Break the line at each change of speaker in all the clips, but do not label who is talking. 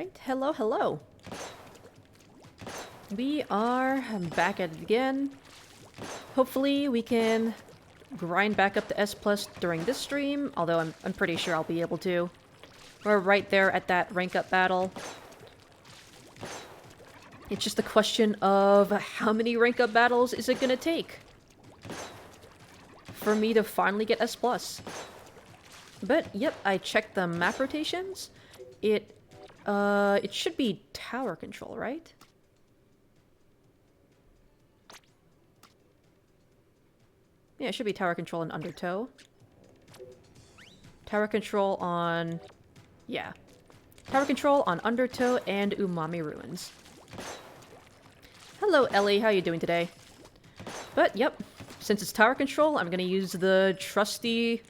Alright, hello, hello. We are back at it again. Hopefully we can grind back up to S+ during this stream, although I'm pretty sure I'll be able to. We're right there at that rank up battle. It's just a question of how many rank up battles is it gonna take for me to finally get S+. But, yep, I checked the map rotations. It should be tower control, right? Yeah, it should be tower control and Undertow. Tower control on... yeah. Tower control on Undertow and Umami Ruins. Hello, Ellie. How are you doing today? But, yep. Since it's tower control, I'm gonna use the trusty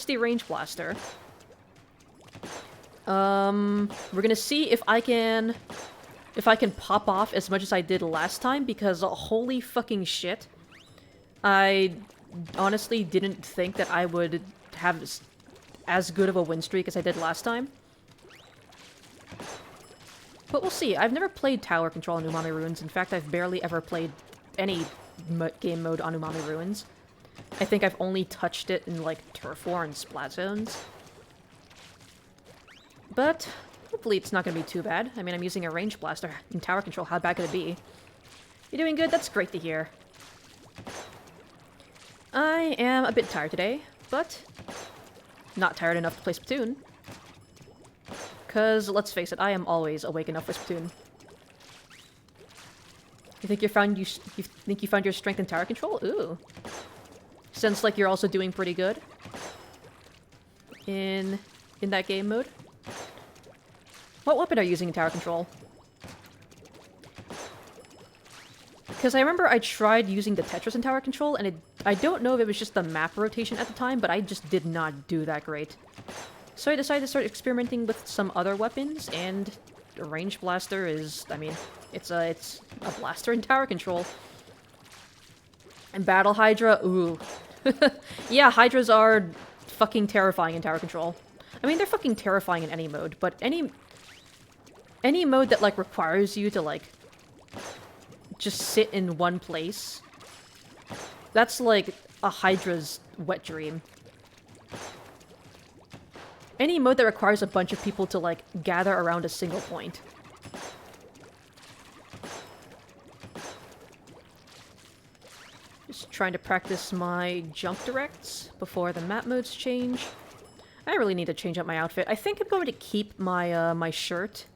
range blaster. We're gonna see if I can pop off as much as I did last time, because holy fucking shit. I honestly didn't think that I would have as good of a win streak as I did last time. But we'll see. I've never played tower control on Umami Ruins. In fact, I've barely ever played any game mode on Umami Ruins. I think I've only touched it in, like, Turf War and Splat Zones. But hopefully it's not going to be too bad. I mean, I'm using a range blaster in tower control. How bad could it be? You're doing good? That's great to hear. I am a bit tired today, but not tired enough to play Splatoon. Because, let's face it, I am always awake enough for Splatoon. You think you found your strength in tower control? Ooh. Sounds like you're also doing pretty good in that game mode. What weapon are you using in tower control? Because I remember I tried using the Tetris in tower control, and I don't know if it was just the map rotation at the time, but I just did not do that great. So I decided to start experimenting with some other weapons, and a range blaster is, I mean, it's a blaster in tower control. And Battle Hydra, ooh. Yeah, Hydras are fucking terrifying in tower control. I mean, they're fucking terrifying in any mode, but any mode that, like, requires you to, like, just sit in one place, that's, like, a Hydra's wet dream. Any mode that requires a bunch of people to, like, gather around a single point. Just trying to practice my jump directs before the map modes change. I really need to change up my outfit. I think I'm going to keep my, my shirt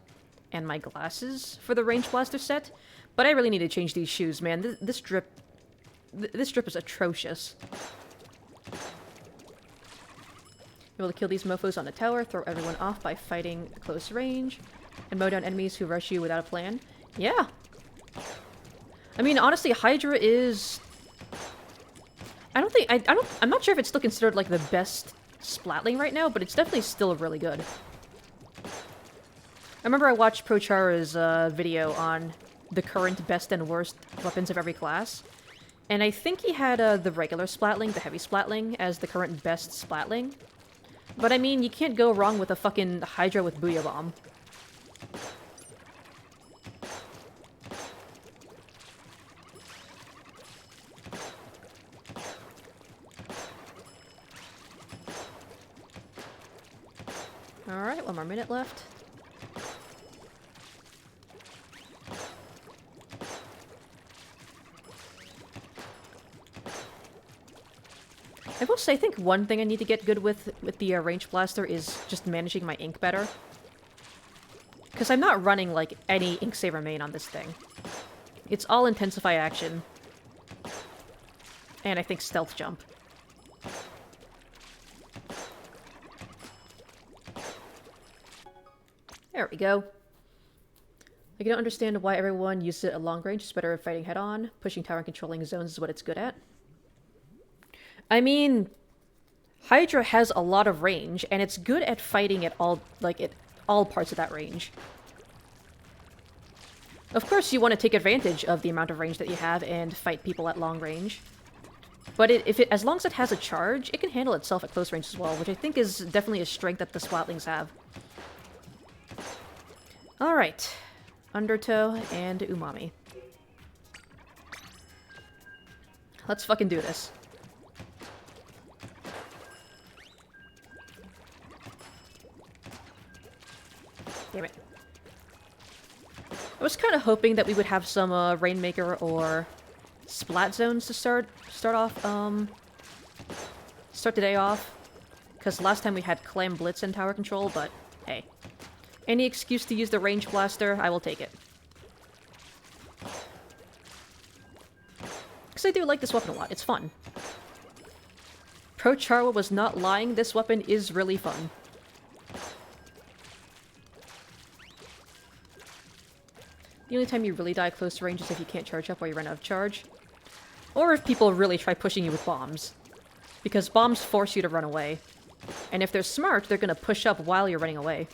and my glasses for the range blaster set, but I really need to change these shoes, man. This drip is atrocious. Able to kill these mofos on the tower, throw everyone off by fighting close range, and mow down enemies who rush you without a plan. Yeah. I mean, honestly, Hydra is... I'm not sure if it's still considered, like, the best Splatling right now, but it's definitely still really good. I remember I watched ProChara's video on the current best and worst weapons of every class, and I think he had the regular Splatling, the heavy Splatling, as the current best Splatling. But I mean, you can't go wrong with a fucking Hydra with Booyah Bomb. Alright, one more minute left. I will say, I think one thing I need to get good with the range blaster is just managing my ink better. Because I'm not running, like, any Ink Saver main on this thing. It's all Intensify Action. And I think Stealth Jump. There we go. I can understand why everyone uses it at long range. It's better at fighting head-on. Pushing tower and controlling zones is what it's good at. I mean, Hydra has a lot of range, and it's good at fighting at all, like, at all parts of that range. Of course, you want to take advantage of the amount of range that you have and fight people at long range. But as long as it has a charge, it can handle itself at close range as well, which I think is definitely a strength that the Swatlings have. Alright. Undertow and Umami. Let's fucking do this. Damn it. I was kind of hoping that we would have some Rainmaker or Splat Zones to start the day off. Because last time we had Clam Blitz and Tower Control, but hey. Any excuse to use the Range Blaster, I will take it. Because I do like this weapon a lot, it's fun. Pro Charwa was not lying, this weapon is really fun. The only time you really die close to range is if you can't charge up or you run out of charge. Or if people really try pushing you with bombs. Because bombs force you to run away. And if they're smart, they're gonna push up while you're running away.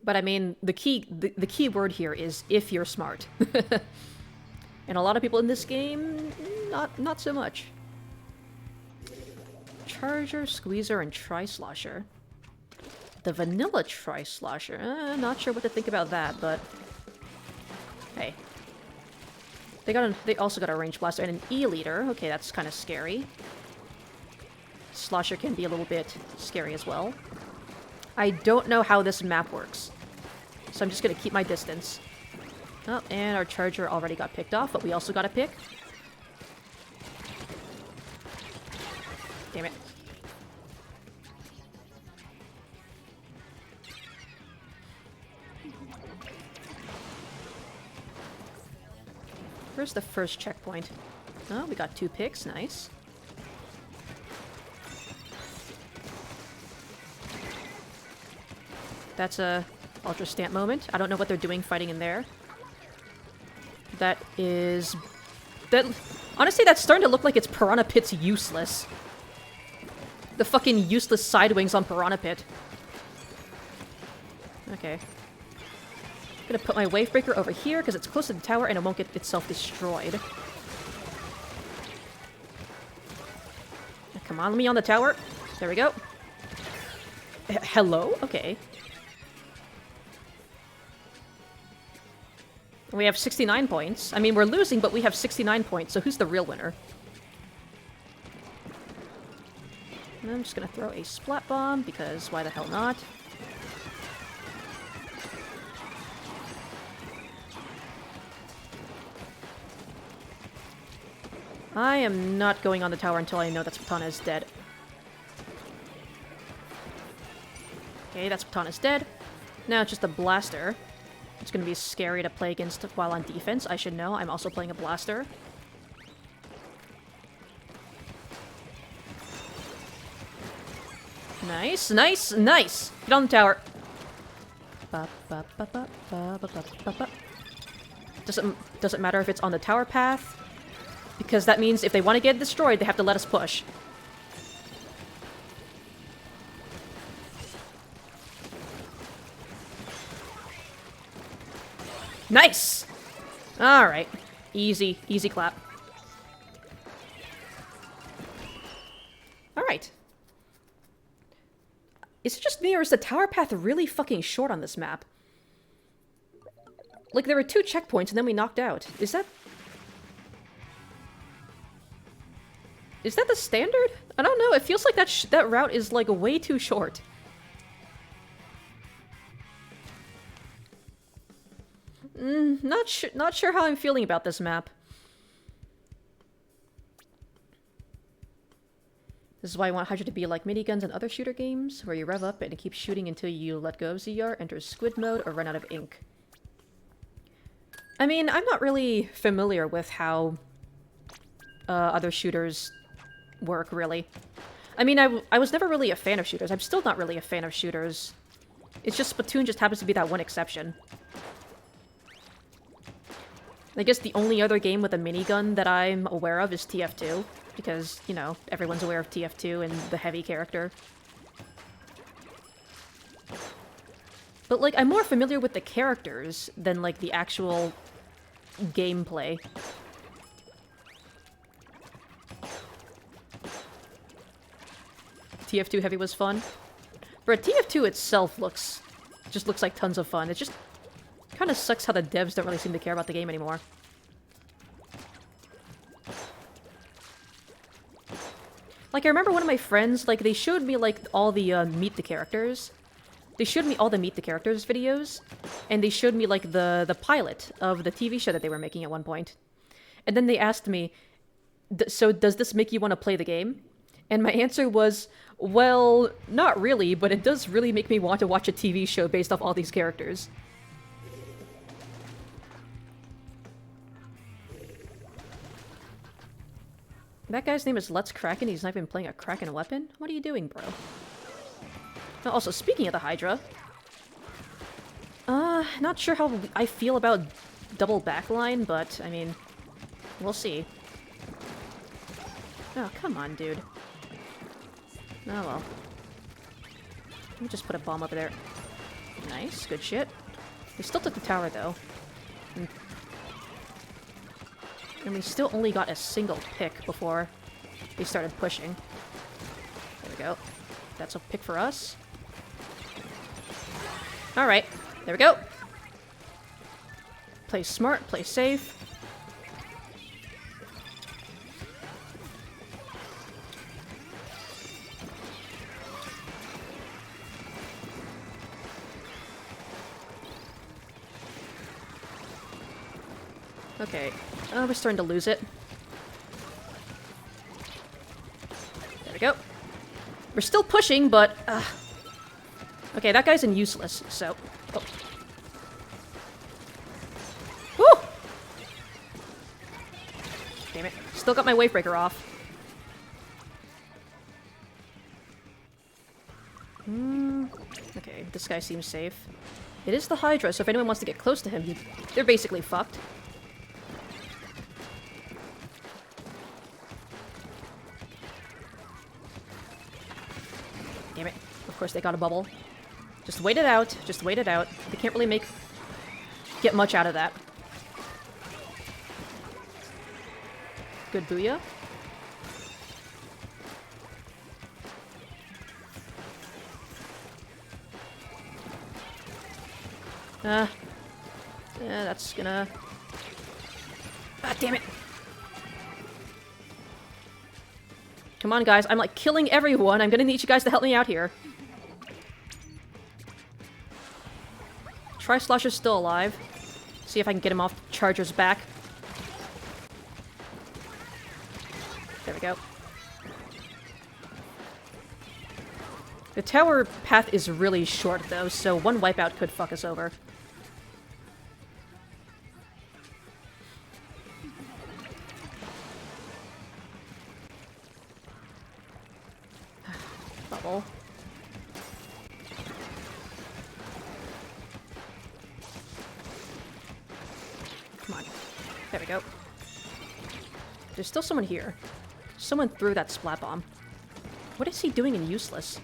But I mean, the key word here is if you're smart. And a lot of people in this game, not so much. Charger, Squeezer, and Tri-Slosher. The vanilla Tri-Slosher. Not sure what to think about that, but hey. They also got a Range Blaster and an E-Leader. Okay, that's kind of scary. Slosher can be a little bit scary as well. I don't know how this map works, so I'm just gonna keep my distance. Oh, and our Charger already got picked off, but we also got a pick. Damn it. Where's the first checkpoint? Oh, we got 2 picks. Nice. That's a Ultra Stamp moment. I don't know what they're doing fighting in there. That is... Honestly, that's starting to look like it's Piranha Pit's useless. The fucking useless side wings on Piranha Pit. Okay. I'm gonna put my Wave Breaker over here because it's close to the tower and it won't get itself destroyed. Come on, let me on the tower. There we go. Hello? Okay. We have 69 points. I mean, we're losing, but we have 69 points, so who's the real winner? And I'm just gonna throw a Splat Bomb, because why the hell not? I am not going on the tower until I know that Spatana is dead. Okay, that Spatana is dead. Now it's just a Blaster. It's gonna be scary to play against while on defense. I should know. I'm also playing a Blaster. Nice, nice, nice! Get on the tower. Doesn't matter if it's on the tower path, because that means if they want to get destroyed, they have to let us push. Nice! Alright. Easy. Easy clap. Alright. Is it just me, or is the tower path really fucking short on this map? Like, there were 2 checkpoints and then we knocked out. Is that the standard? I don't know. It feels like that route is, like, way too short. Not sure how I'm feeling about this map. This is why I want Hydra to be like miniguns and other shooter games, where you rev up and keep shooting until you let go of ZR, enter squid mode, or run out of ink. I mean, I'm not really familiar with how other shooters work, really. I mean, I was never really a fan of shooters. I'm still not really a fan of shooters. It's just Splatoon just happens to be that one exception. I guess the only other game with a minigun that I'm aware of is TF2, because, you know, everyone's aware of TF2 and the heavy character. But, like, I'm more familiar with the characters than, like, the actual gameplay. TF2 Heavy was fun. But TF2 itself just looks like tons of fun. It just kind of sucks how the devs don't really seem to care about the game anymore. Like, I remember one of my friends, like, they showed me, like, all the, Meet the Characters. They showed me all the Meet the Characters videos, and they showed me, like, the pilot of the TV show that they were making at one point. And then they asked me, so does this make you want to play the game? And my answer was, well, not really, but it does really make me want to watch a TV show based off all these characters. That guy's name is Let's Kraken. He's not even playing a Kraken weapon? What are you doing, bro? Oh, also, speaking of the Hydra... not sure how I feel about double backline, but, I mean... We'll see. Oh, come on, dude. Oh, well. Let me just put a bomb over there. Nice, good shit. We still took the tower, though. And we still only got a single pick before they started pushing. There we go. That's a pick for us. Alright, there we go. Play smart, play safe. Okay, we're starting to lose it. There we go. We're still pushing, but... Okay, that guy's in useless, so... Oh. Woo! Damn it. Still got my wavebreaker off. Okay, this guy seems safe. It is the Hydra, so if anyone wants to get close to him, they're basically fucked. Damn it. Of course they got a bubble. Just wait it out. Just wait it out. They can't really get much out of that. Good booyah. Yeah, that's gonna... Ah, damn it! Come on, guys. I'm, like, killing everyone. I'm gonna need you guys to help me out here. Tri-Slosher's still alive. See if I can get him off Charger's back. There we go. The tower path is really short, though, so one wipeout could fuck us over. Bubble. Come on. There we go. There's still someone here. Someone threw that splat bomb. What is he doing in useless?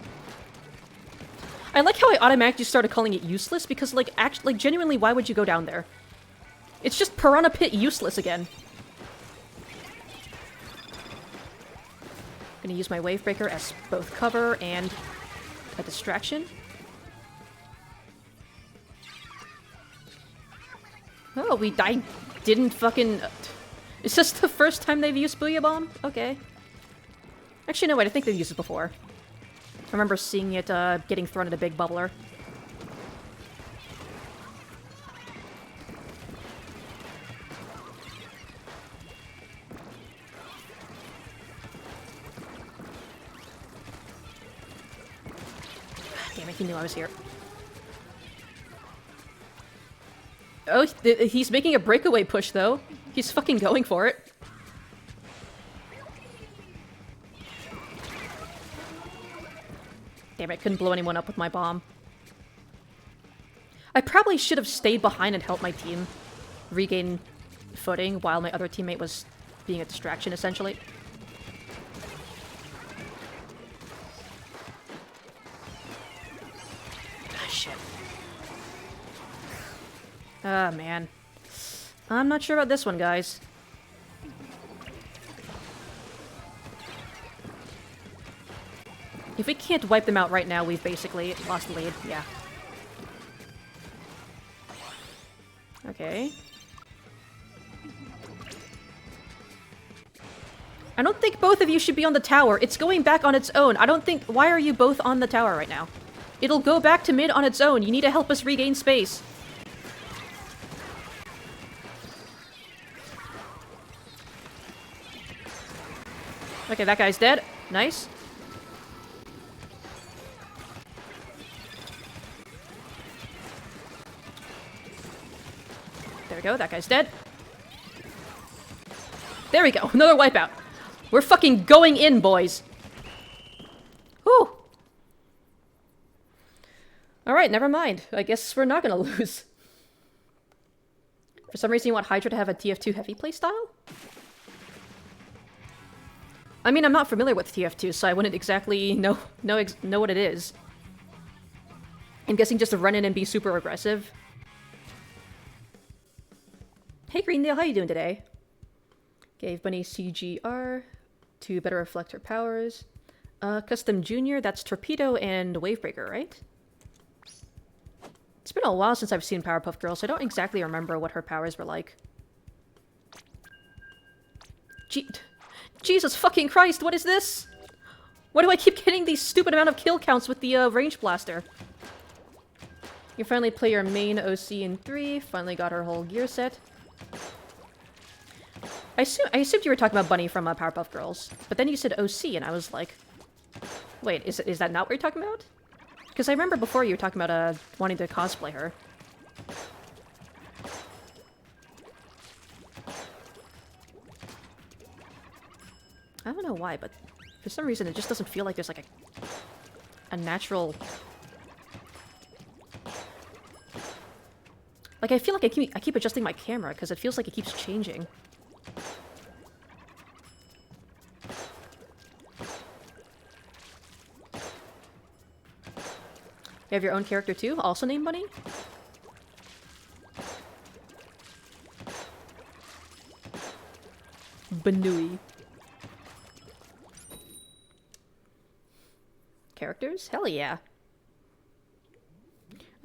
I like how I automatically started calling it useless because, like, actually, like, genuinely, why would you go down there? It's just Piranha Pit useless again. Gonna use my Wavebreaker as both cover and a distraction. Oh, I didn't fucking... Is this the first time they've used Booyah Bomb? Okay. Actually, no, wait, I think they've used it before. I remember seeing it getting thrown at a big bubbler. Damn it, he knew I was here. Oh, he's making a breakaway push, though. He's fucking going for it. Damn it, couldn't blow anyone up with my bomb. I probably should have stayed behind and helped my team regain footing while my other teammate was being a distraction, essentially. Ah, shit. Ah, man. I'm not sure about this one, guys. If we can't wipe them out right now, we've basically lost the lead. Yeah. Okay. I don't think both of you should be on the tower. It's going back on its own. I don't think... Why are you both on the tower right now? It'll go back to mid on its own. You need to help us regain space. Okay, that guy's dead. Nice. There we go, that guy's dead. There we go, another wipeout. We're fucking going in, boys. Whew. Alright, never mind. I guess we're not gonna lose. For some reason you want Hydra to have a TF2 heavy playstyle? I mean, I'm not familiar with TF2, so I wouldn't exactly know what it is. I'm guessing just to run in and be super aggressive. Hey Greendale, how you doing today? Gave Bunny CGR to better reflect her powers. Custom Junior, that's Torpedo and Wavebreaker, right? It's been a while since I've seen Powerpuff Girls, so I don't exactly remember what her powers were like. Jesus fucking Christ, what is this? Why do I keep getting these stupid amount of kill counts with the range blaster? You finally play your main OC in 3, finally got her whole gear set. I assumed you were talking about Bunny from Powerpuff Girls, but then you said OC, and I was like, wait, is that not what you're talking about? Because I remember before you were talking about wanting to cosplay her. I don't know why, but for some reason it just doesn't feel like there's like a natural... Like, I feel like I keep adjusting my camera because it feels like it keeps changing. You have your own character too, also named Bunny? Banui. Characters? Hell yeah.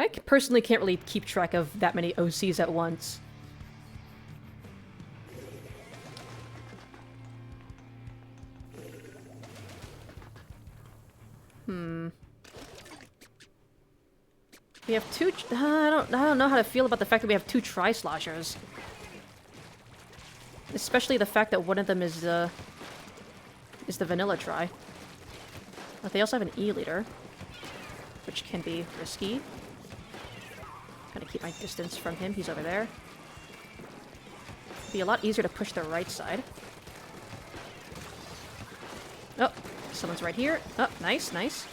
I personally can't really keep track of that many OCs at once. We have two... I don't know how to feel about the fact that we have two Tri-Sloshers. Especially the fact that one of them is the Vanilla Tri. But they also have an E-Leader, which can be risky. Gotta keep my distance from him, he's over there. Be a lot easier to push the right side. Oh, someone's right here. Oh, nice, nice.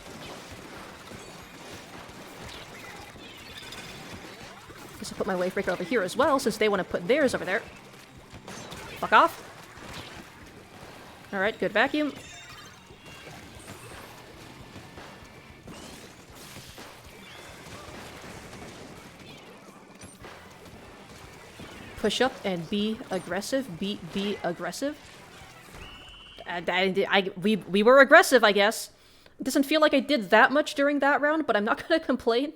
Guess I'll put my Wavebreaker over here as well, since they want to put theirs over there. Fuck off. Alright, good vacuum. Push up and be aggressive. Be aggressive. We were aggressive, I guess. It doesn't feel like I did that much during that round, but I'm not gonna complain.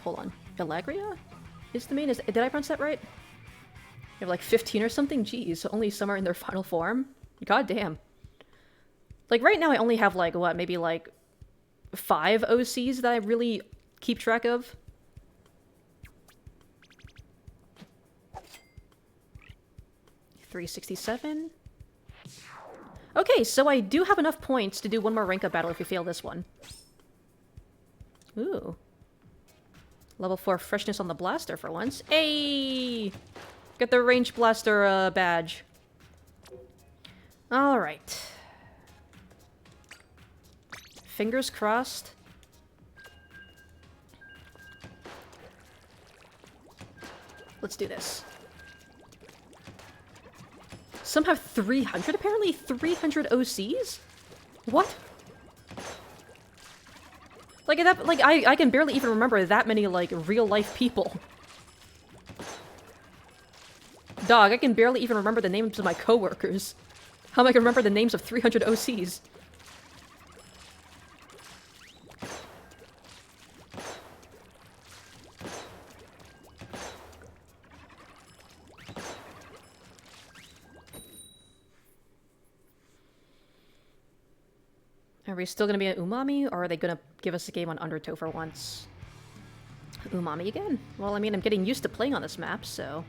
Hold on. Elagria? Is the main? Did I pronounce that right? You have like 15 or something? Jeez, only some are in their final form? God damn. Like, right now I only have, like, what, maybe, like, 5 OCs that I really keep track of? $367. Okay, so I do have enough points to do one more rank-up battle if we fail this one. Ooh. Level 4 freshness on the blaster for once. Hey! Get the range blaster badge. Alright. Fingers crossed. Let's do this. Some have 300 apparently? 300 OCs? What? Like, I can barely even remember that many, like, real-life people Dog, I can barely even remember the names of my coworkers. How am I gonna remember the names of 300 OCs? Are we still gonna be at Umami, or are they gonna give us a game on Undertow for once? Umami again? Well, I mean, I'm getting used to playing on this map, so...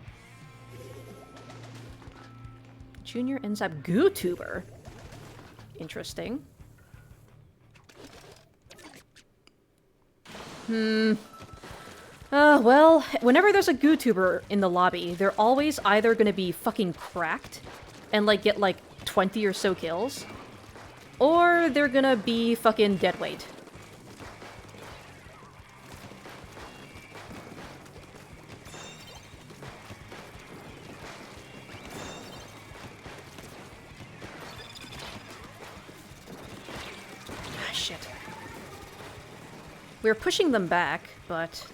Junior ends up GooTuber. Interesting. Well, whenever there's a GooTuber in the lobby, they're always either gonna be fucking cracked and, like, get, like, 20 or so kills, or they're gonna be fucking deadweight. Ah, shit. We're pushing them back, but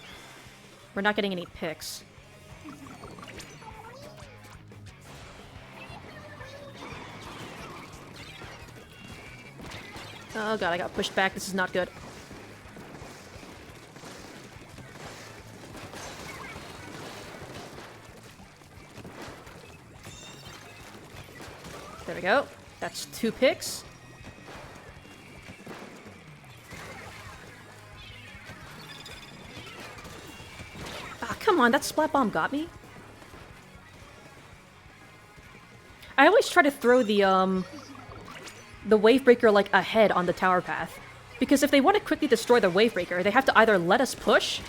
we're not getting any picks. Oh god, I got pushed back. This is not good. There we go. That's 2 picks. Ah, come on, that splat bomb got me. I always try to throw the Wavebreaker, like, ahead on the tower path. Because if they want to quickly destroy the Wavebreaker, they have to either let us push...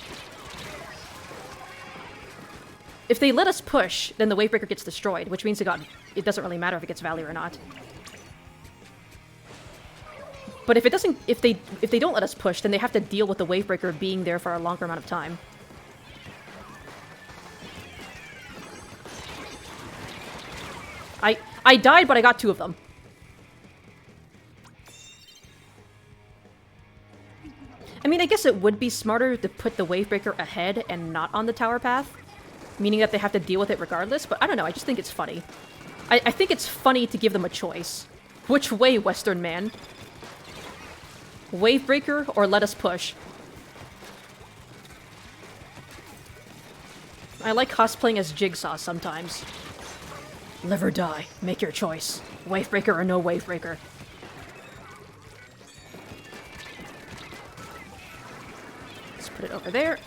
If they let us push, then the Wavebreaker gets destroyed, which means it doesn't really matter if it gets value or not. But if it doesn't... If they don't let us push, then they have to deal with the Wavebreaker being there for a longer amount of time. I died, but I got 2 of them. I mean, I guess it would be smarter to put the Wavebreaker ahead and not on the tower path, meaning that they have to deal with it regardless, but I don't know, I just think it's funny. I think it's funny to give them a choice. Which way, Western man? Wavebreaker or let us push? I like cosplaying as Jigsaw sometimes. Live or die, make your choice. Wavebreaker or no Wavebreaker. Put it over there.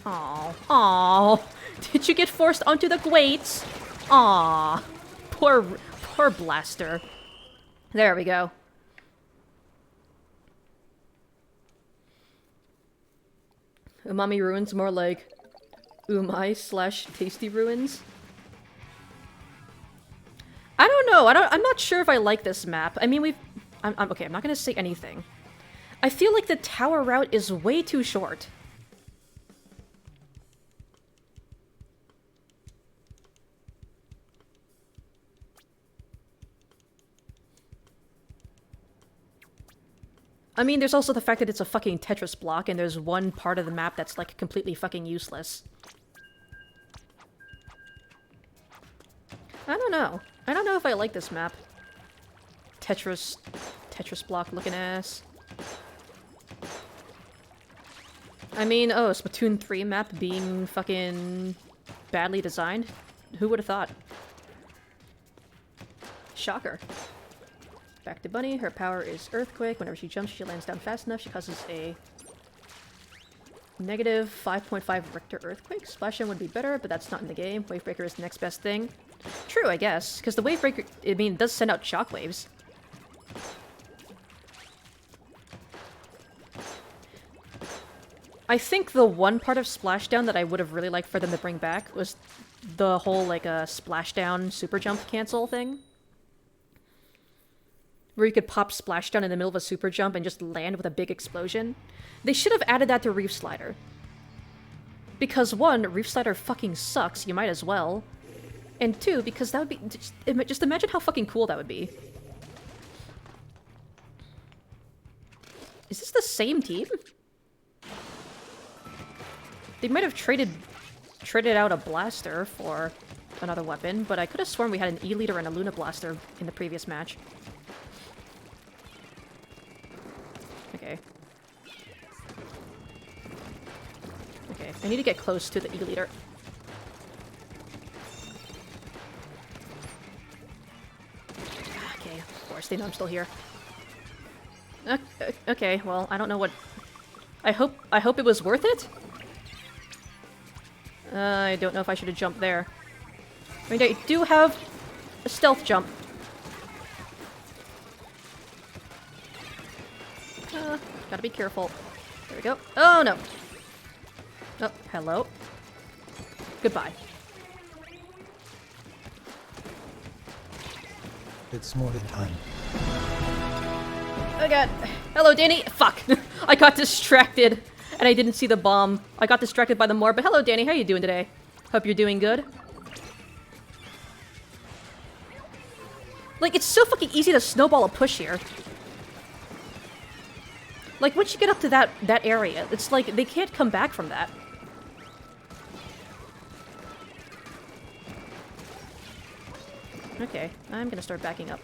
Aww. Aww. Did you get forced onto the grates? Aww. Poor Blaster. There we go. Umami Ruins, more like Umai/Tasty Ruins. I don't know. I'm not sure if I like this map. I mean, okay, I'm not gonna say anything. I feel like the tower route is way too short. I mean, there's also the fact that it's a fucking Tetris block, and there's one part of the map that's, like, completely fucking useless. I don't know. I don't know if I like this map. Tetris block looking ass. I mean, oh, Splatoon 3 map being fucking badly designed? Who would have thought? Shocker. Back to Bunny. Her power is Earthquake. Whenever she jumps, she lands down fast enough. She causes a negative 5.5 Richter Earthquake. Splashdown would be better, but that's not in the game. Wavebreaker is the next best thing. True, I guess, because the Wavebreaker, I mean, does send out shockwaves. I think the one part of Splashdown that I would have really liked for them to bring back was the whole, like, Splashdown super jump cancel thing. Where you could pop Splashdown in the middle of a super jump and just land with a big explosion. They should have added that to Reef Slider. Because 1, Reef Slider fucking sucks, you might as well. And 2, because that would be... Just imagine how fucking cool that would be. Is this the same team? They might have traded out a blaster for another weapon, but I could have sworn we had an E-liter and a Luna blaster in the previous match. Okay. Okay, I need to get close to the E-liter. Okay, of course, they know I'm still here. Okay, well, I don't know what... I hope it was worth it? I don't know if I should have jumped there. I mean, I do have a stealth jump. Gotta be careful. There we go. Oh, no. Oh, hello. Goodbye.
It's more than time.
Oh god. Hello, Danny. Fuck. I got distracted and I didn't see the bomb. I got distracted by the morb, but hello, Danny. How you doing today? Hope you're doing good. Like, it's so fucking easy to snowball a push here. Like, once you get up to that area, it's like they can't come back from that. Okay, I'm gonna start backing up.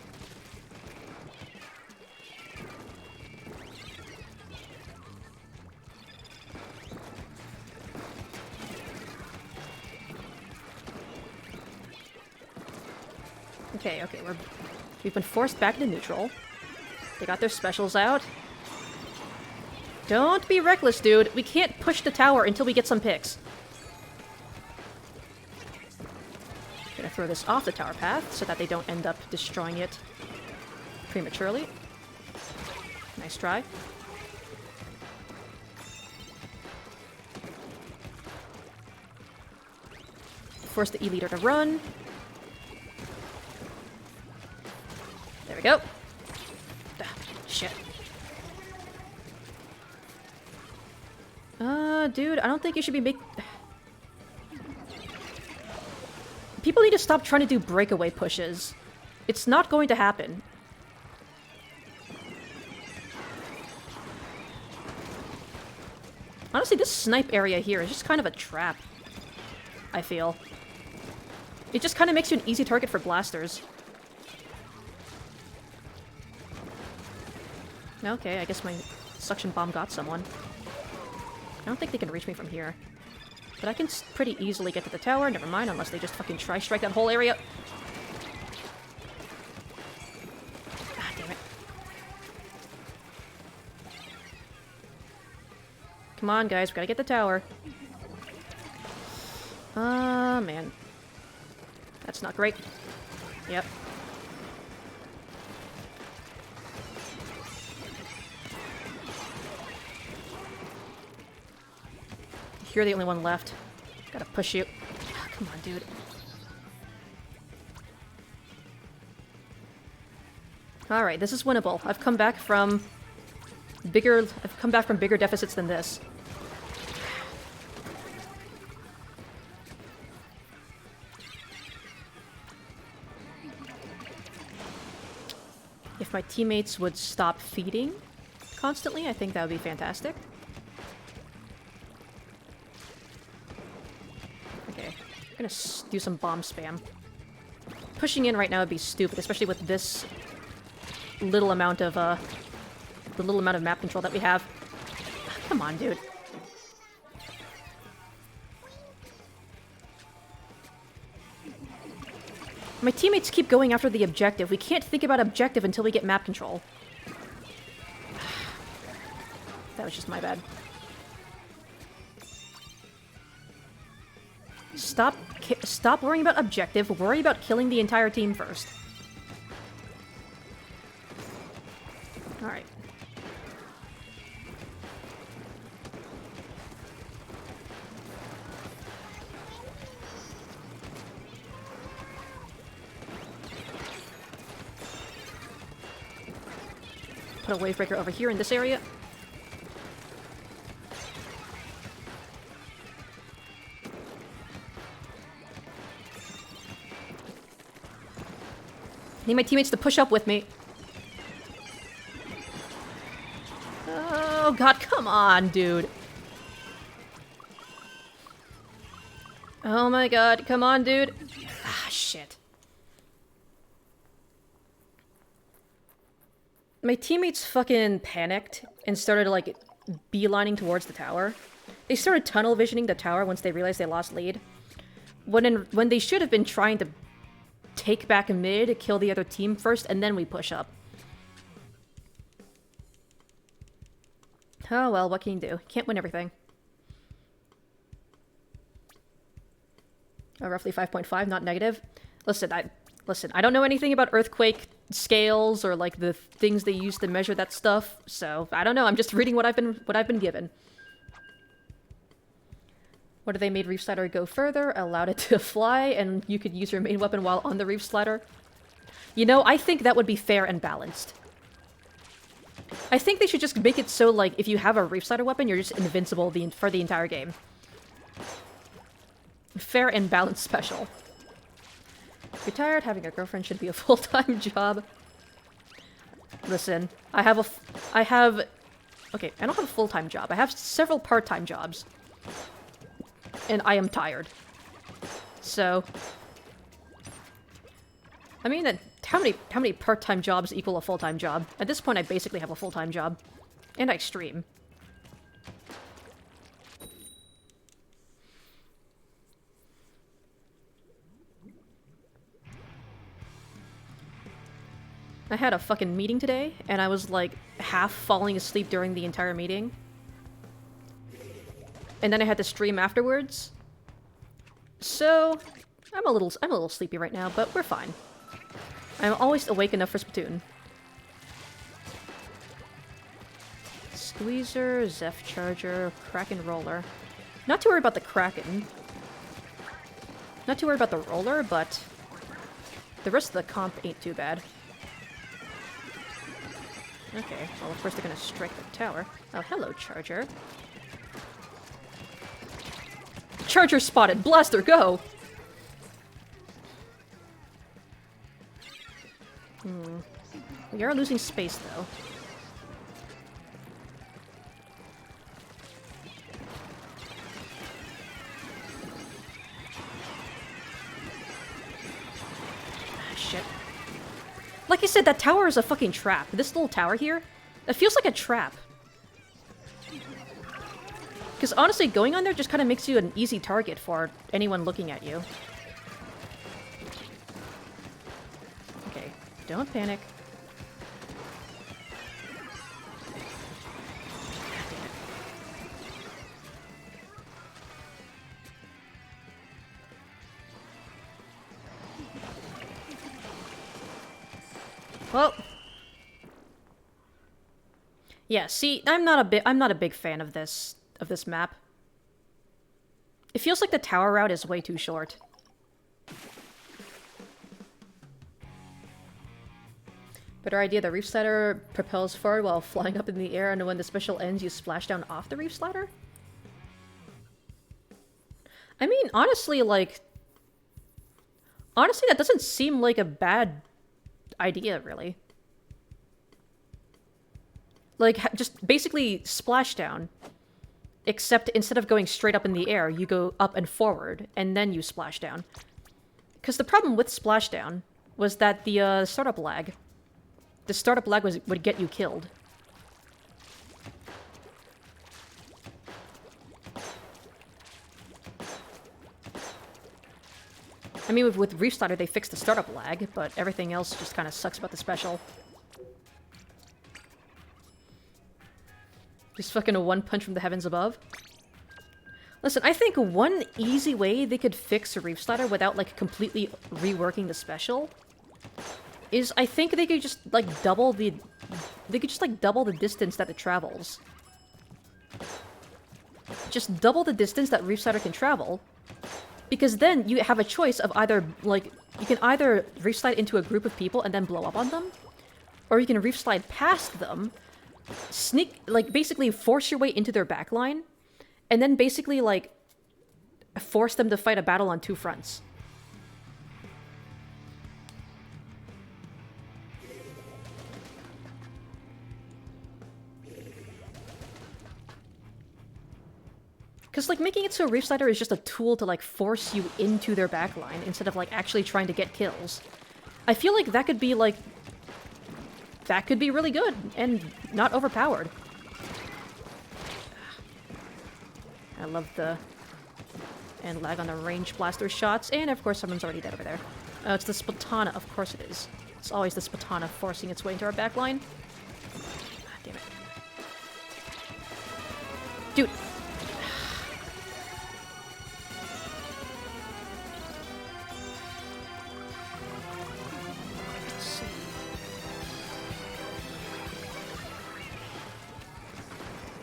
Okay, we've been forced back into neutral. They got their specials out. Don't be reckless, dude. We can't push the tower until we get some picks. Gonna throw this off the tower path so that they don't end up destroying it prematurely. Nice try. Force the E-liter to run. There we go. Shit. Dude, I don't think you should be People need to stop trying to do breakaway pushes. It's not going to happen. Honestly, this snipe area here is just kind of a trap, I feel. It just kind of makes you an easy target for blasters. Okay, I guess my suction bomb got someone. I don't think they can reach me from here. But I can pretty easily get to the tower. Never mind, unless they just fucking tri-strike that whole area. God damn it. Come on, guys. We gotta get the tower. Man. That's not great. Yep. You're the only one left. Gotta push you. Oh, come on, dude. Alright, this is winnable. I've come back from bigger deficits than this. If my teammates would stop feeding constantly, I think that would be fantastic. I'm gonna do some bomb spam. Pushing in right now would be stupid, especially with this little amount of, the little amount of map control that we have. Come on, dude. My teammates keep going after the objective. We can't think about objective until we get map control. That was just my bad. Stop worrying about objective. Worry about killing the entire team first. Alright. Put a wave breaker over here in this area. I need my teammates to push up with me. Oh god, come on, dude. Oh my god, come on, dude. Ah, shit. My teammates fucking panicked and started, like, beelining towards the tower. They started tunnel visioning the tower once they realized they lost lead. When they should have been trying to take back a mid, kill the other team first, and then we push up. Oh well, what can you do? Can't win everything. Oh, roughly 5.5, not negative. Listen, I don't know anything about earthquake scales or like the things they use to measure that stuff, so I don't know. I'm just reading what I've been given. What if they made Reef Slider go further, allowed it to fly, and you could use your main weapon while on the Reef Slider? You know, I think that would be fair and balanced. I think they should just make it so, like, if you have a Reef Slider weapon, you're just invincible for the entire game. Fair and balanced special. If you're tired, having a girlfriend should be a full-time job. Listen, okay, I don't have a full-time job. I have several part-time jobs. And I am tired. So... I mean, how many part-time jobs equal a full-time job? At this point, I basically have a full-time job. And I stream. I had a fucking meeting today, and I was, like, half falling asleep during the entire meeting. And then I had to stream afterwards. So, I'm a little sleepy right now, but we're fine. I'm always awake enough for Splatoon. Squeezer, Zeph Charger, Kraken Roller. Not too worried about the Kraken. Not too worried about the Roller, but the rest of the comp ain't too bad. Okay, well, of course they're gonna strike the tower. Oh, hello, Charger. Charger spotted! Blaster, go! We are losing space, though. Ah, shit. Like I said, that tower is a fucking trap. This little tower here, it feels like a trap. Because honestly, going on there just kind of makes you an easy target for anyone looking at you. Okay, don't panic. Well, yeah. See, I'm not a big fan of this map. It feels like the tower route is way too short. Better idea: the Reef Slider propels forward while flying up in the air, and when the special ends, you splash down off the Reef Slider. I mean, honestly, that doesn't seem like a bad idea, really. Like, just basically splashdown. Except instead of going straight up in the air, you go up and forward, and then you splash down. Because the problem with splashdown was that the startup lag. The startup lag would get you killed. I mean, with Reef Slider, they fixed the startup lag, but everything else just kind of sucks about the special. Just fucking a one punch from the heavens above. Listen, I think one easy way they could fix a Reef Slider without, like, completely reworking the special is I think they could just, like, double the distance that it travels. Just double the distance that Reef Slider can travel. Because then you have a choice of either, like, you can either Reef Slide into a group of people and then blow up on them, or you can Reef Slide past them, sneak, like, basically force your way into their backline, and then basically, like, force them to fight a battle on two fronts. Because, like, making it so Reef Slider is just a tool to, like, force you into their backline instead of, like, actually trying to get kills. I feel like that could be, like... That could be really good and not overpowered. I love the... And lag on the range blaster shots. And, of course, someone's already dead over there. Oh, it's the Splatana. Of course it is. It's always the Splatana forcing its way into our backline. Ah, damn it. Dude!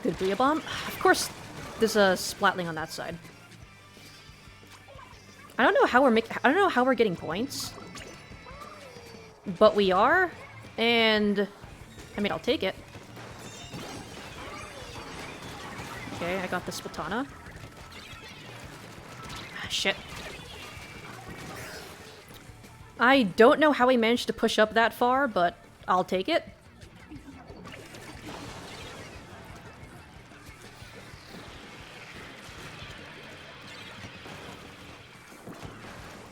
Good Booyah Bomb. Of course, there's a Splatling on that side. I don't know how we're getting points, but we are, and I mean, I'll take it. Okay, I got the Splatana. Ah, shit. I don't know how we managed to push up that far, but I'll take it.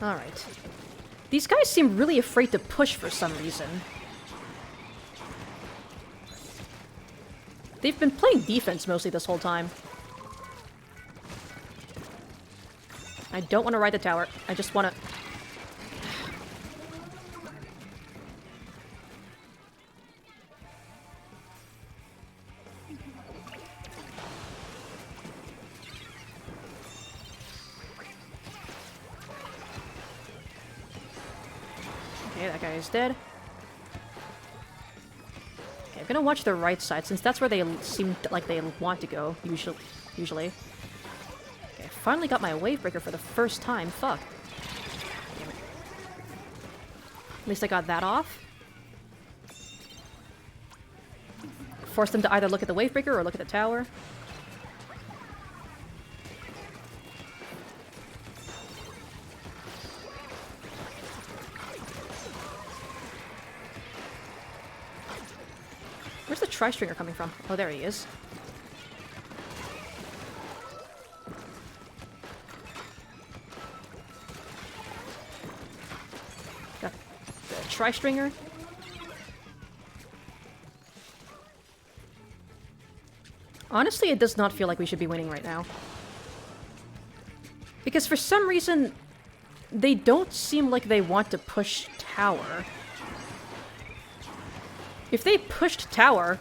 Alright. These guys seem really afraid to push for some reason. They've been playing defense mostly this whole time. I don't want to ride the tower. I just want to... Okay, that guy is dead. Okay, I'm gonna watch the right side, since that's where they seem like they want to go, usually. Okay, I finally got my wave breaker for the first time. Fuck. Damn it. At least I got that off. Force them to either look at the wave breaker or look at the tower. Where's the Tri-Stringer coming from? Oh, there he is. Got the Tri-Stringer. Honestly, it does not feel like we should be winning right now. Because for some reason, they don't seem like they want to push tower. If they pushed tower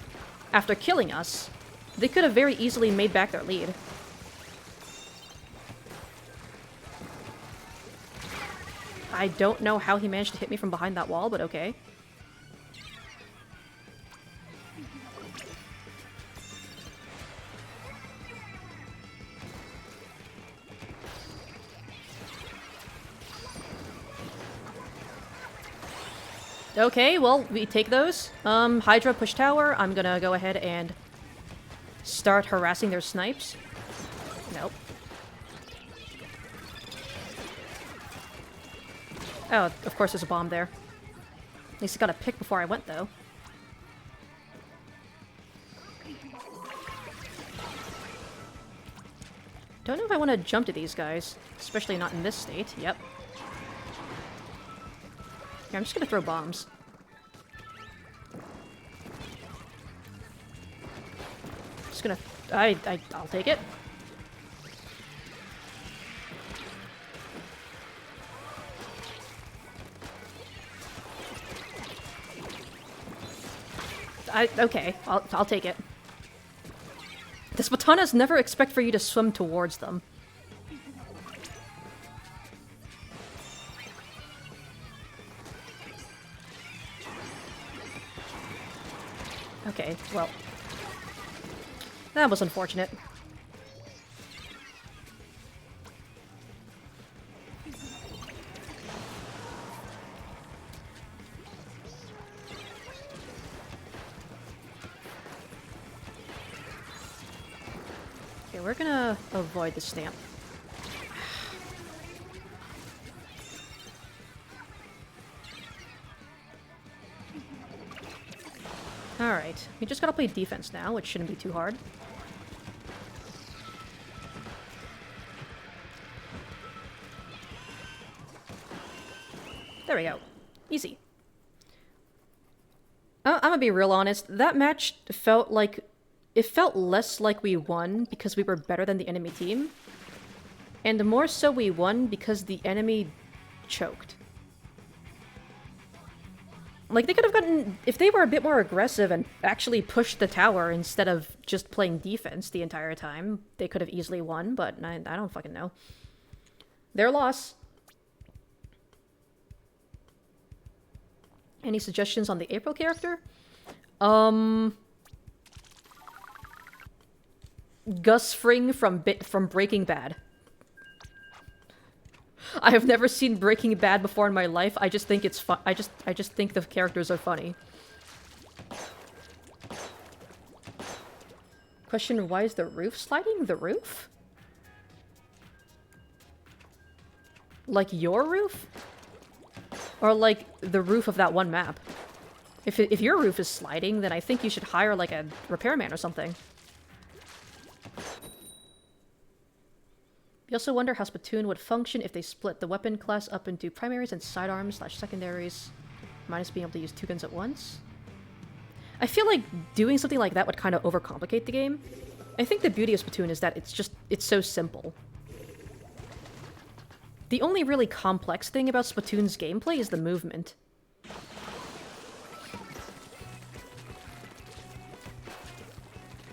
after killing us, they could have very easily made back their lead. I don't know how he managed to hit me from behind that wall, but okay. Okay, well, we take those. Hydra push tower. I'm gonna go ahead and start harassing their snipes. Nope. Oh, of course there's a bomb there. At least I got a pick before I went, though. Don't know if I want to jump to these guys. Especially not in this state. Yep. Yeah, I'm just gonna throw bombs. Just gonna... I'll take it. Okay, I'll take it. The Spatanas never expect for you to swim towards them. Okay, well... That was unfortunate. Okay, we're gonna avoid the stamp. Alright, we just gotta play defense now, which shouldn't be too hard. we go. Easy. I'm gonna be real honest. That match felt like... It felt less like we won because we were better than the enemy team. And more so we won because the enemy choked. Like, they could have gotten... If they were a bit more aggressive and actually pushed the tower instead of just playing defense the entire time, they could have easily won, but I don't fucking know. Their loss. Any suggestions on the April character? Gus Fring from Breaking Bad. I have never seen Breaking Bad before in my life. I just think it's fun. I just think the characters are funny. Question, why is the roof sliding? The roof? Like your roof? Or like the roof of that one map? If your roof is sliding, then I think you should hire like a repairman or something. You also wonder how Splatoon would function if they split the weapon class up into primaries and sidearms / secondaries, minus being able to use 2 guns at once. I feel like doing something like that would kind of overcomplicate the game. I think the beauty of Splatoon is that it's so simple. The only really complex thing about Splatoon's gameplay is the movement.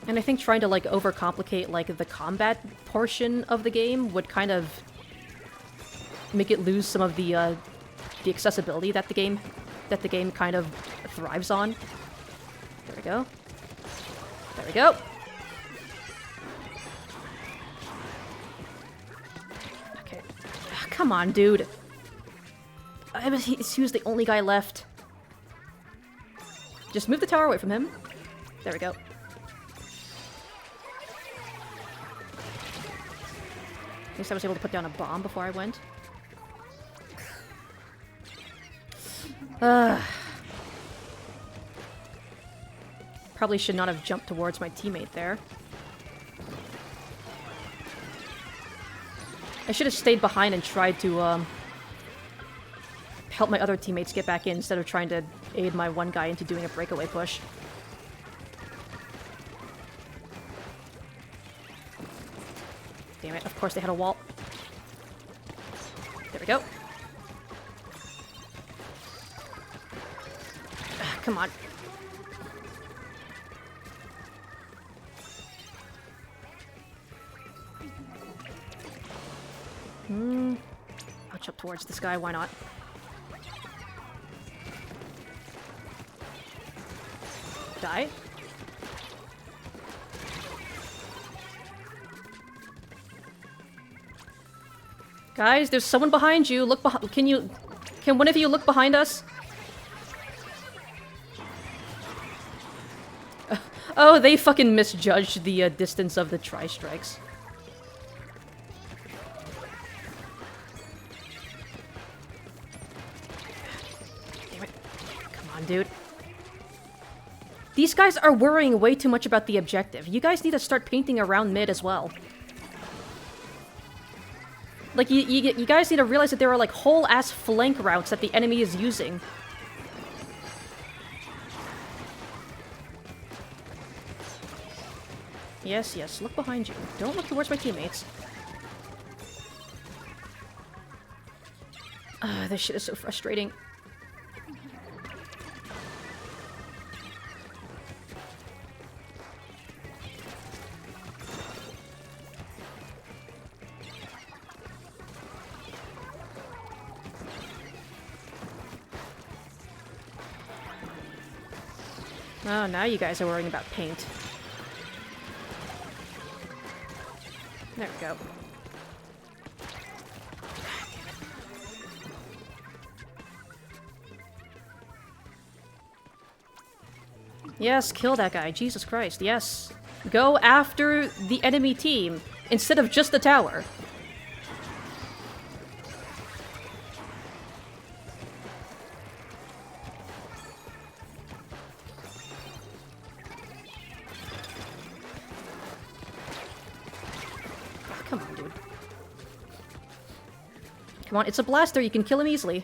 And I think trying to, like, overcomplicate, like, the combat portion of the game would kind of make it lose some of the accessibility that the game kind of thrives on. There we go. There we go. Okay. Come on, dude. He was the only guy left. Just move the tower away from him. There we go. At least I was able to put down a bomb before I went. Probably should not have jumped towards my teammate there. I should have stayed behind and tried to help my other teammates get back in instead of trying to aid my one guy into doing a breakaway push. Damn it, of course they had a wall. There we go. Come on. I'll jump towards this guy, why not? Die. Guys, there's someone behind you. Look behind. Can one of you look behind us? Oh, they fucking misjudged the distance of the tri-strikes. Damn it. Come on, dude. These guys are worrying way too much about the objective. You guys need to start painting around mid as well. Like, you guys need to realize that there are, like, whole-ass flank routes that the enemy is using. Yes, yes, look behind you. Don't look towards my teammates. This shit is so frustrating. Oh, now you guys are worrying about paint. There we go. Yes, kill that guy. Jesus Christ, yes. Go after the enemy team instead of just the tower. Come on, dude. Come on, it's a blaster. You can kill him easily.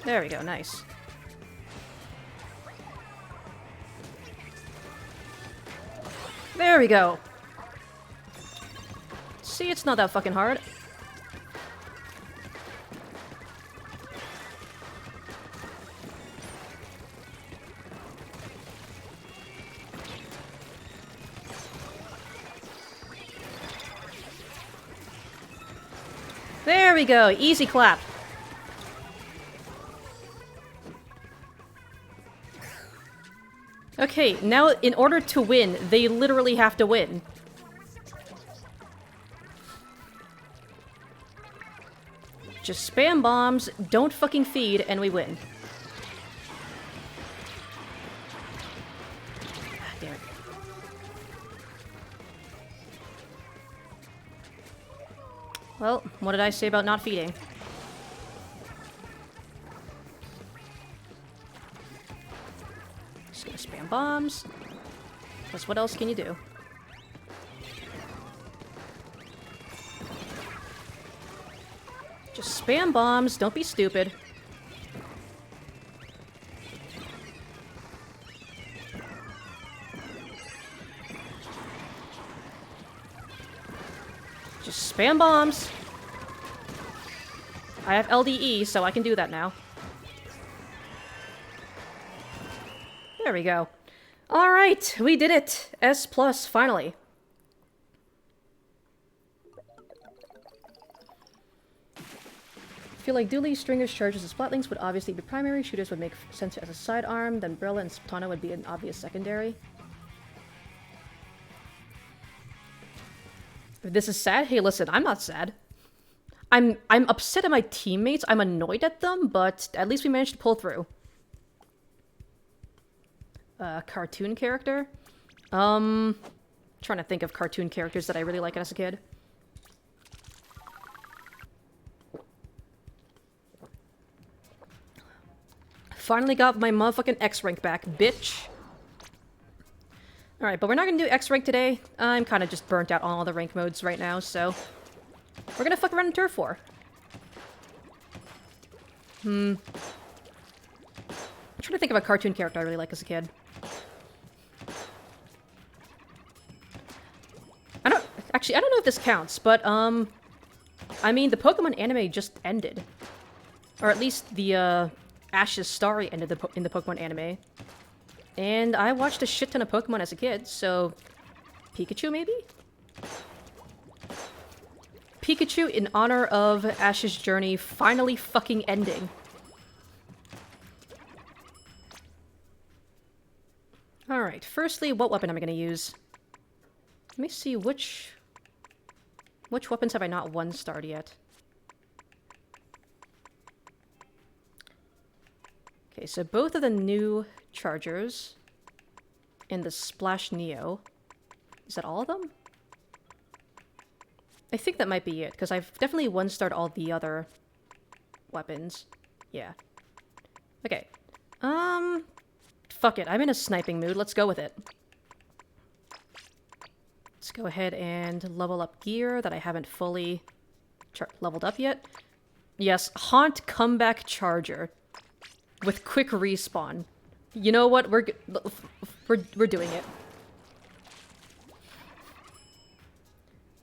There we go, nice. There we go. See, it's not that fucking hard. There we go, easy clap. Okay, now in order to win, they literally have to win. Just spam bombs, don't fucking feed, and we win. Ah, damn it. Well, what did I say about not feeding? Just gonna spam bombs. Plus, what else can you do? Just spam bombs, don't be stupid. Just spam bombs. I have LDE, so I can do that now. There we go. Alright, we did it! S+, finally. I feel like Dooley, Stringers, Charges, and Splatlinks would obviously be primary, Shooters would make sense as a sidearm, then Brella and Spatana would be an obvious secondary. If this is sad, hey listen, I'm not sad. I'm upset at my teammates, I'm annoyed at them, but at least we managed to pull through. Cartoon character? Trying to think of cartoon characters that I really liked as a kid. Finally got my motherfucking X rank back, bitch. Alright, but we're not gonna do X rank today. I'm kind of just burnt out on all the rank modes right now, so... we're gonna fuck around in Turf War. I'm trying to think of a cartoon character I really liked as a kid. Actually, I don't know if this counts, but, I mean, the Pokemon anime just ended. Or at least the, Ash's story ended in the Pokemon anime. And I watched a shit ton of Pokemon as a kid, so... Pikachu, maybe? Pikachu in honor of Ash's journey finally fucking ending. Alright, firstly, what weapon am I gonna use? Let me see which weapons have I not one-starred yet? Okay, so both of the new Chargers and the Splash Neo. Is that all of them? I think that might be it, because I've definitely one-starred all the other weapons. Yeah. Okay. Fuck it, I'm in a sniping mood, let's go with it. Let's go ahead and level up gear that I haven't fully leveled up yet. Yes, Haunt Comeback Charger. With quick respawn. You know what? We're doing it.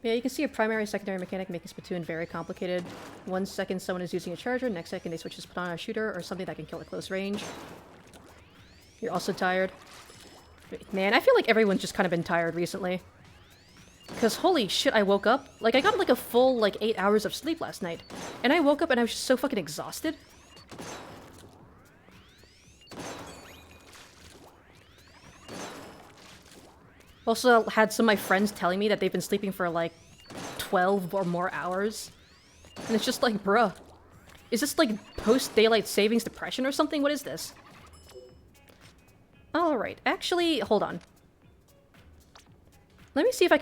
Yeah, you can see a primary secondary mechanic making Splatoon very complicated. 1 second someone is using a charger, next second they switch to Spatana a shooter or something that can kill at close range. You're also tired. Man, I feel like everyone's just kind of been tired recently. Because holy shit, I woke up. Like, I got like a full, like, 8 hours of sleep last night. And I woke up and I was just so fucking exhausted. Also had some of my friends telling me that they've been sleeping for like 12 or more hours. And it's just like, bruh. Is this like post-daylight savings depression or something? What is this? Alright, actually, hold on. Let me see if I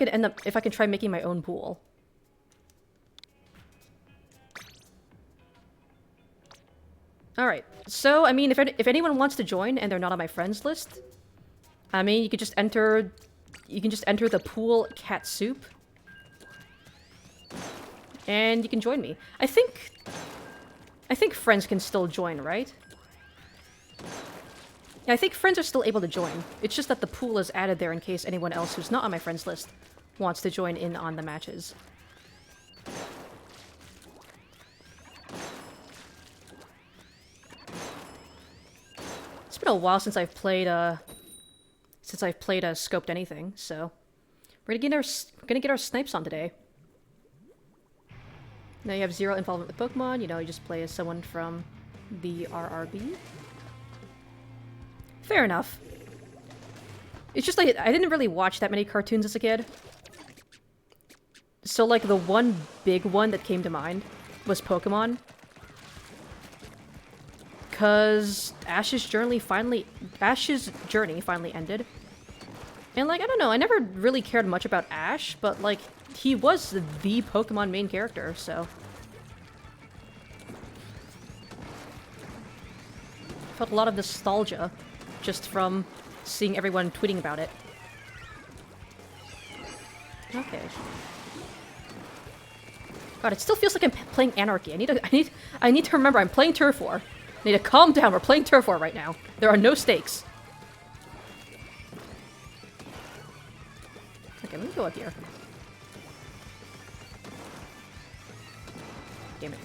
can try making my own pool. Alright, so, I mean, if anyone wants to join and they're not on my friends list, I mean, you can just enter the pool cat soup. And you can join me. I think I think friends can still join, right? Yeah, I think friends are still able to join. It's just that the pool is added there in case anyone else who's not on my friends list wants to join in on the matches. It's been a while since I've played Scoped Anything, so we're gonna get our snipes on today. Now you have zero involvement with Pokemon, you know, you just play as someone from the RRB. Fair enough. It's just like, I didn't really watch that many cartoons as a kid. So like the one big one that came to mind was Pokemon. Cause Ash's journey finally ended. And like, I don't know, I never really cared much about Ash, but like, he was the Pokemon main character, so. Felt a lot of nostalgia just from seeing everyone tweeting about it. Okay. God, it still feels like I'm playing Anarchy. I need to remember I'm playing Turf War. I need to calm down. We're playing Turf War right now. There are no stakes. Okay, let me go up here. Damn it.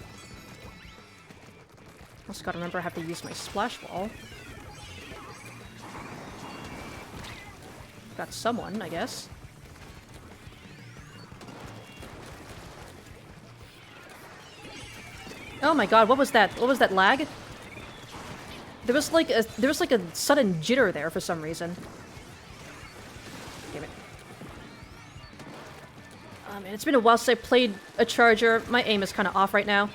Also gotta remember I have to use my Splash Ball. Got someone, I guess. Oh my god, what was that? What was that lag? There was like a sudden jitter there for some reason. Damn it. Man, it's been a while since I played a Charger. My aim is kind of off right now.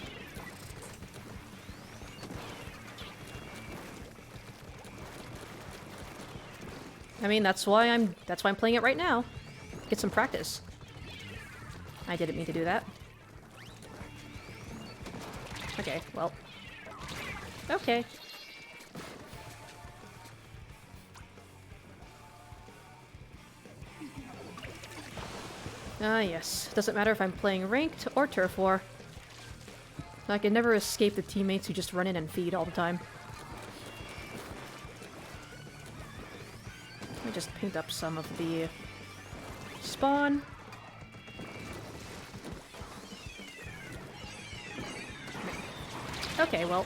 I mean, that's why I'm playing it right now. Get some practice. I didn't mean to do that. Okay, well. Okay. Ah, yes. Doesn't matter if I'm playing Ranked or Turf War. I can never escape the teammates who just run in and feed all the time. Let me just paint up some of the spawn. Okay, well.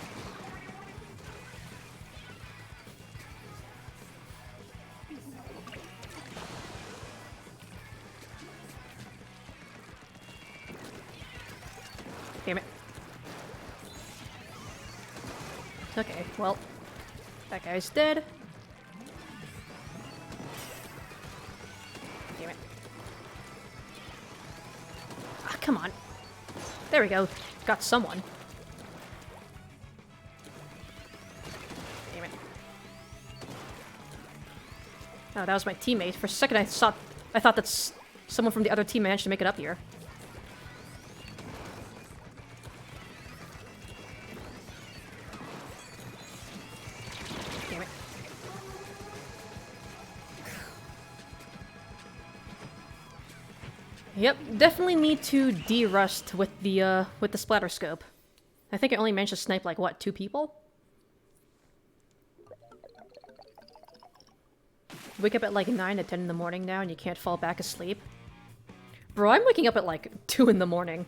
Damn it. Okay, well. That guy's dead. Damn it. Ah, come on. There we go. Got someone. Damn it. Oh, that was my teammate. For a second I thought that someone from the other team managed to make it up here. Damn it. Yep, definitely need to de-rust with the splatter scope. I think I only managed to snipe like what, 2 people? Wake up at like 9 or 10 in the morning now and you can't fall back asleep. Bro, I'm waking up at like 2 in the morning.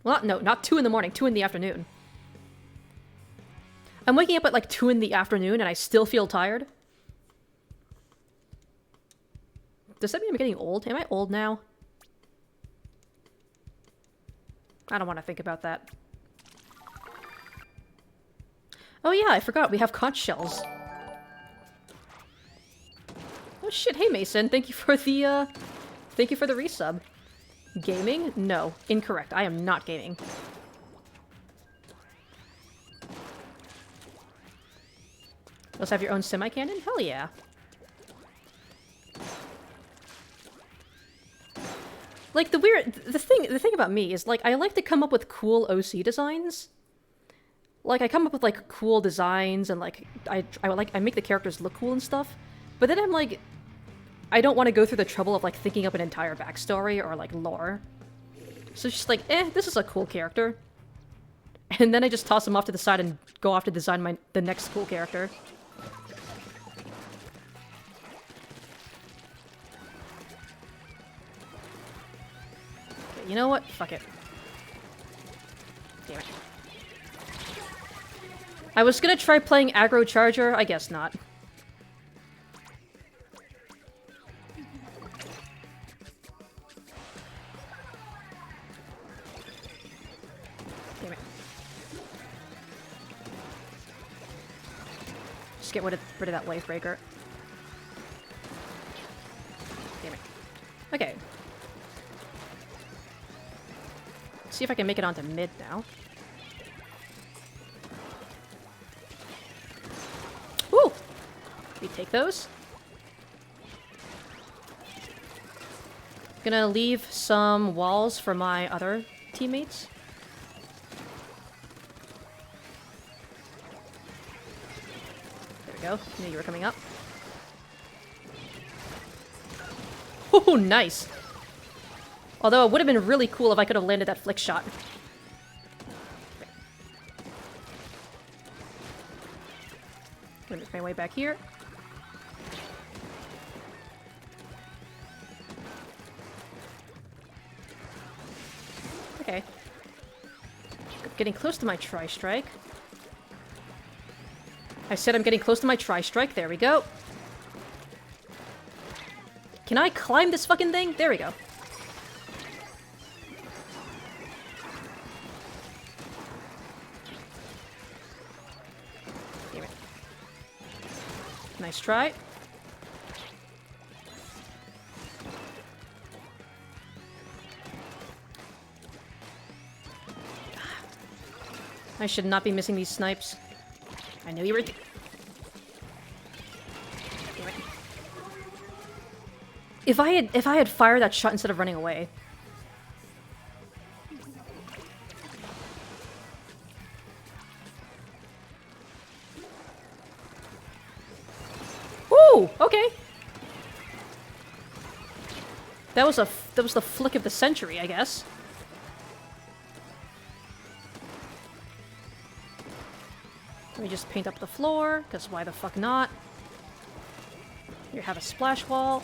Well, no, not 2 in the morning, 2 in the afternoon. I'm waking up at like 2 in the afternoon and I still feel tired. Does that mean I'm getting old? Am I old now? I don't want to think about that. Oh yeah, I forgot, we have conch shells. Oh shit, hey Mason, thank you for the resub. Gaming? No, incorrect. I am not gaming. Let's have your own semi-cannon? Hell yeah. Like, the thing about me is, like, I like to come up with cool OC designs. Like, I come up with, like, cool designs, and, like, I make the characters look cool and stuff. But then I'm like, I don't want to go through the trouble of, like, thinking up an entire backstory or, like, lore. So it's just like, this is a cool character. And then I just toss them off to the side and go off to design the next cool character. Okay, you know what? Fuck it. Damn it. I was gonna try playing aggro charger, I guess not. Damn it. Just get rid of that wave breaker. Damn it. Okay. See if I can make it onto mid now. Woo! We take those. Gonna leave some walls for my other teammates. There we go. Knew you were coming up. Oh, nice! Although it would have been really cool if I could have landed that flick shot. Gonna make my way back here. Okay. Getting close to my tri-strike. I said I'm getting close to my tri-strike. There we go. Can I climb this fucking thing? There we go. Damn it. Nice try. I should not be missing these snipes. I knew you were... Damn it. If I had fired that shot instead of running away. Woo! Okay. That was the flick of the century, I guess. Let me just paint up the floor, because why the fuck not? Here, have a splash wall.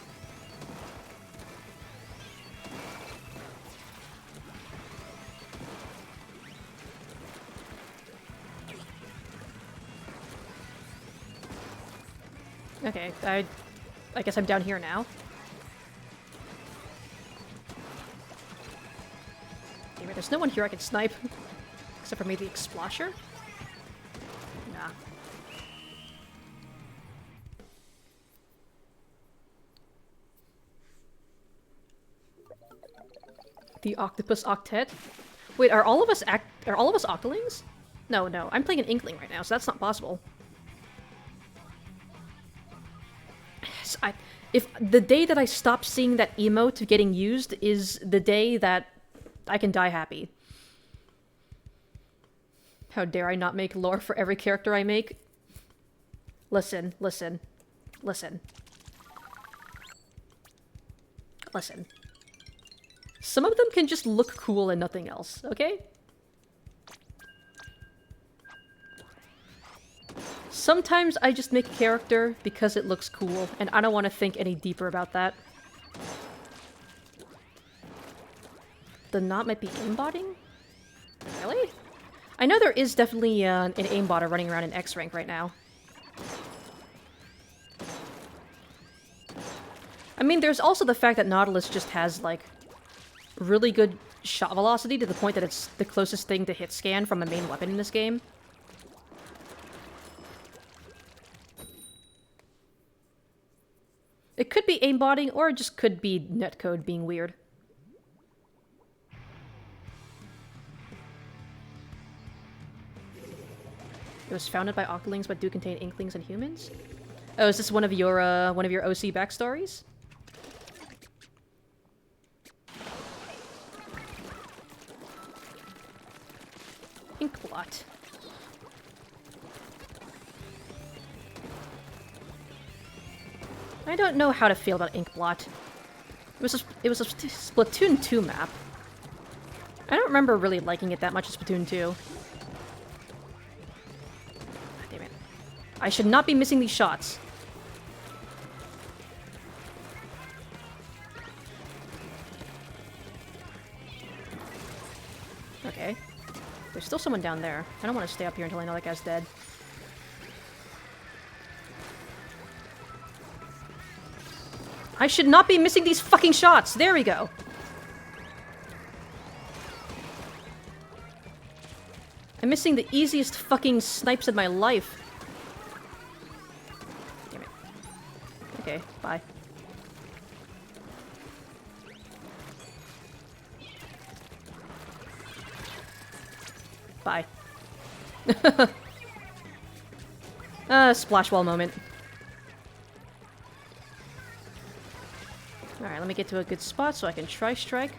Okay, I guess I'm down here now. Damn it, there's no one here I can snipe. Except for maybe Explosher? Nah. The Octopus Octet? Wait, are all of us Octolings? No, no, I'm playing an Inkling right now, so that's not possible. If the day that I stop seeing that emote getting used is the day that I can die happy. How dare I not make lore for every character I make? Listen, listen, listen. Listen. Some of them can just look cool and nothing else, okay? Sometimes I just make a character because it looks cool, and I don't want to think any deeper about that. The knot might be aimbotting? Really? I know there is definitely an aimbotter running around in X-Rank right now. I mean, there's also the fact that Nautilus just has, like, really good shot velocity to the point that it's the closest thing to hit scan from a main weapon in this game. It could be aimbotting, or it just could be netcode being weird. It was founded by Octolings, but do contain Inklings and humans. Oh, is this one of your OC backstories? Inkblot. I don't know how to feel about Inkblot. It was a Splatoon 2 map. I don't remember really liking it that much in Splatoon 2. I should not be missing these shots. Okay. There's still someone down there. I don't want to stay up here until I know that guy's dead. I should not be missing these fucking shots! There we go! I'm missing the easiest fucking snipes in my life. Damn it. Okay, bye. Bye. Splash wall moment. Alright, let me get to a good spot so I can try strike.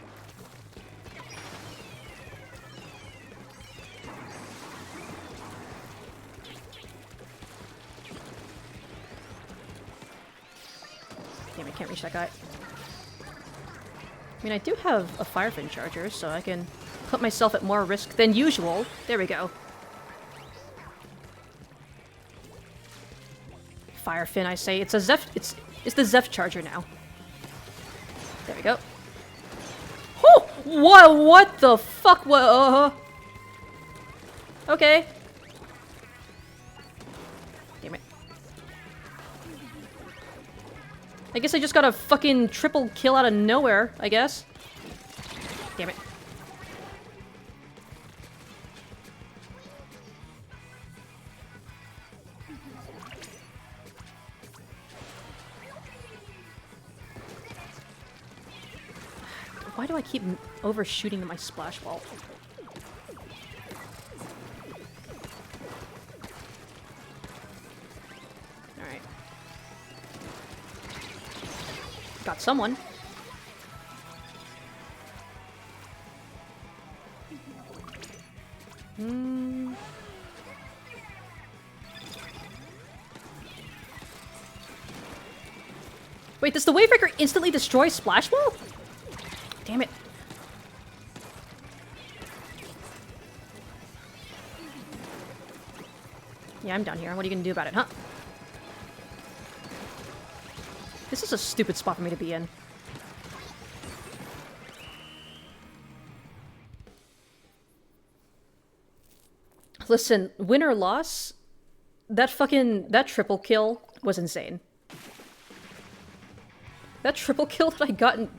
Damn, I can't reach that guy. I mean, I do have a Firefin charger, so I can put myself at more risk than usual. There we go. Firefin, I say. It's a Zeph... It's the Zeph charger now. There we go. Oh! What the fuck? Okay. Damn it. I guess I just got a fucking triple kill out of nowhere, I guess. Damn it. Why do I keep overshooting my splash wall? Alright. Got someone. Wait, does the Wavebreaker instantly destroy Splash Wall? Damn it. Yeah, I'm down here. What are you gonna do about it, huh? This is a stupid spot for me to be in. Listen, win or loss, that triple kill was insane. That triple kill that I got in...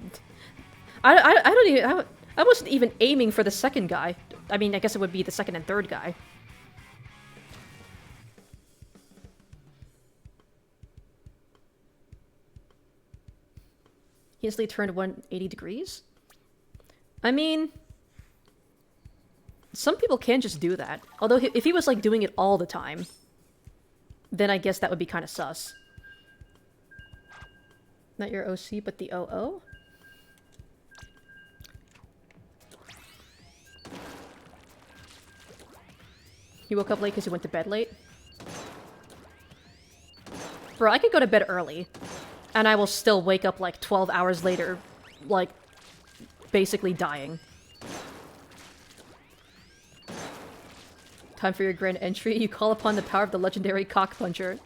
I don't even... I wasn't even aiming for the second guy. I mean, I guess it would be the second and third guy. He instantly turned 180 degrees? I mean... Some people can just do that. Although, if he was, like, doing it all the time, then I guess that would be kind of sus. Not your OC, but the OO? You woke up late because you went to bed late? Bro, I could go to bed early, and I will still wake up, like, 12 hours later, like, basically dying. Time for your grand entry. You call upon the power of the legendary Cockpuncher.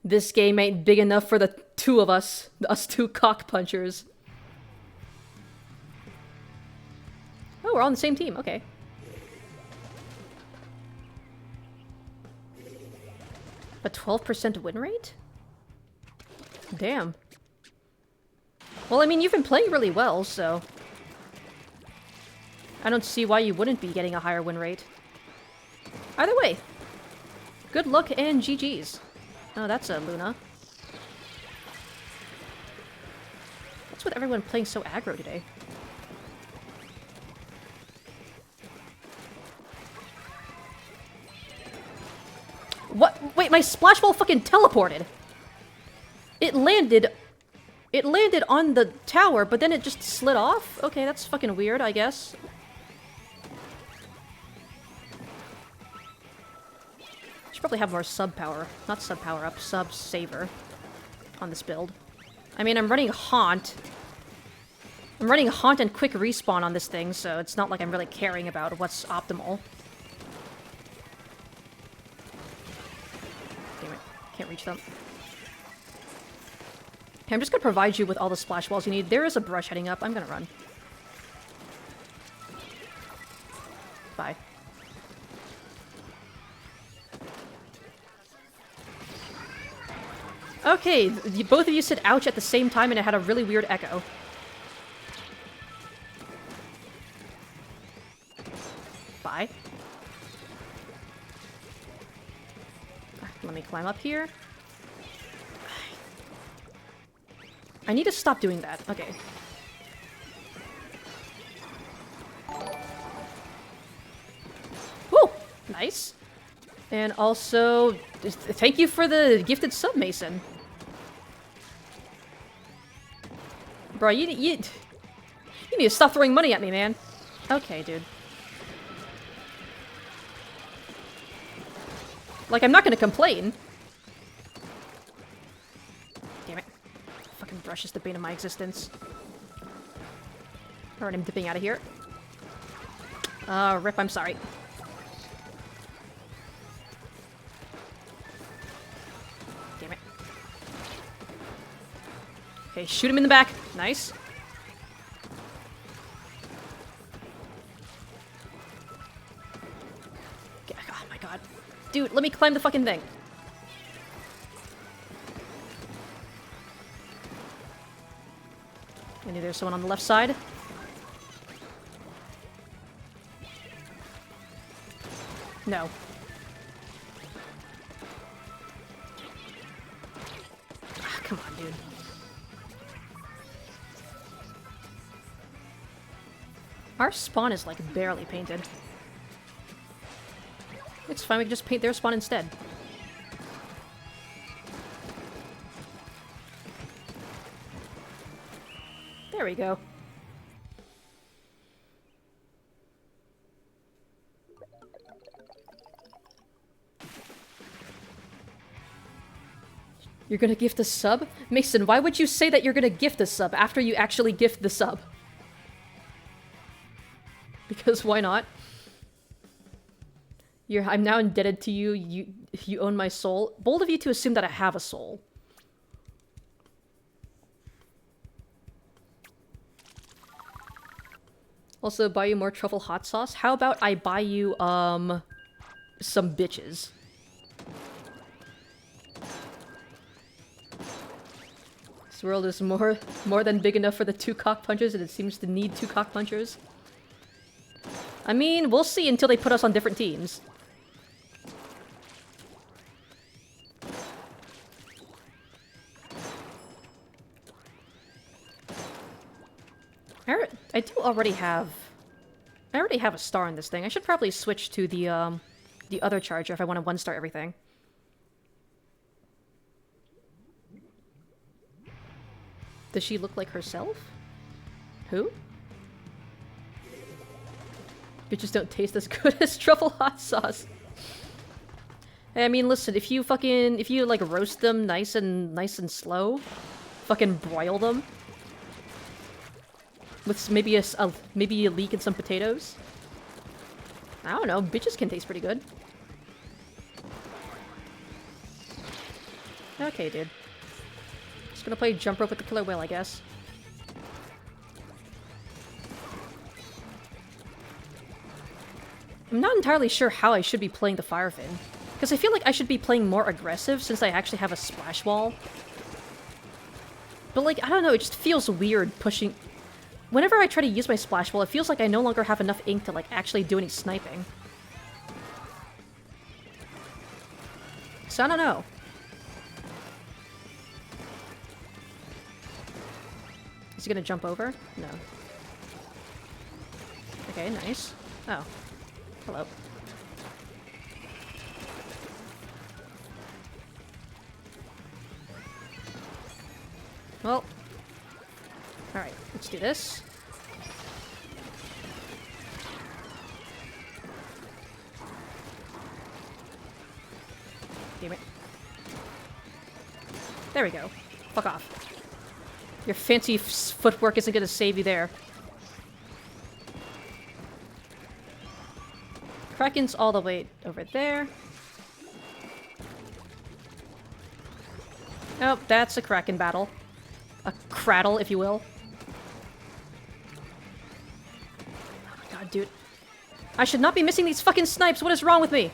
This game ain't big enough for the two of us. Us two Cockpunchers. Oh, we're all on the same team. Okay. A 12% win rate? Damn. Well, I mean, you've been playing really well, so... I don't see why you wouldn't be getting a higher win rate. Either way. Good luck and GG's. Oh, that's a Luna. What's with everyone playing so aggro today? What? Wait, my splash ball fucking teleported! It landed on the tower, but then it just slid off? Okay, that's fucking weird, I guess. Should probably have more sub power. Not sub power up, sub saver on this build. I mean, I'm running Haunt. I'm running Haunt and quick respawn on this thing, so it's not like I'm really caring about what's optimal. can't reach them. Okay, I'm just gonna provide you with all the splash walls you need. There is a brush heading up. I'm gonna run. Bye. Okay, both of you said ouch at the same time and it had a really weird echo. Bye. Let me climb up here. I need to stop doing that. Okay. Woo! Nice. And also, thank you for the gifted sub, Mason. Bro, you need to stop throwing money at me, man. Okay, dude. Like, I'm not gonna complain. Damn it. Fucking brush is the bane of my existence. Alright, I'm dipping out of here. Rip, I'm sorry. Damn it. Okay, shoot him in the back. Nice. Oh my god. Dude, let me climb the fucking thing. I knew there's someone on the left side. No. Ah, come on, dude. Our spawn is, like, barely painted. It's fine, we can just paint their spawn instead. There we go. You're gonna gift a sub? Mason, why would you say that you're gonna gift a sub after you actually gift the sub? Because why not? I'm now indebted to you. You own my soul. Bold of you to assume that I have a soul. Also, buy you more truffle hot sauce. How about I buy you, some bitches? This world is more than big enough for the 2 cock punchers, and it seems to need 2 cock punchers. I mean, we'll see until they put us on different teams. I do already have... I already have a star in this thing. I should probably switch to the other charger if I want to 1-star everything. Does she look like herself? Who? Bitches don't taste as good as truffle hot sauce. I mean, listen, if you like roast them nice and slow, fucking broil them with maybe a leek and some potatoes. I don't know, bitches can taste pretty good. Okay, dude. Just gonna play jump rope with the killer whale, I guess. I'm not entirely sure how I should be playing the Firefin. Because I feel like I should be playing more aggressive since I actually have a splash wall. But like, I don't know, it just feels weird pushing... Whenever I try to use my splash wall, it feels like I no longer have enough ink to like actually do any sniping. So I don't know. Is he gonna jump over? No. Okay, nice. Oh. Hello. Well. Alright, let's do this. Damn it. There we go. Fuck off. Your fancy footwork isn't gonna save you there. Kraken's all the way over there. Oh, that's a Kraken battle. A craddle, if you will. Oh my god, dude. I should not be missing these fucking snipes. What is wrong with me?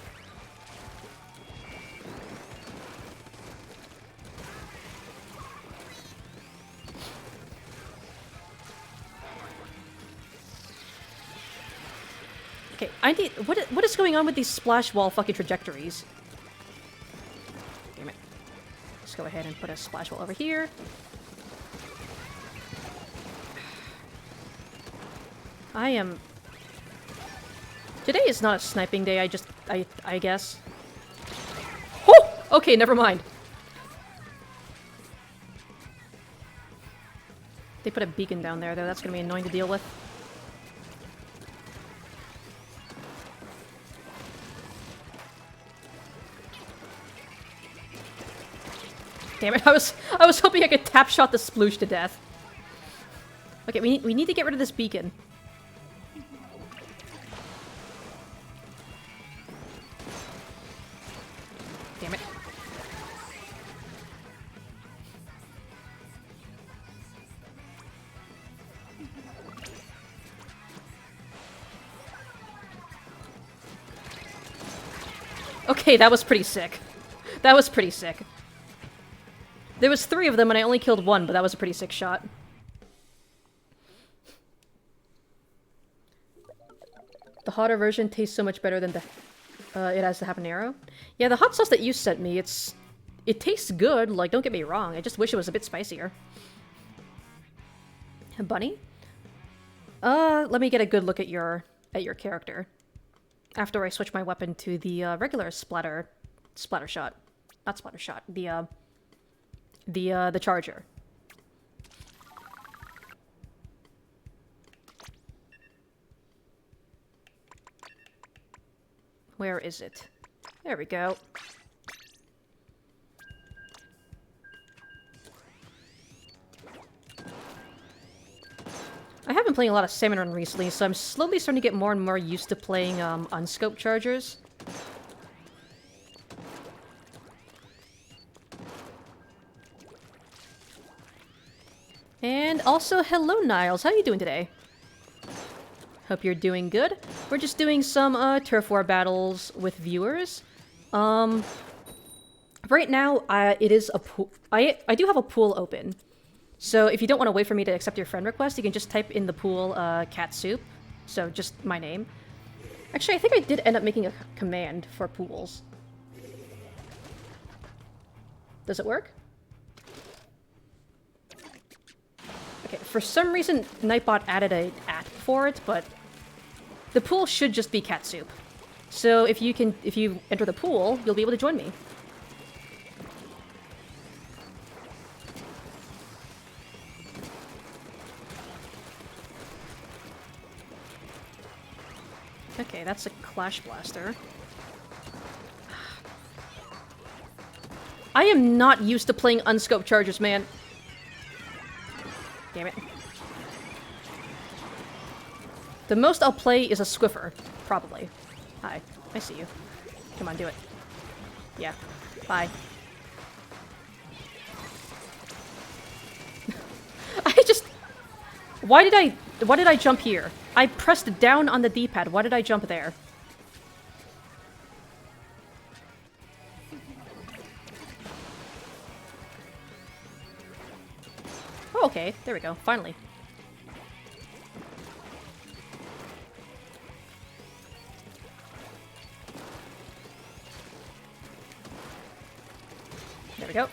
Okay, I need... What is going on with these splash wall fucking trajectories? Damn it. Let's go ahead and put a splash wall over here. I am... Today is not a sniping day, I guess. Oh! Okay, never mind. They put a beacon down there, though. That's gonna be annoying to deal with. Damn it, I was hoping I could tap shot the sploosh to death. Okay, we need to get rid of this beacon. Damn it. Okay, that was pretty sick. That was pretty sick. There was 3 of them and I only killed 1, but that was a pretty sick shot. The hotter version tastes so much better than the it has the habanero. Yeah, the hot sauce that you sent me, it tastes good, like, don't get me wrong. I just wish it was a bit spicier. Bunny? Let me get a good look at your character. After I switch my weapon to the regular splatter shot. Not splatter shot, the charger. Where is it? There we go. I have been playing a lot of Salmon Run recently, so I'm slowly starting to get more and more used to playing unscoped chargers. And also, hello Niles, how are you doing today? Hope you're doing good. We're just doing some turf war battles with viewers. Right now, it is a pool. I do have a pool open. So if you don't want to wait for me to accept your friend request, you can just type in the pool cat soup. So just my name. Actually, I think I did end up making a command for pools. Does it work? Okay, for some reason, Nightbot added a @ for it, but the pool should just be cat soup. So if you enter the pool, you'll be able to join me. Okay, that's a Clash Blaster. I am not used to playing unscoped chargers, man. Damn it. The most I'll play is a Swiffer, probably. Hi, I see you. Come on, do it. Yeah, bye. Why did I jump here? I pressed down on the D-pad. Why did I jump there? Oh, okay. There we go. Finally. There we go. I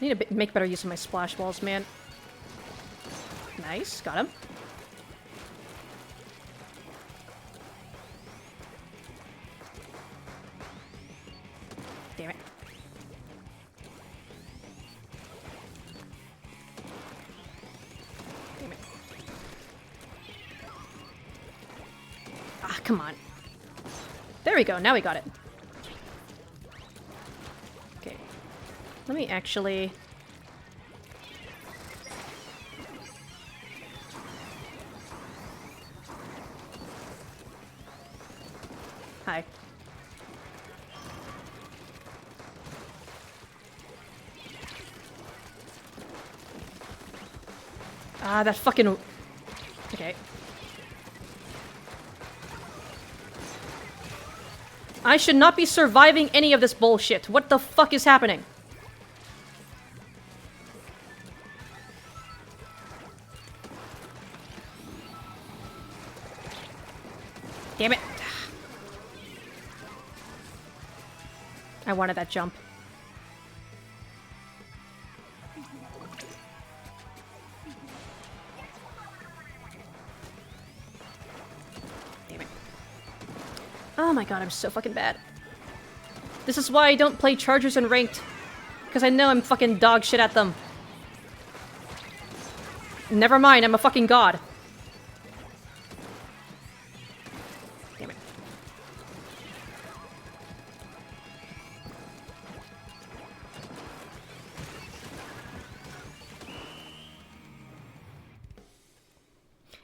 need to make better use of my splash walls, man. Nice, got him. Damn it. Damn it. Ah, come on. There we go, now we got it. Okay. Let me actually... Hi. Ah, that fucking... Okay. I should not be surviving any of this bullshit. What the fuck is happening? Damn it. I wanted that jump. Damn it. Oh my god, I'm so fucking bad. This is why I don't play chargers in ranked. Because I know I'm fucking dog shit at them. Never mind, I'm a fucking god. Damn it.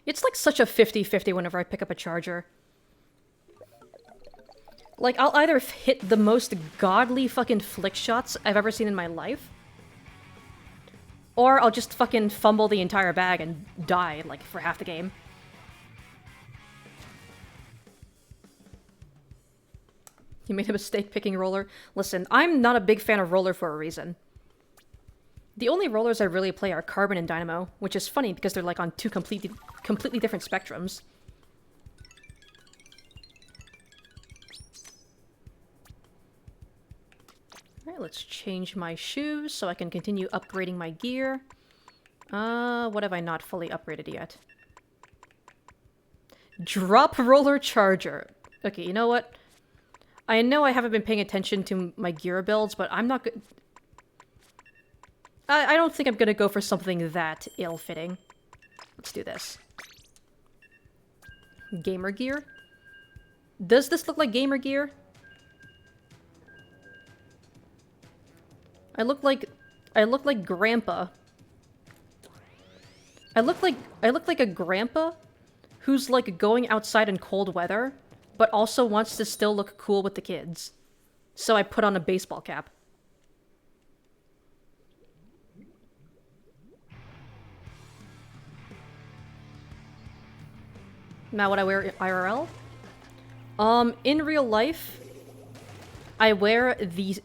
It's like such a 50-50 whenever I pick up a charger. Like, I'll either hit the most godly fucking flick shots I've ever seen in my life, or I'll just fucking fumble the entire bag and die, like, for half the game. You made a mistake picking roller. Listen, I'm not a big fan of roller for a reason. The only rollers I really play are Carbon and Dynamo, which is funny because they're like on two completely different spectrums. Alright, let's change my shoes so I can continue upgrading my gear. What have I not fully upgraded yet? Drop roller charger. Okay, you know what? I know I haven't been paying attention to my gear builds, but I'm not good. I don't think I'm gonna go for something that ill-fitting. Let's do this. Gamer gear? Does this look like gamer gear? I look like grandpa. I look like a grandpa who's like going outside in cold weather, but also wants to still look cool with the kids. So I put on a baseball cap. Now what I wear IRL? In real life, I wear the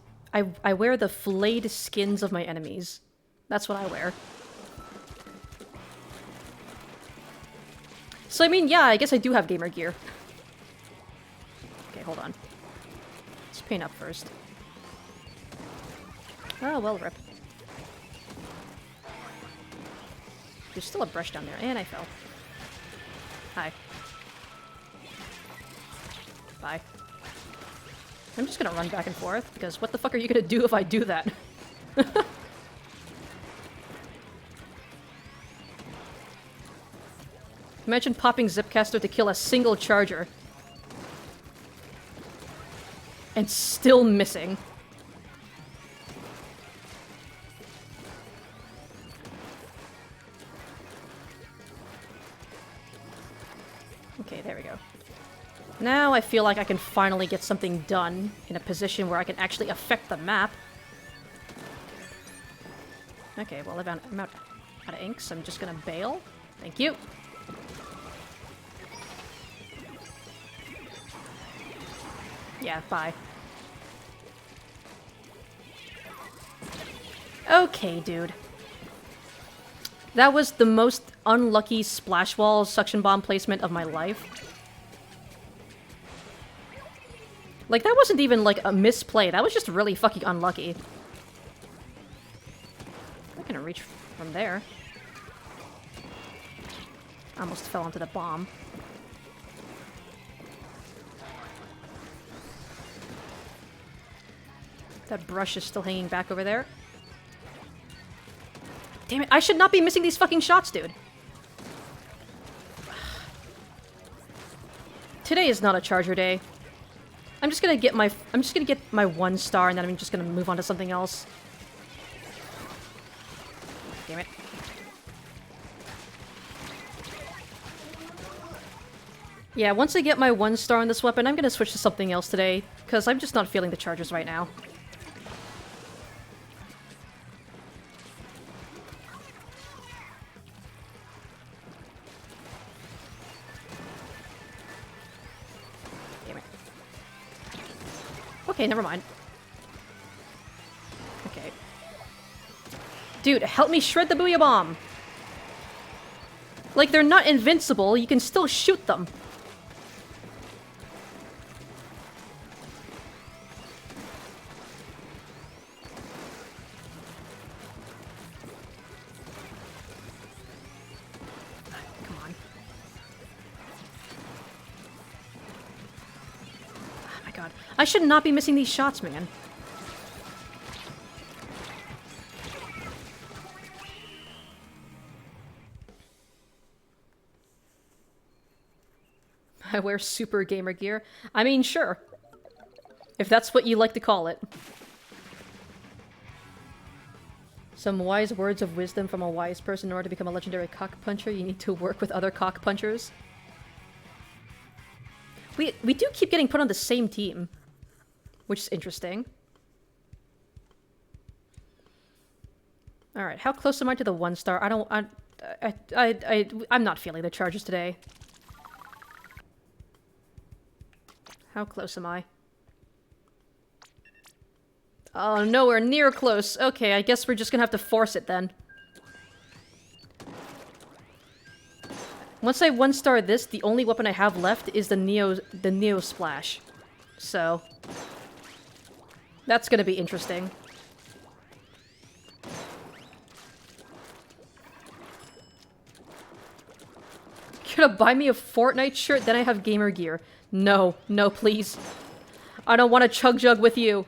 I wear the flayed skins of my enemies. That's what I wear. So I mean, yeah, I guess I do have gamer gear. Okay, hold on. Let's paint up first. Oh, well, rip. There's still a brush down there, and I fell. Hi. Bye. I'm just gonna run back and forth, because what the fuck are you gonna do if I do that? Imagine popping Zipcaster to kill a single charger. And still missing. Okay, there we go. Now I feel like I can finally get something done in a position where I can actually affect the map. Okay, well, I'm out of ink, so I'm just gonna bail. Thank you. Yeah, bye. Okay, dude. That was the most unlucky splash wall suction bomb placement of my life. Like, that wasn't even, like, a misplay. That was just really fucking unlucky. I'm not gonna reach from there. I almost fell onto the bomb. That brush is still hanging back over there. Damn it, I should not be missing these fucking shots, dude. Today is not a charger day. I'm just gonna get my 1 star and then I'm just gonna move on to something else. Damn it. Yeah, once I get my 1 star on this weapon, I'm gonna switch to something else today, because I'm just not feeling the chargers right now. Okay, never mind. Okay. Dude, help me shred the Booyah Bomb! Like, they're not invincible, you can still shoot them. Come on. Oh my god. I should not be missing these shots, man. I wear super gamer gear. I mean, sure. If that's what you like to call it. Some wise words of wisdom from a wise person. In order to become a legendary cock puncher, you need to work with other cock punchers. We do keep getting put on the same team. Which is interesting. Alright, how close am I to the 1-star? I'm not feeling the charges today. How close am I? Oh, nowhere near close. Okay, I guess we're just gonna have to force it then. Once I 1-star this, the only weapon I have left is the Neo Splash. So that's gonna be interesting. You're gonna buy me a Fortnite shirt, then I have gamer gear. No, no, please. I don't want to chug jug with you.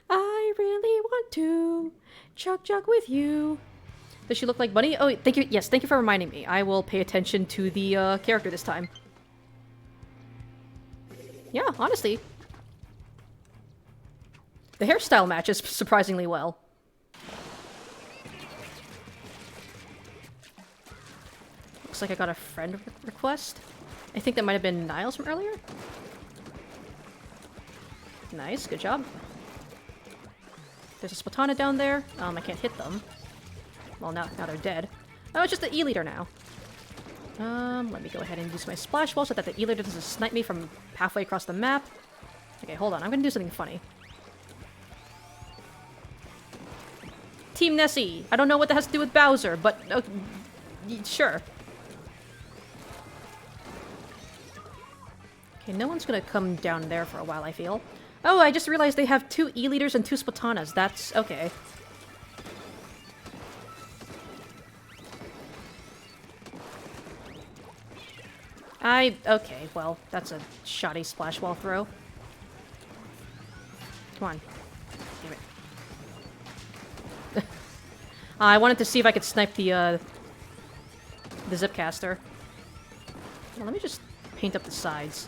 I really want to chug jug with you. Does she look like Bunny? Oh, thank you. Yes, thank you for reminding me. I will pay attention to the character this time. Yeah, honestly. The hairstyle matches surprisingly well. Looks like I got a friend request. I think that might have been Niles from earlier. Nice, good job. There's a Splatana down there. I can't hit them. Well, now they're dead. Oh, it's just the E-Leader now. Let me go ahead and use my Splash Wall so that the E-Leader doesn't snipe me from halfway across the map. Okay, hold on. I'm gonna do something funny. Team Nessie! I don't know what that has to do with Bowser, but sure. Okay, no one's gonna come down there for a while, I feel. Oh, I just realized they have 2 E-Leaders and 2 Splatanas. That's okay. Okay, well, that's a shoddy Splash Wall throw. Come on. Damn it. I wanted to see if I could snipe the Zipcaster. Well, let me just paint up the sides.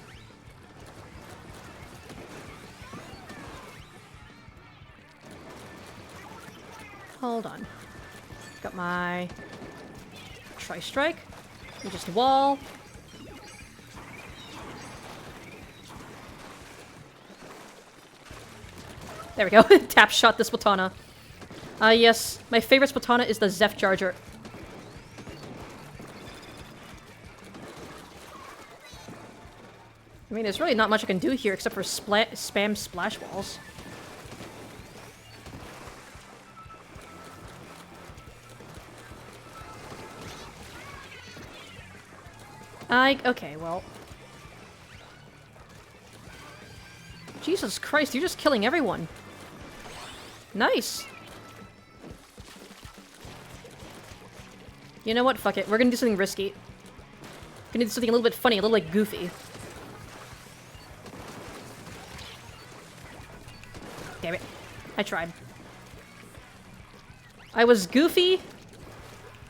Hold on. Got my Tri-Strike. We just wall. There we go. Tap shot the Splatana. Yes. My favorite Splatana is the Zeph Charger. I mean, there's really not much I can do here except for spam Splash Walls. Okay, well. Jesus Christ, you're just killing everyone. Nice. You know what? Fuck it. We're gonna do something risky. We're gonna do something a little bit funny, a little like goofy. Damn it. I tried. I was goofy.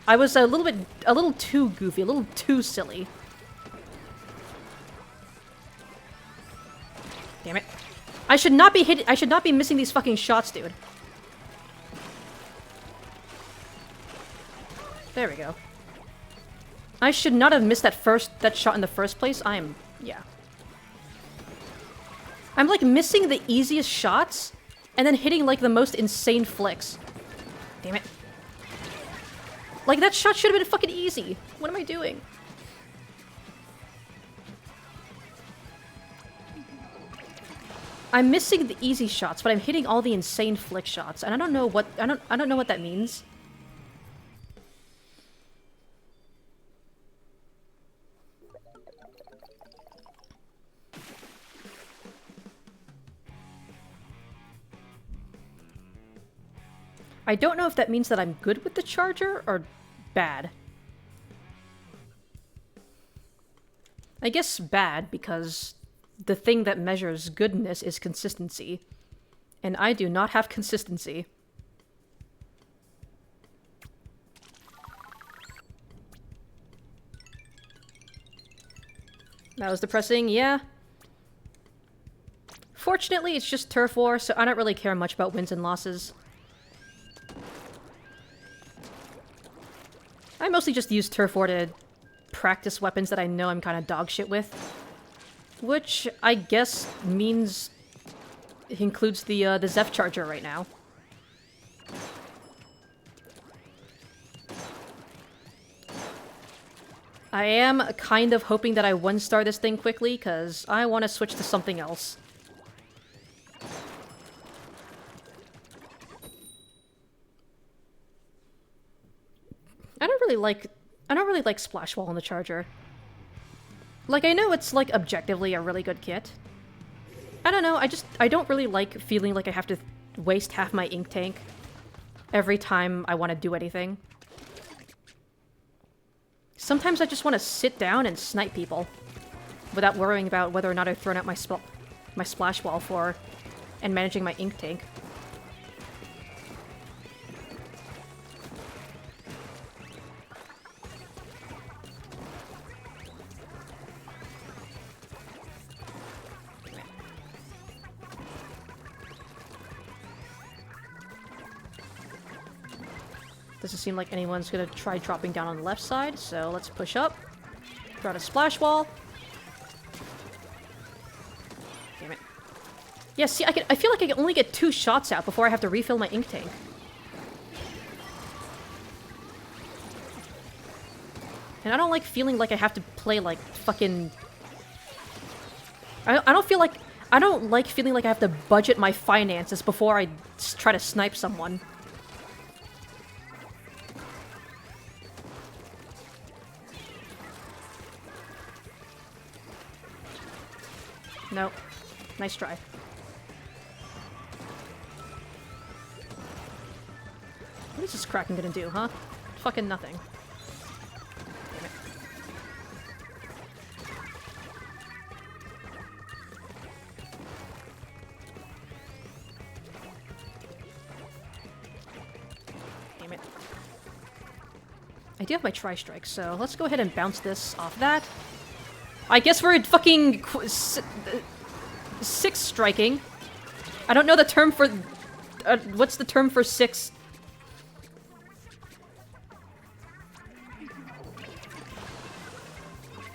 I was a little too goofy, a little too silly. Damn it. I should not be missing these fucking shots, dude. There we go. I should not have missed that shot in the first place. Yeah. I'm like missing the easiest shots and then hitting like the most insane flicks. Damn it. Like, that shot should have been fucking easy. What am I doing? I'm missing the easy shots, but I'm hitting all the insane flick shots, and I don't know what I don't know what that means. I don't know if that means that I'm good with the charger or bad. I guess bad, because the thing that measures goodness is consistency. And I do not have consistency. That was depressing, yeah. Fortunately, it's just turf war, so I don't really care much about wins and losses. I mostly just use turf war to practice weapons that I know I'm kind of dog shit with. Which, I guess, means it includes the Zeph Charger right now. I am kind of hoping that I one-star this thing quickly, because I want to switch to something else. I don't really like Splash Wall on the Charger. Like, I know it's, like, objectively a really good kit. I don't know, I don't really like feeling like I have to waste half my ink tank every time I want to do anything. Sometimes I just want to sit down and snipe people without worrying about whether or not I've thrown out my Splash Wall for and managing my ink tank. Doesn't seem like anyone's gonna try dropping down on the left side, so let's push up. Throw out a Splash Wall. Damn it. Yeah, see, I feel like I can only get 2 shots out before I have to refill my ink tank. And I don't like feeling like I have to play like fucking... I don't like feeling like I have to budget my finances before I try to snipe someone. Nope. Nice try. What is this Kraken gonna do, huh? Fucking nothing. Damn it. Damn it. I do have my Tri-Strike, so let's go ahead and bounce this off that. I guess we're fucking 6 striking. I don't know the term for... what's the term for 6?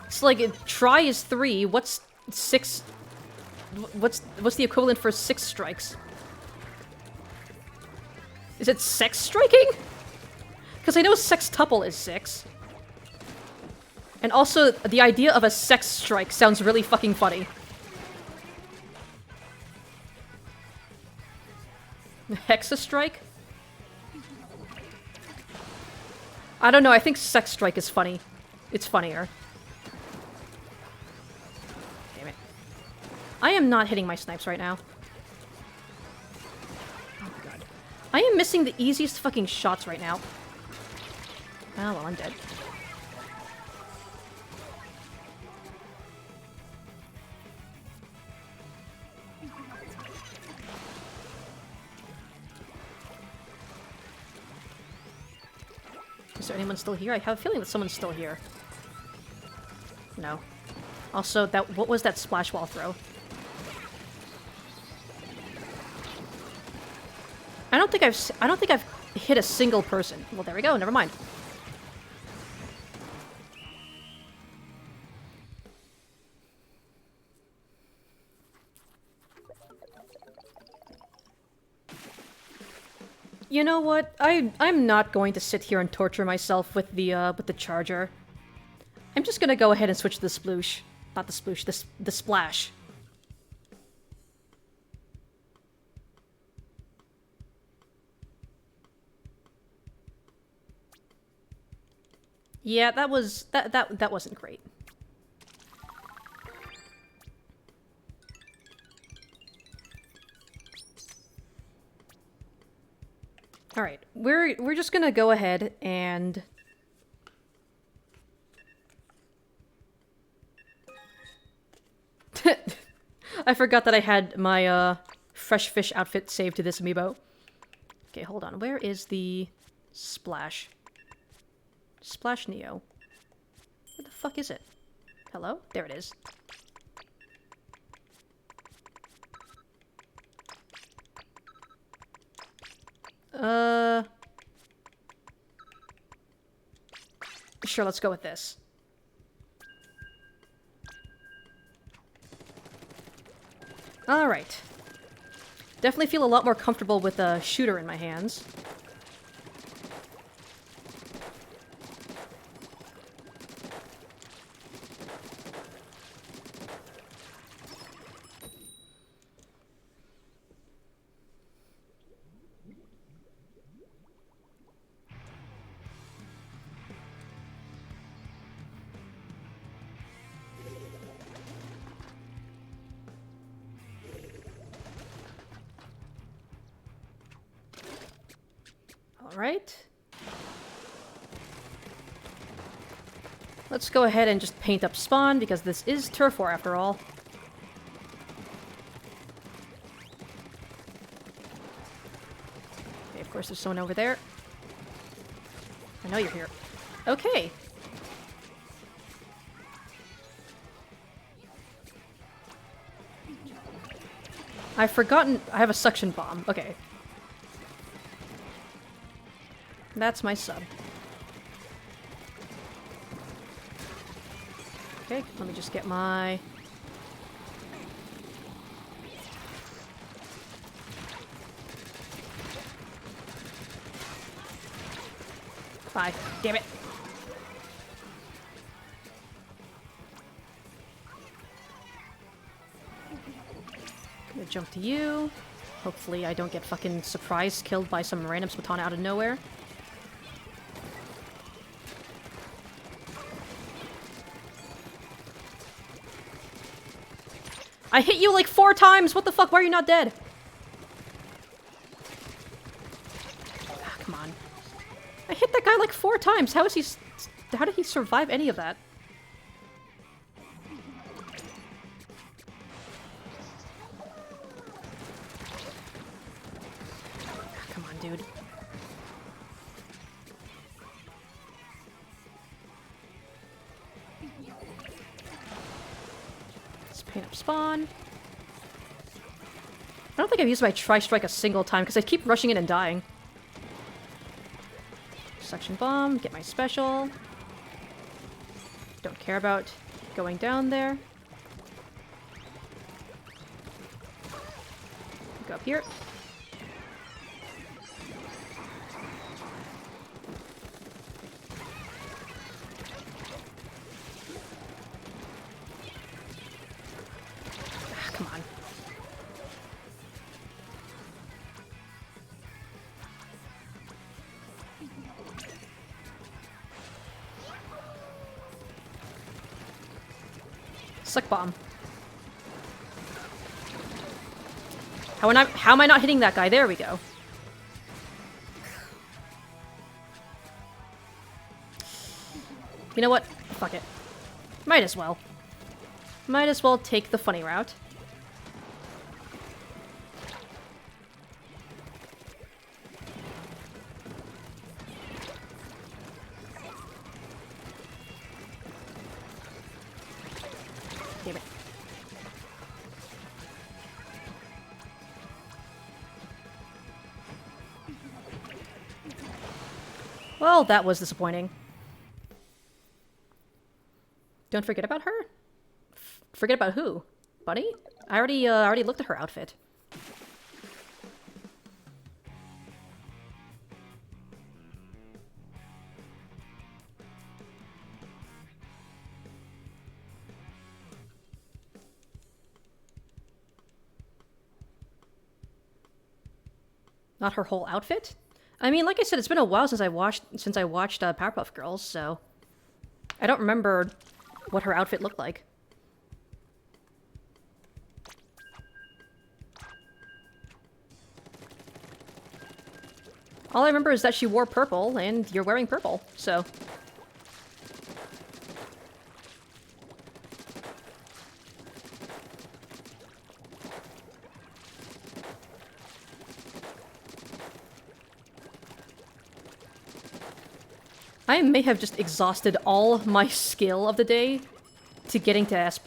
It's like, try is 3, what's 6... What's the equivalent for 6 strikes? Is it sex striking? Because I know sextuple is 6. And also, the idea of a sex strike sounds really fucking funny. Hexa strike? I don't know, I think sex strike is funny. It's funnier. Damn it. I am not hitting my snipes right now. Oh my god. I am missing the easiest fucking shots right now. Oh well, I'm dead. Is there anyone still here? I have a feeling that someone's still here. No. Also, what was that Splash Wall throw? I don't think I've hit a single person. Well, there we go. Never mind. You know what? I'm not going to sit here and torture myself with the charger. I'm just gonna go ahead and switch to the sploosh. Not the sploosh, the splash. Yeah, that wasn't great. All right, we're just gonna go ahead and I forgot that I had my fresh fish outfit saved to this amiibo. Okay, hold on. Where is the splash? Splash Neo. Where the fuck is it? Hello? There it is. Sure, let's go with this. Alright. Definitely feel a lot more comfortable with a shooter in my hands. Alright. Let's go ahead and just paint up Spawn, because this is Turf War after all. Okay, of course there's someone over there. I know you're here. Okay. I've forgotten I have a suction bomb. Okay. That's my sub. Okay, let me just get my... Bye. Damn it. Gonna jump to you. Hopefully I don't get fucking surprise killed by some random Splatana out of nowhere. I hit you like 4 times! What the fuck? Why are you not dead? Ah, come on. I hit that guy like 4 times! How is he... How did he survive any of that? Ah, come on, dude. Paint up Spawn. I don't think I've used my Tri-Strike a single time because I keep rushing in and dying. Suction Bomb, get my special. Don't care about going down there. Go up here. Come on. Suck bomb. How am I not hitting that guy? There we go. You know what? Fuck it. Might as well. Might as well take the funny route. Damn it. Well, that was disappointing. Don't forget about her? Forget about who? Bunny? I already looked at her outfit. Not her whole outfit? I mean, like I said, it's been a while since I watched Powerpuff Girls, so I don't remember what her outfit looked like. All I remember is that she wore purple, and you're wearing purple, so... I may have just exhausted all my skill of the day to getting to S+.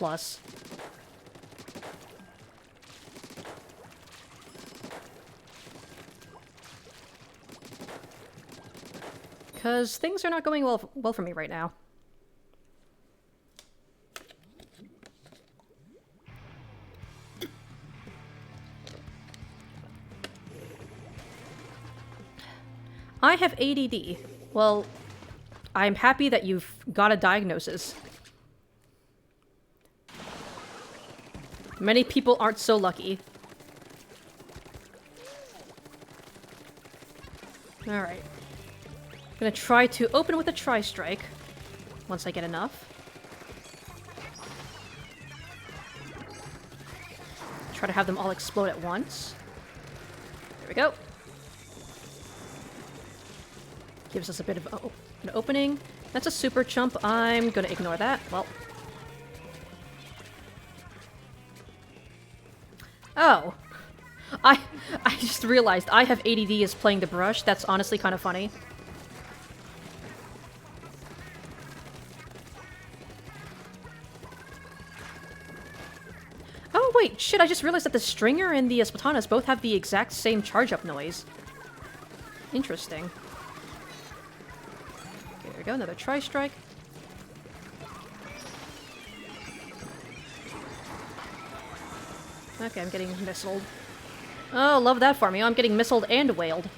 Because things are not going well for me right now. I have ADD. Well, I'm happy that you've got a diagnosis. Many people aren't so lucky. Alright. Gonna try to open with a Tri-Strike once I get enough. Try to have them all explode at once. There we go. Gives us a bit of an opening. That's a super chump. I'm gonna ignore that. Well. Oh. I just realized I have ADD as playing the brush. That's honestly kind of funny. Oh wait, shit, I just realized that the Stringer and the Spatanas both have the exact same charge-up noise. Interesting. Okay, there we go, another Tri-Strike. Okay, I'm getting missiled. Oh, love that for me. I'm getting missiled and wailed.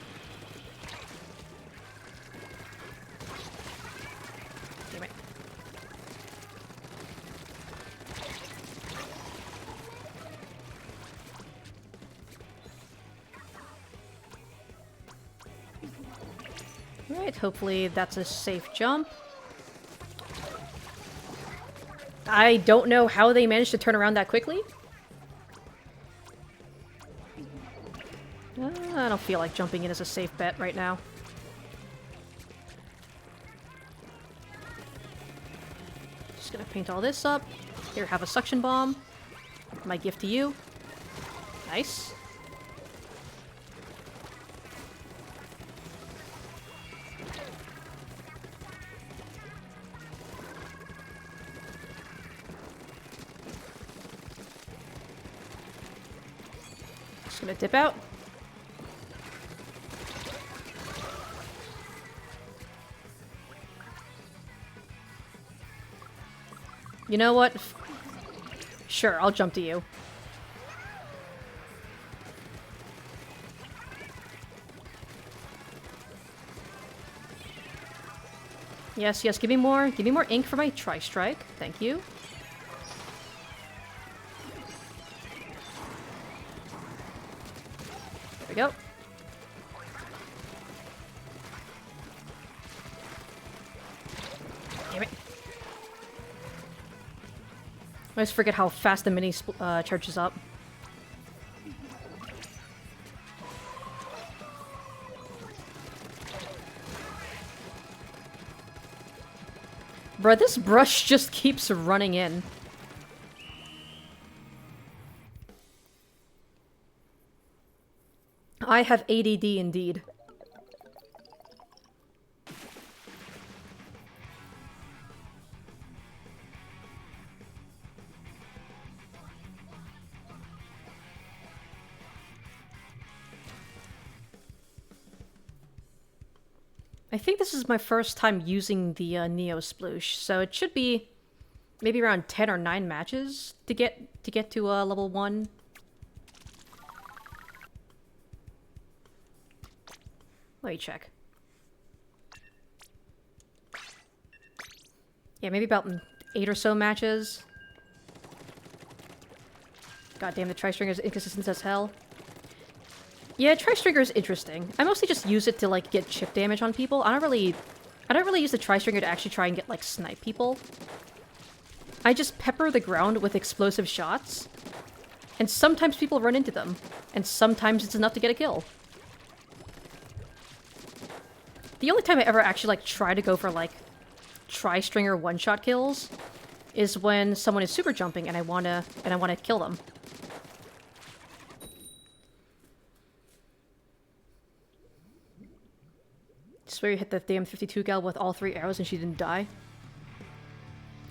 Damn it. Alright, hopefully that's a safe jump. I don't know how they managed to turn around that quickly. I don't feel like jumping in as a safe bet right now. Just gonna paint all this up. Here, have a suction bomb. My gift to you. Nice. Just gonna dip out. You know what? Sure, I'll jump to you. Yes, yes, give me more ink for my Tri-Strike. Thank you. There we go. Damn it. I always forget how fast the mini charges up. Bruh, this brush just keeps running in. I have ADD indeed. I think this is my first time using the Neo Sploosh, so it should be maybe around 10 or 9 matches to get to level 1. Let me check. Yeah, maybe about 8 or so matches. God damn, the Tri-String is inconsistent as hell. Yeah, Tri-Stringer is interesting. I mostly just use it to, like, get chip damage on people. I don't really use the Tri-Stringer to actually try and get, like, snipe people. I just pepper the ground with explosive shots, and sometimes people run into them, and sometimes it's enough to get a kill. The only time I ever actually, like, try to go for, like, Tri-Stringer one-shot kills is when someone is super jumping and I wanna kill them. Swear you hit the damn 52 gal with all 3 arrows and she didn't die.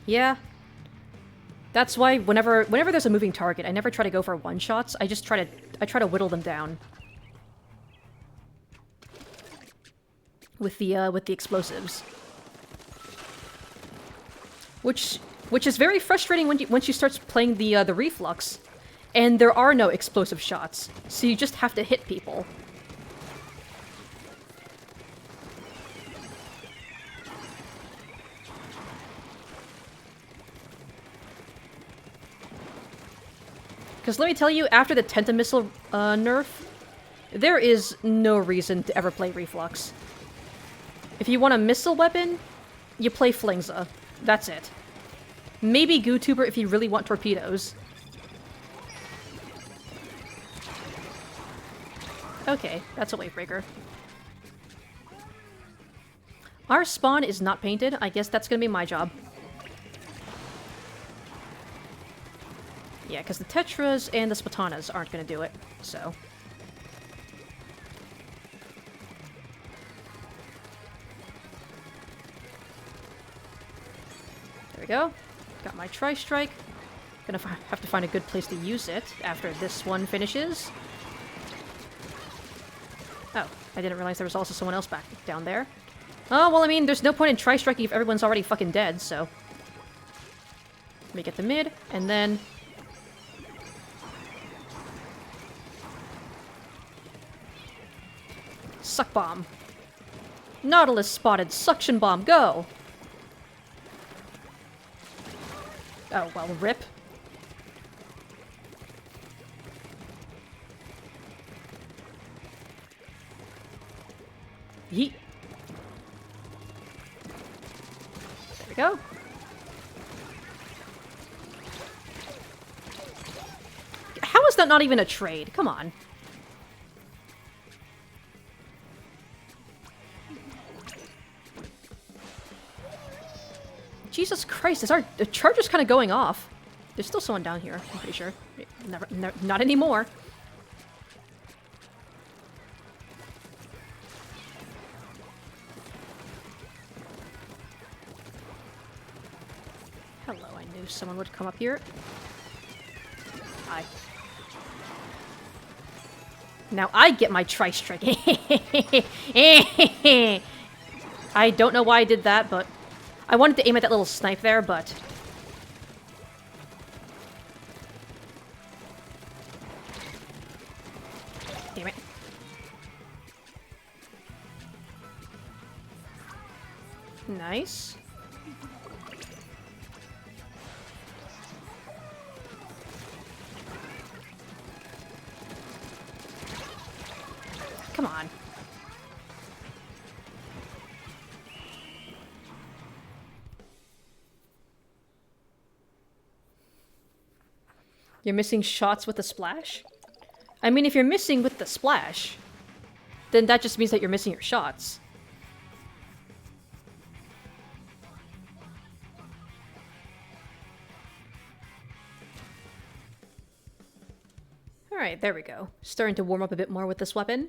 Yeah. That's why whenever there's a moving target, I never try to go for one-shots. I try to whittle them down. With the explosives. Which is very frustrating once you start playing the reflux. And there are no explosive shots. So you just have to hit people. Because let me tell you, after the Tentamissile nerf, there is no reason to ever play Reflux. If you want a missile weapon, you play Flingza. That's it. Maybe Gootuber if you really want torpedoes. Okay, that's a Wavebreaker. Our spawn is not painted. I guess that's gonna be my job. Yeah, because the Tetras and the Spatanas aren't going to do it, so... There we go. Got my Tri-Strike. Gonna have to find a good place to use it after this one finishes. Oh, I didn't realize there was also someone else back down there. Oh, well, I mean, there's no point in Tri-Striking if everyone's already fucking dead, so... Let me get the mid, and then... Suck bomb. Nautilus spotted. Suction bomb. Go. Oh, well, rip. Yeet. There we go. How is that not even a trade? Come on. Jesus Christ, the charger's kind of going off. There's still someone down here, I'm pretty sure. Never, not anymore. Hello, I knew someone would come up here. Hi. Now I get my Tri-Strike. I don't know why I did that, but... I wanted to aim at that little snipe there, but... Damn it. Nice. Come on. You're missing shots with the splash? I mean, if you're missing with the splash, then that just means that you're missing your shots. Alright, there we go. Starting to warm up a bit more with this weapon.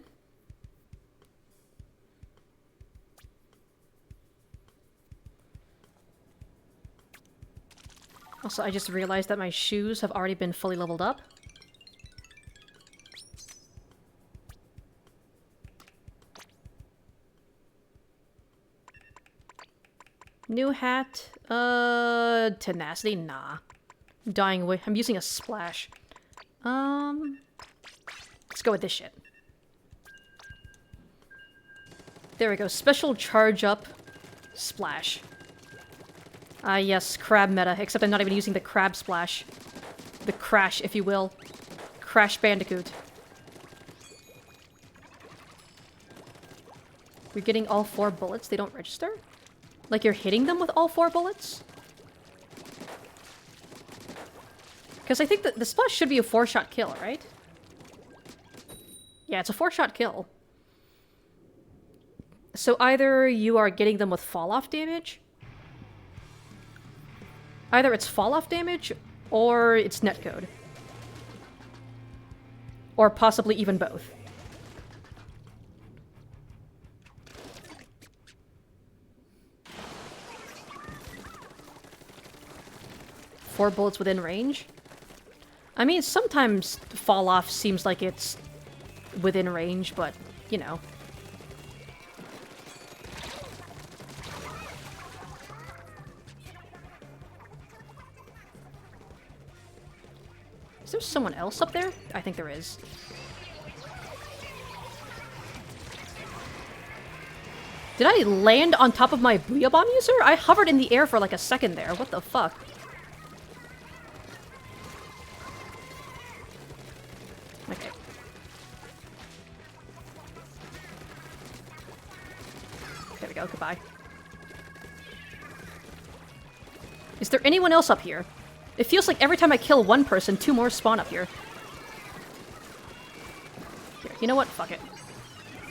Also, I just realized that my shoes have already been fully leveled up. New hat. Tenacity? Nah. Dying away. I'm using a splash. Let's go with this shit. There we go. Special charge up. Splash. Ah, yes, crab meta, except I'm not even using the crab splash. The crash, if you will. Crash Bandicoot. You're getting all 4 bullets, they don't register? Like you're hitting them with all 4 bullets? Because I think that the splash should be a 4-shot kill, right? Yeah, it's a 4-shot kill. So either you are getting them with fall-off damage, either it's fall-off damage, or it's netcode. Or possibly even both. Four bullets within range? I mean, sometimes fall-off seems like it's within range, but, you know. Is there someone else up there? I think there is. Did I land on top of my Booyah Bomb user? I hovered in the air for like a second there. What the fuck? Okay. There we go. Goodbye. Is there anyone else up here? It feels like every time I kill one person, 2 more spawn up here. Here, you know what? Fuck it.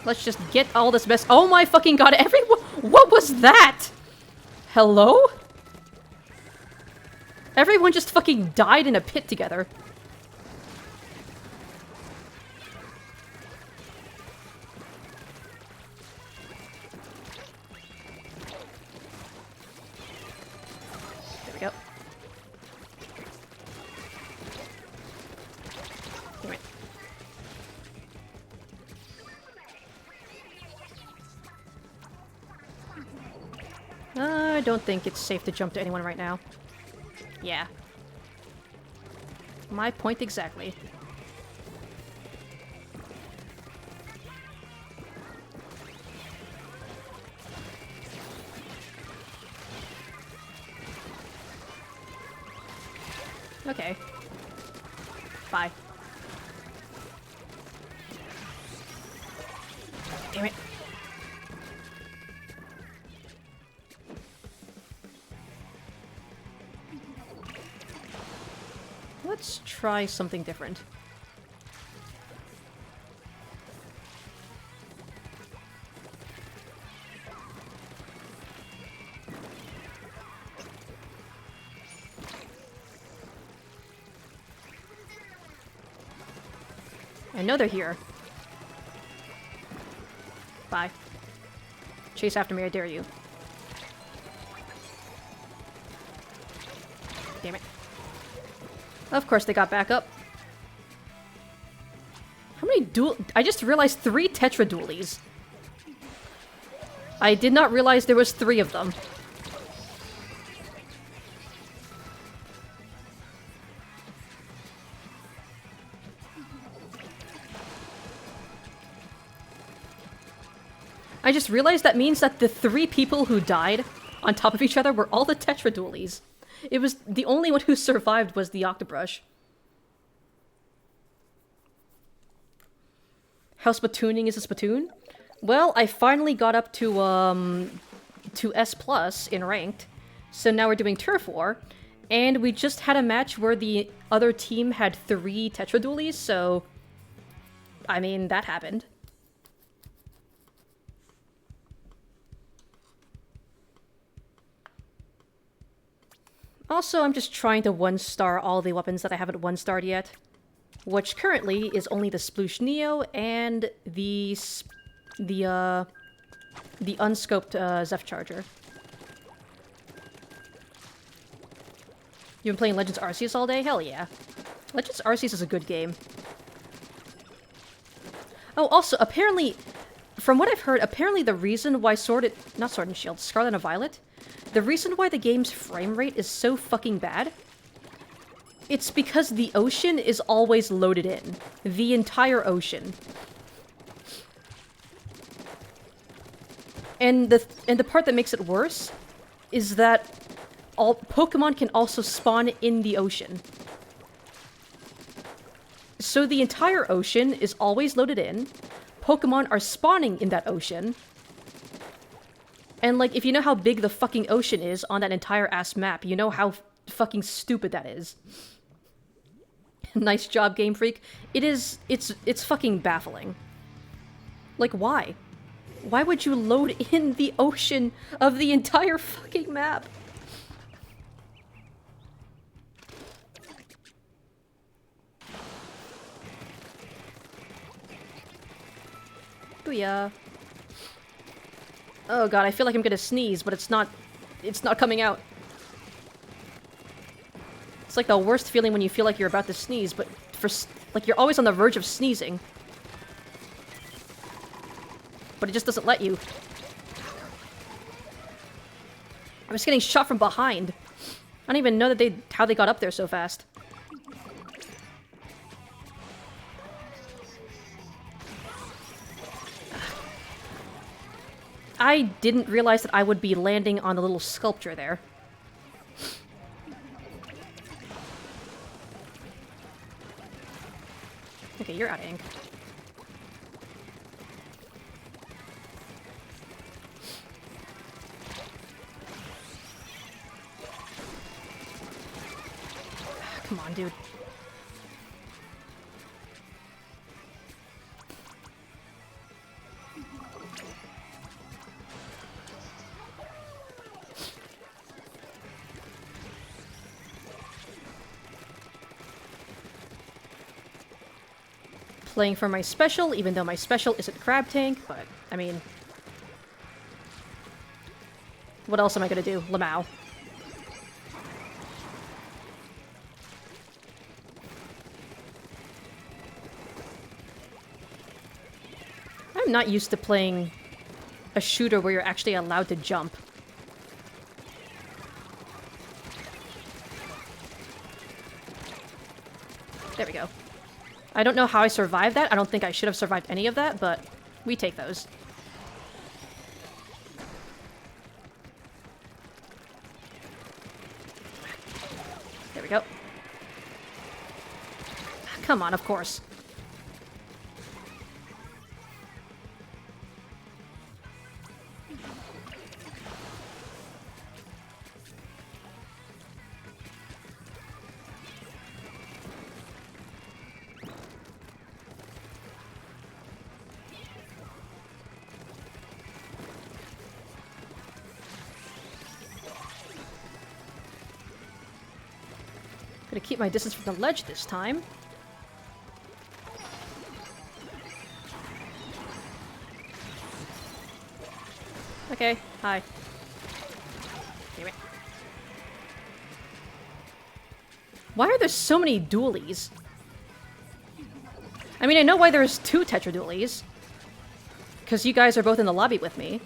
Let's just get all this mess. Oh my fucking god, everyone! What was that? Hello? Everyone just fucking died in a pit together. There we go. Damn it. I don't think it's safe to jump to anyone right now. Yeah. My point exactly. Okay. Bye. Damn it. Let's try something different. I know they're here. Bye. Chase after me, I dare you. Damn it. Of course they got back up. How many I just realized 3 Tetra dualies. I did not realize there was 3 of them. I just realized that means that the 3 people who died on top of each other were all the Tetra dualies. It was the only one who survived was the Octobrush. How splatooning is a splattoon? Well, I finally got up to S+ in ranked. So now we're doing Turf War. And we just had a match where the other team had 3 Tetra dualies, so I mean, that happened. Also, I'm just trying to 1-star all the weapons that I haven't 1-starred yet. Which currently is only the Sploosh Neo and the unscoped Zeph Charger. You've been playing Legends Arceus all day? Hell yeah. Legends Arceus is a good game. Oh, also, apparently, from what I've heard, apparently the reason why not Sword and Shield, Scarlet and Violet, the reason why the game's frame rate is so fucking bad, it's because the ocean is always loaded in. The entire ocean. And the part that makes it worse is that all Pokemon can also spawn in the ocean. So the entire ocean is always loaded in. Pokemon are spawning in that ocean. And, like, if you know how big the fucking ocean is on that entire ass map, you know how fucking stupid that is. Nice job, Game Freak. It's fucking baffling. Like, why? Why would you load in the ocean of the entire fucking map? Booyah. Oh god, I feel like I'm gonna sneeze, but it's not coming out. It's like the worst feeling when you feel like you're about to sneeze, but like you're always on the verge of sneezing. But it just doesn't let you. I was getting shot from behind. I don't even know that how they got up there so fast. I didn't realize that I would be landing on the little sculpture there. Okay, you're out of ink. Come on, dude. Playing for my special, even though my special isn't Crab Tank, but, I mean... What else am I gonna do? Lamau. I'm not used to playing a shooter where you're actually allowed to jump. There we go. I don't know how I survived that. I don't think I should have survived any of that, but we take those. There we go. Come on, of course. Gonna keep my distance from the ledge this time. Okay, hi. Damn it. Why are there so many dualies? I mean, I know why there's 2 Tetra dualies. Because you guys are both in the lobby with me.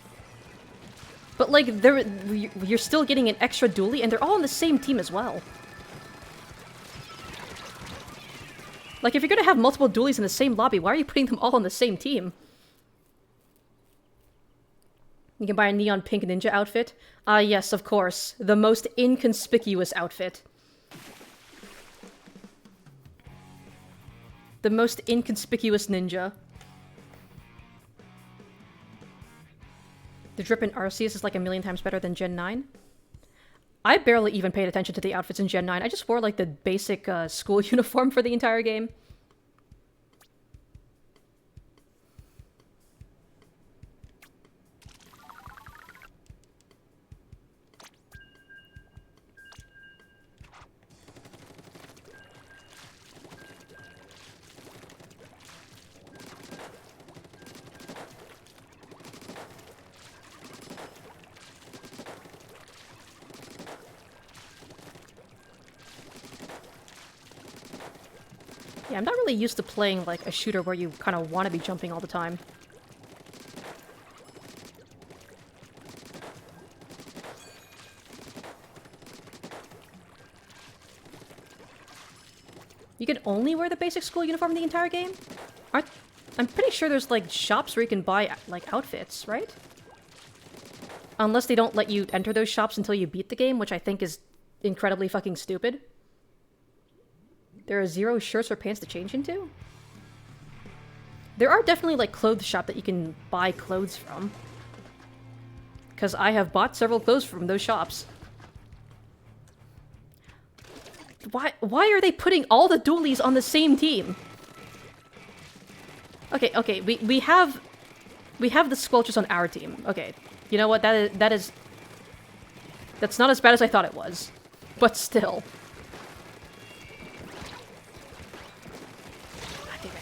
But, like, you're still getting an extra dualie, and they're all on the same team as well. Like, if you're gonna have multiple dualies in the same lobby, why are you putting them all on the same team? You can buy a neon pink ninja outfit. Ah, yes, of course. The most inconspicuous outfit. The most inconspicuous ninja. The drip in Arceus is like 1,000,000 times better than Gen 9. I barely even paid attention to the outfits in Gen 9. I just wore, like, the basic school uniform for the entire game. Yeah, I'm not really used to playing, like, a shooter where you kind of want to be jumping all the time. You can only wear the basic school uniform the entire game? I'm pretty sure there's, like, shops where you can buy, like, outfits, right? Unless they don't let you enter those shops until you beat the game, which I think is incredibly fucking stupid. There are 0 shirts or pants to change into? There are definitely, like, clothes shop that you can buy clothes from. Because I have bought several clothes from those shops. Why are they putting all the dualies on the same team? Okay, we have the Squelchers on our team. Okay, you know what? That's not as bad as I thought it was, but still. God damn it.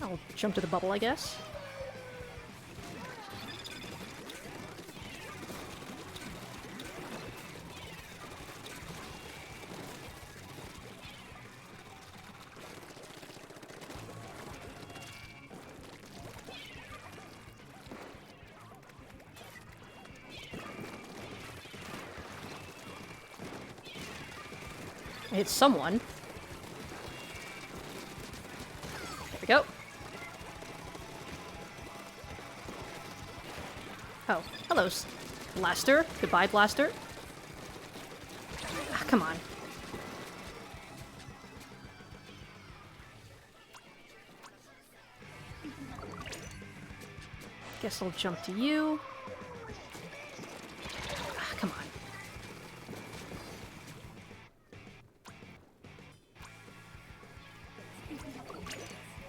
I'll jump to the bubble, I guess. I hit someone. There we go. Oh, hello, Blaster. Goodbye, Blaster. Ah, come on. Guess I'll jump to you. Ah, come on.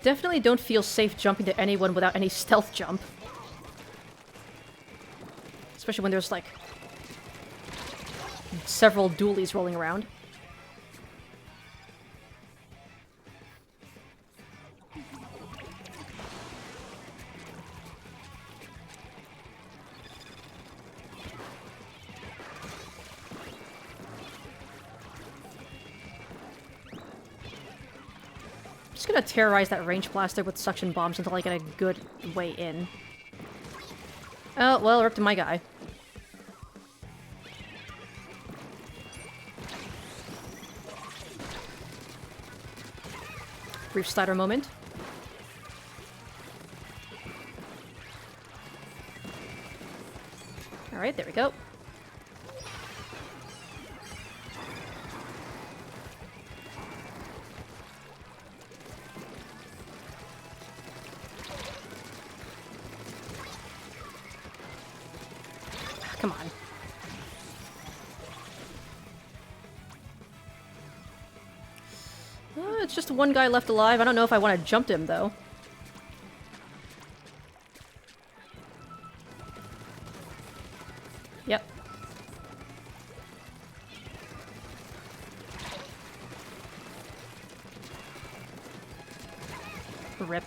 Definitely don't feel safe jumping to anyone without any stealth jump. Especially when there's, like, several dualies rolling around. I'm just gonna terrorize that range blaster with suction bombs until I get a good way in. Oh, well, ripped to my guy. Brief slider moment. Alright, there we go. Come on. It's just one guy left alive. I don't know if I want to jump to him, though. Yep. Rip.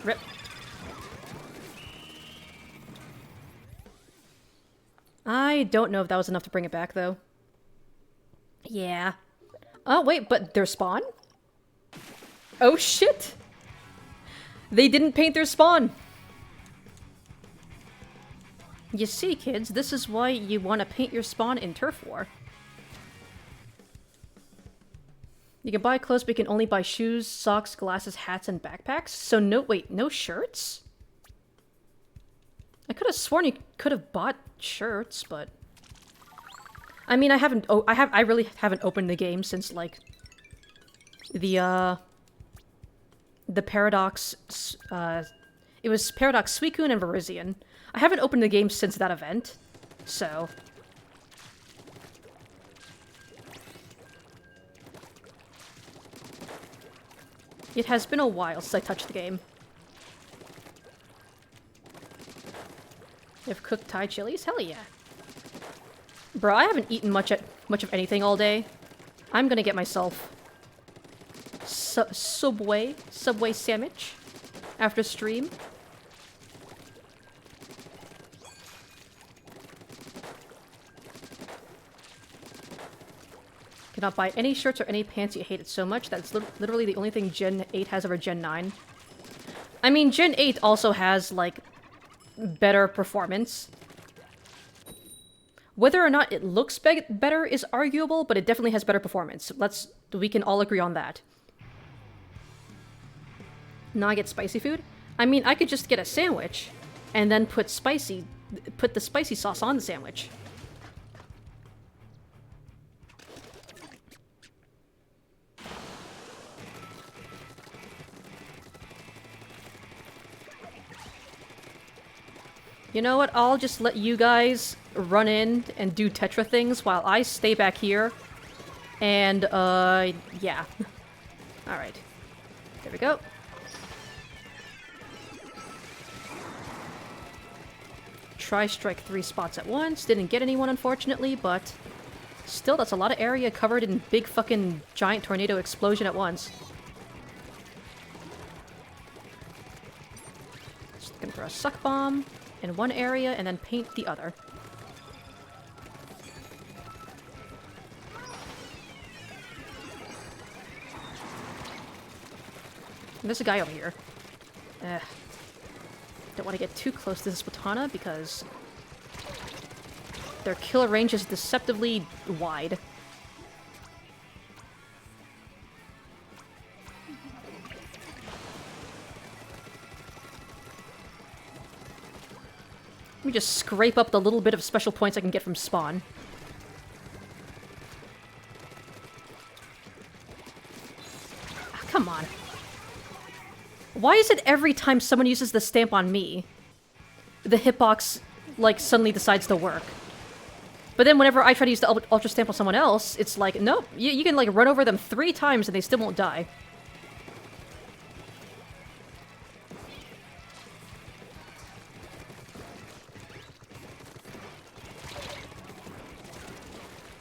Rip. I don't know if that was enough to bring it back, though. Yeah. Oh, wait, but their spawn? Oh, shit! They didn't paint their spawn! You see, kids, this is why you want to paint your spawn in Turf War. You can buy clothes, but you can only buy shoes, socks, glasses, hats, and backpacks? So no shirts? I could have sworn you could have bought shirts, but... I mean, I really haven't opened the game since, like, the Paradox, it was Paradox Suicune and Virizion. I haven't opened the game since that event, so... It has been a while since I touched the game. You have cooked Thai chilies? Hell yeah. Bro, I haven't eaten much of anything all day. I'm gonna get myself Subway sandwich after stream. Cannot buy any shirts or any pants. You hate it so much. That's literally the only thing Gen 8 has over Gen 9. I mean, Gen 8 also has, like, better performance. Whether or not it looks better is arguable, but it definitely has better performance. We can all agree on that. Now I get spicy food? I mean, I could just get a sandwich, and then put the spicy sauce on the sandwich. You know what? I'll just let you guys run in and do Tetra things while I stay back here. And, yeah. Alright. There we go. Try strike 3 spots at once. Didn't get anyone, unfortunately, but still, that's a lot of area covered in big fucking giant tornado explosion at once. Just looking for a suck bomb in one area and then paint the other. And there's a guy over here. Don't want to get too close to this Watana because their kill range is deceptively wide. Let me just scrape up the little bit of special points I can get from spawn. Ah, come on. Why is it every time someone uses the stamp on me, the hitbox, like, suddenly decides to work? But then whenever I try to use the Ultra Stamp on someone else, it's like, nope, you can, like, run over them 3 times and they still won't die.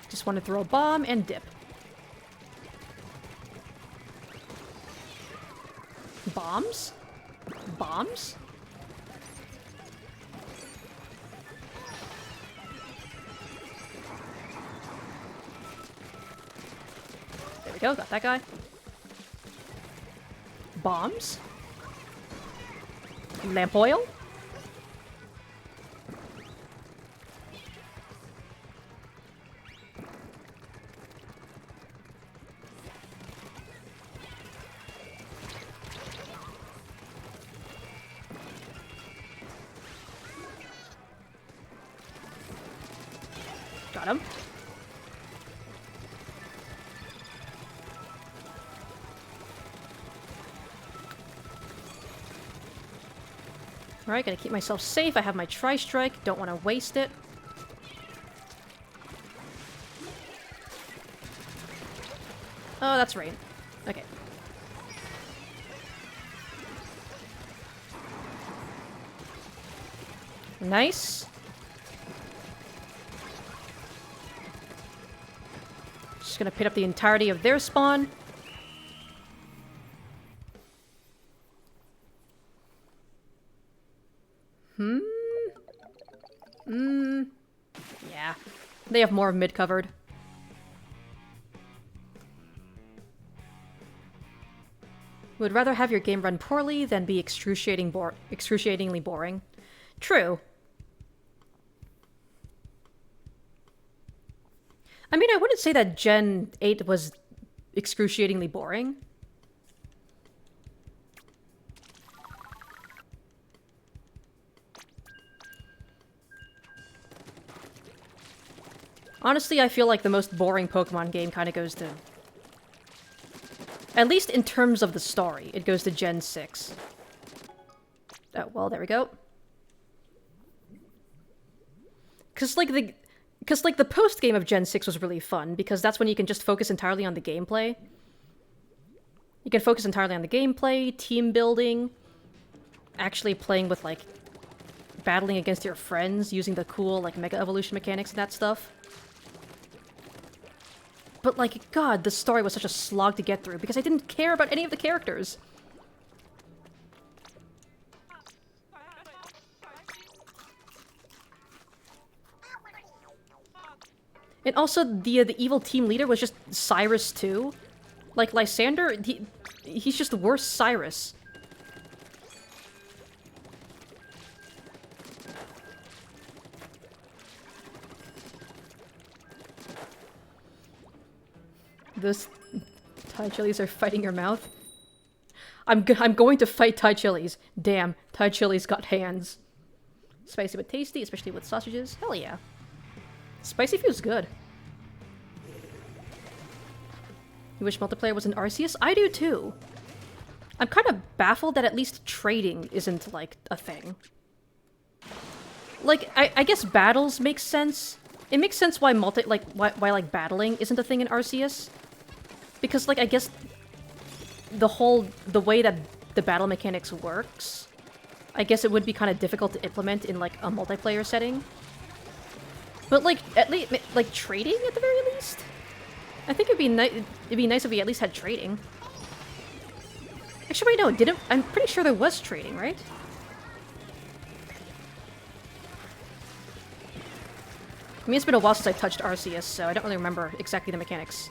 Just want to throw a bomb and dip. Bombs? Bombs? There we go, got that guy. Bombs? Lamp oil? Got him. Alright, gotta keep myself safe. I have my Tri-Strike. Don't want to waste it. Oh, that's right. Okay. Nice. Just gonna pit up the entirety of their spawn. Yeah. They have more mid covered. Would rather have your game run poorly than be excruciatingly boring. True. I mean, I wouldn't say that Gen 8 was excruciatingly boring. Honestly, I feel like the most boring Pokemon game kind of goes to... At least in terms of the story, it goes to Gen 6. Oh, well, there we go. Because, like, the post-game of Gen 6 was really fun, because that's when you can just focus entirely on the gameplay. You can focus entirely on the gameplay, team building, actually playing with, like, battling against your friends, using the cool, like, Mega Evolution mechanics and that stuff. But, like, God, the story was such a slog to get through, because I didn't care about any of the characters. And also, the evil team leader was just Cyrus, too. Like, Lysander, he's just worse Cyrus. Those Thai chilies are fighting your mouth. I'm going to fight Thai chilies. Damn, Thai chilies got hands. Spicy but tasty, especially with sausages. Hell yeah. Spicy feels good. You wish multiplayer was in Arceus? I do too. I'm kind of baffled that at least trading isn't, like, a thing. Like, I guess battles make sense. It makes sense why why like battling isn't a thing in Arceus. Because like I guess the way that the battle mechanics works, I guess it would be kind of difficult to implement in like a multiplayer setting. But like at least like trading at the very least, I think it'd be nice if we at least had trading. Actually, wait, no, didn't I'm pretty sure there was trading, right? I mean, it's been a while since I touched Arceus, so I don't really remember exactly the mechanics.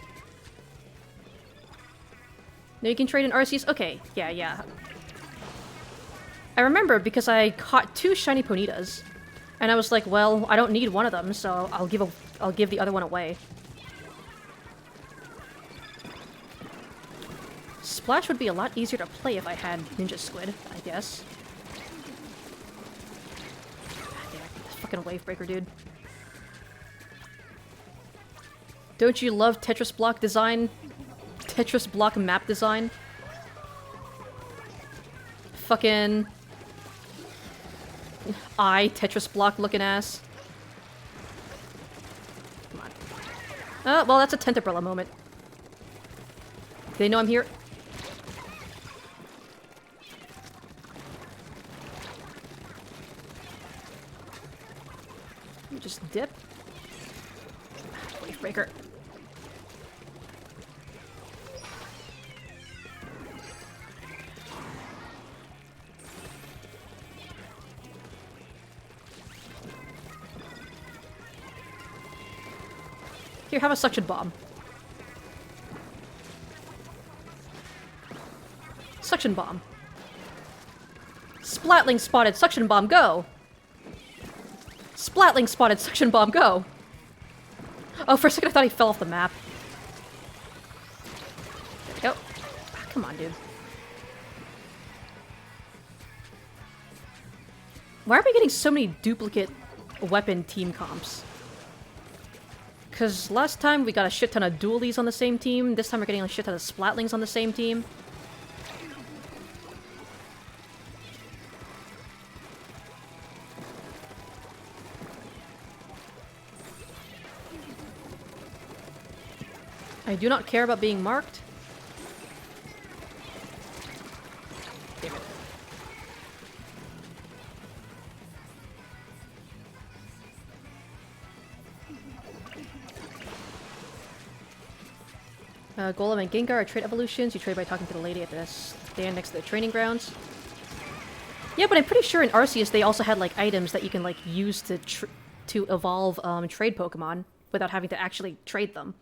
No, you can trade in Arceus? Okay, yeah. I remember because I caught 2 shiny Ponytas, and I was like, well, I don't need one of them, so I'll give the other one away. Splash would be a lot easier to play if I had Ninja Squid, I guess. God damn it, this fucking Wave Breaker, dude. Don't you love Tetris block design? Tetris block map design? Fucking... Tetris block looking ass. Come on. Well, that's a Tent Umbrella moment. They know I'm here. Just dip. Wave Breaker. Here, have a suction bomb. Suction bomb. Splatling spotted, suction bomb, go! Splatling spotted, suction bomb, go! Oh, for a second I thought he fell off the map. There we go. Ah, come on, dude. Why are we getting so many duplicate weapon team comps? Because last time we got a shit ton of dualies on the same team, this time we're getting a shit ton of splatlings on the same team. I do not care about being marked. Damn it. Golem and Gengar are trait evolutions. You trade by talking to the lady at the stand next to the training grounds. Yeah, but I'm pretty sure in Arceus they also had like items that you can like use to evolve trade Pokemon without having to actually trade them.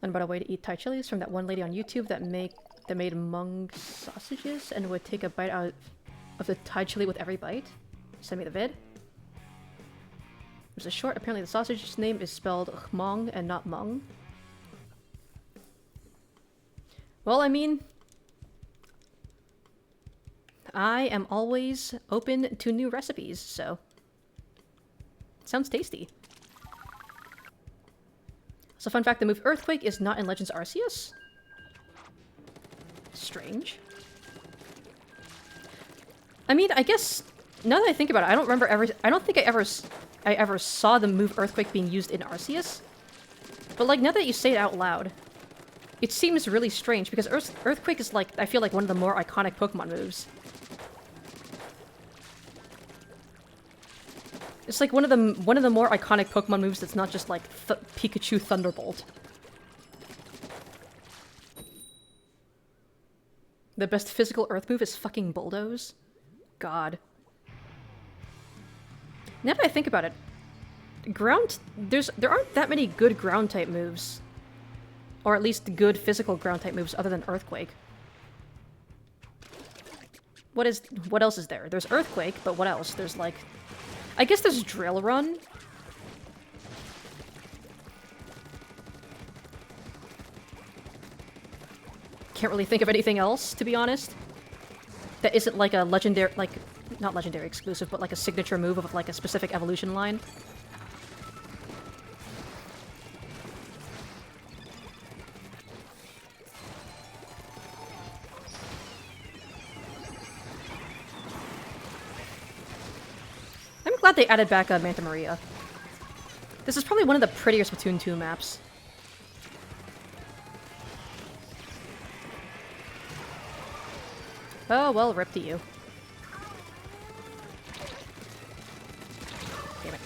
Learn about a way to eat Thai chilies from that one lady on YouTube that made mung sausages and would take a bite out of the Thai chili with every bite. Send me the vid. There's a short. Apparently the sausage's name is spelled Hmong and not Mung. Well, I mean, I am always open to new recipes, so sounds tasty. So fun fact, the move Earthquake is not in Legends Arceus. Strange. I mean, I guess now that I think about it, I don't think I ever saw the move Earthquake being used in Arceus. But like now that you say it out loud, it seems really strange because Earthquake is like I feel like one of the more iconic Pokemon moves. It's like one of the more iconic Pokemon moves that's not just like Pikachu Thunderbolt. The best physical Earth move is fucking Bulldoze. God. Now that I think about it, there aren't that many good ground type moves. Or at least good physical ground type moves other than Earthquake. What else is there? There's Earthquake, but what else? There's like I guess there's Drill Run. Can't really think of anything else, to be honest. That isn't like a legendary, like, not legendary exclusive, but like a signature move of like a specific evolution line. glad they added back Manta Maria. This is probably one of the prettier Splatoon 2 maps. Oh, well, rip to you. Damn it.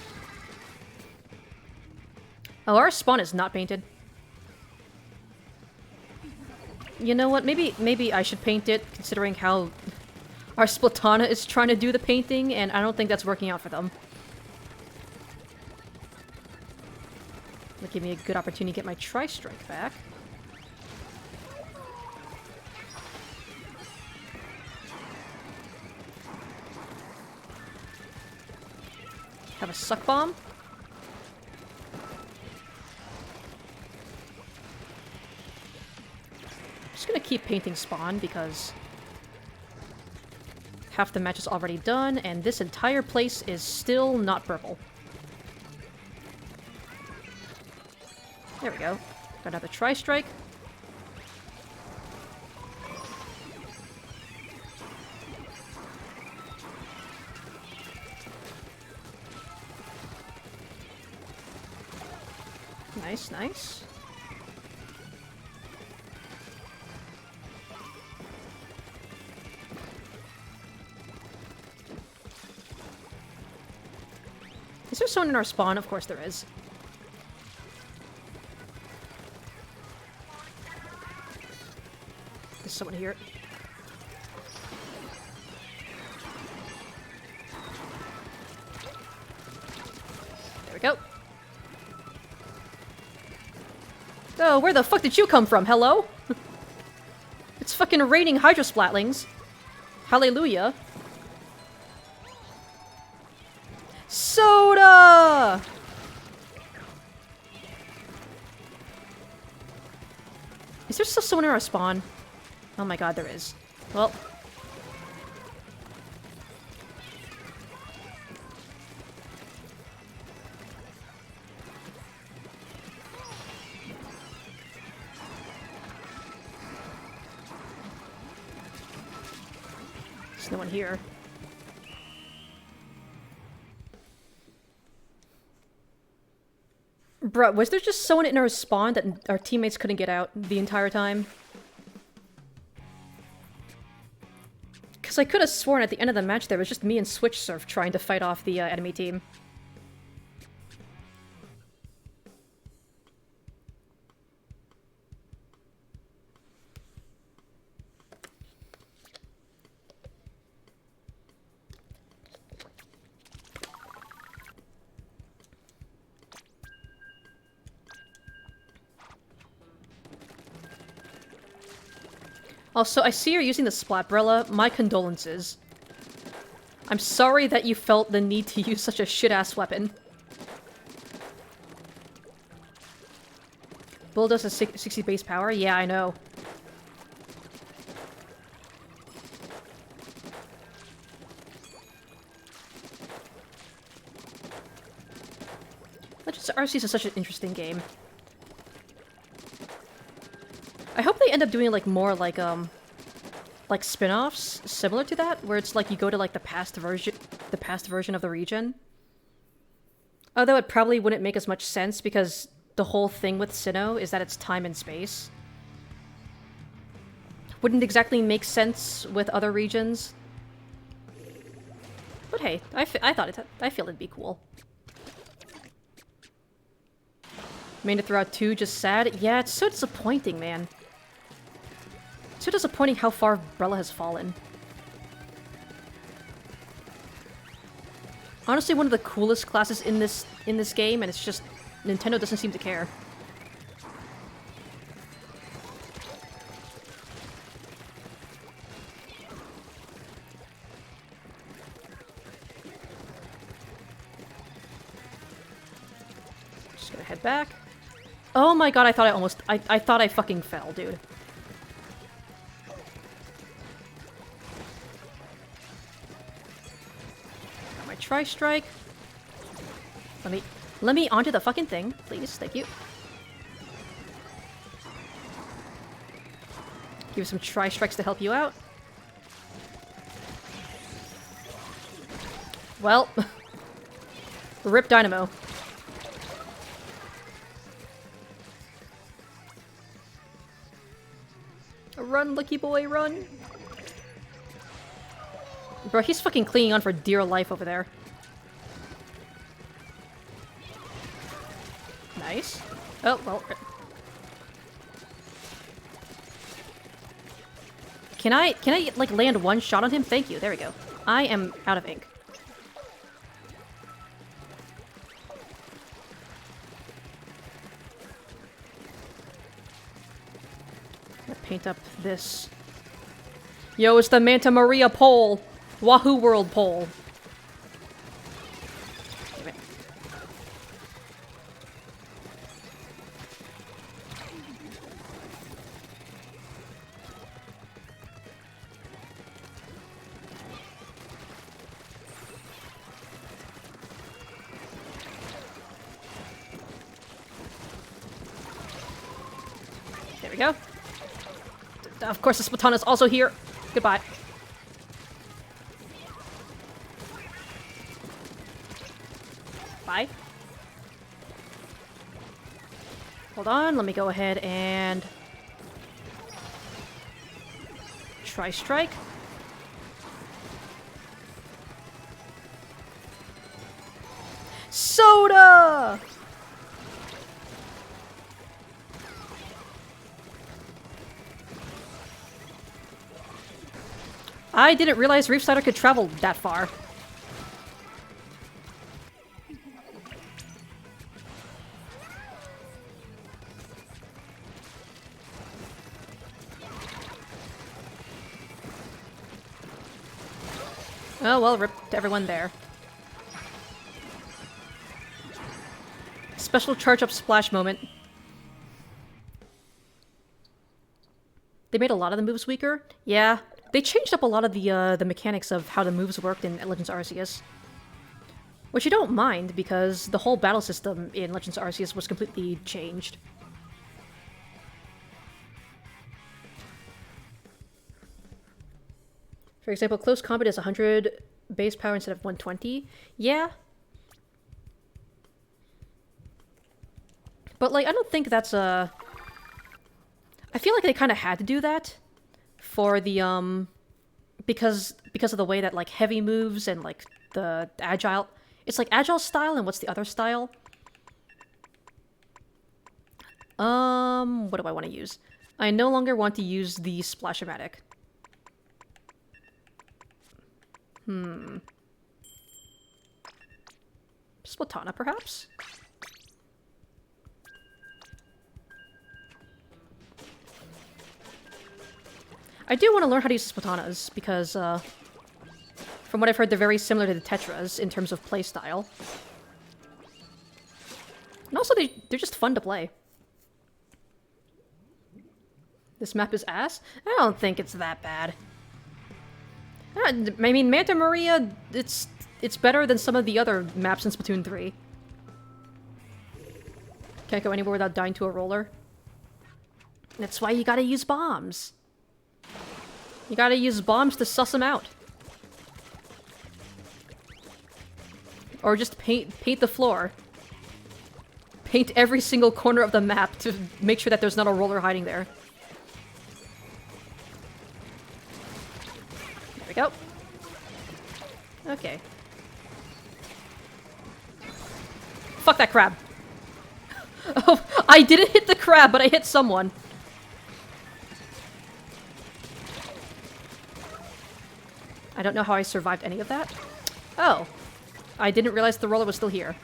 Oh, our spawn is not painted. You know what? Maybe I should paint it, considering how our Splatana is trying to do the painting, and I don't think that's working out for them. That'll give me a good opportunity to get my Tri-Strike back. Have a Suck Bomb. Just gonna keep painting spawn because half the match is already done, and this entire place is still not purple. There we go. Got another Tri-Strike. Nice, nice. Is there someone in our spawn? Of course there is. There's someone here. There we go. Oh, where the fuck did you come from? Hello? It's fucking raining Hydrosplatlings. Hallelujah. Soda! Is there still someone in our spawn? Oh my god, there is. Well. There's no one here. Bruh, was there just someone in our spawn that our teammates couldn't get out the entire time? Because I could have sworn at the end of the match there was just me and Switch Surf trying to fight off the enemy team. Also, I see you're using the Splatbrella. My condolences. I'm sorry that you felt the need to use such a shit-ass weapon. Bulldoze has 60 base power? Yeah, I know. Legends Arceus is such an interesting game. I hope they end up doing like more like spin-offs similar to that, where it's like you go to like the past version of the region. Although it probably wouldn't make as much sense because the whole thing with Sinnoh is that it's time and space. Wouldn't exactly make sense with other regions. But hey, I feel it'd be cool. Made it throughout 2, just sad. Yeah, it's so disappointing, man. So disappointing how far Brella has fallen. Honestly, one of the coolest classes in this game, and it's just Nintendo doesn't seem to care. Just gonna head back. Oh my god, I thought I fucking fell, dude. Got my Tri-Strike. Let me onto the fucking thing, please. Thank you. Give some Tri-Strikes to help you out. Well, Rip Dynamo. Run, Lucky Boy, run! Bro, he's fucking clinging on for dear life over there. Nice. Oh, well... Can I, like, land one shot on him? Thank you, there we go. I am out of ink. Paint up this. Yo, it's the Manta Maria pole! Wahoo World pole. Damn it. There we go. Of course, the Splatana's also here. Goodbye. Bye. Hold on, let me go ahead and... try strike. Soda! I didn't realize Reef Slider could travel that far. Oh well, rip to everyone there. Special charge up splash moment. They made a lot of the moves weaker. Yeah. They changed up a lot of the mechanics of how the moves worked in Legends Arceus. Which you don't mind, because the whole battle system in Legends Arceus was completely changed. For example, close combat is 100 base power instead of 120. Yeah. But, like, I don't think that's a... I feel like they kind of had to do that. For the, because of the way that, like, heavy moves and, like, the agile... It's, like, agile style, and what's the other style? What do I want to use? I no longer want to use the Splash-O-Matic. Splatana, perhaps? I do want to learn how to use Splatanas, because, from what I've heard, they're very similar to the Tetras in terms of playstyle. And also, they're just fun to play. This map is ass? I don't think it's that bad. I mean, Manta Maria, it's better than some of the other maps in Splatoon 3. Can't go anywhere without dying to a roller. That's why you gotta use bombs. You gotta use bombs to suss them out. Or just paint the floor. Paint every single corner of the map to make sure that there's not a roller hiding there. There we go. Okay. Fuck that crab. Oh, I didn't hit the crab, but I hit someone. I don't know how I survived any of that. Oh. I didn't realize the roller was still here.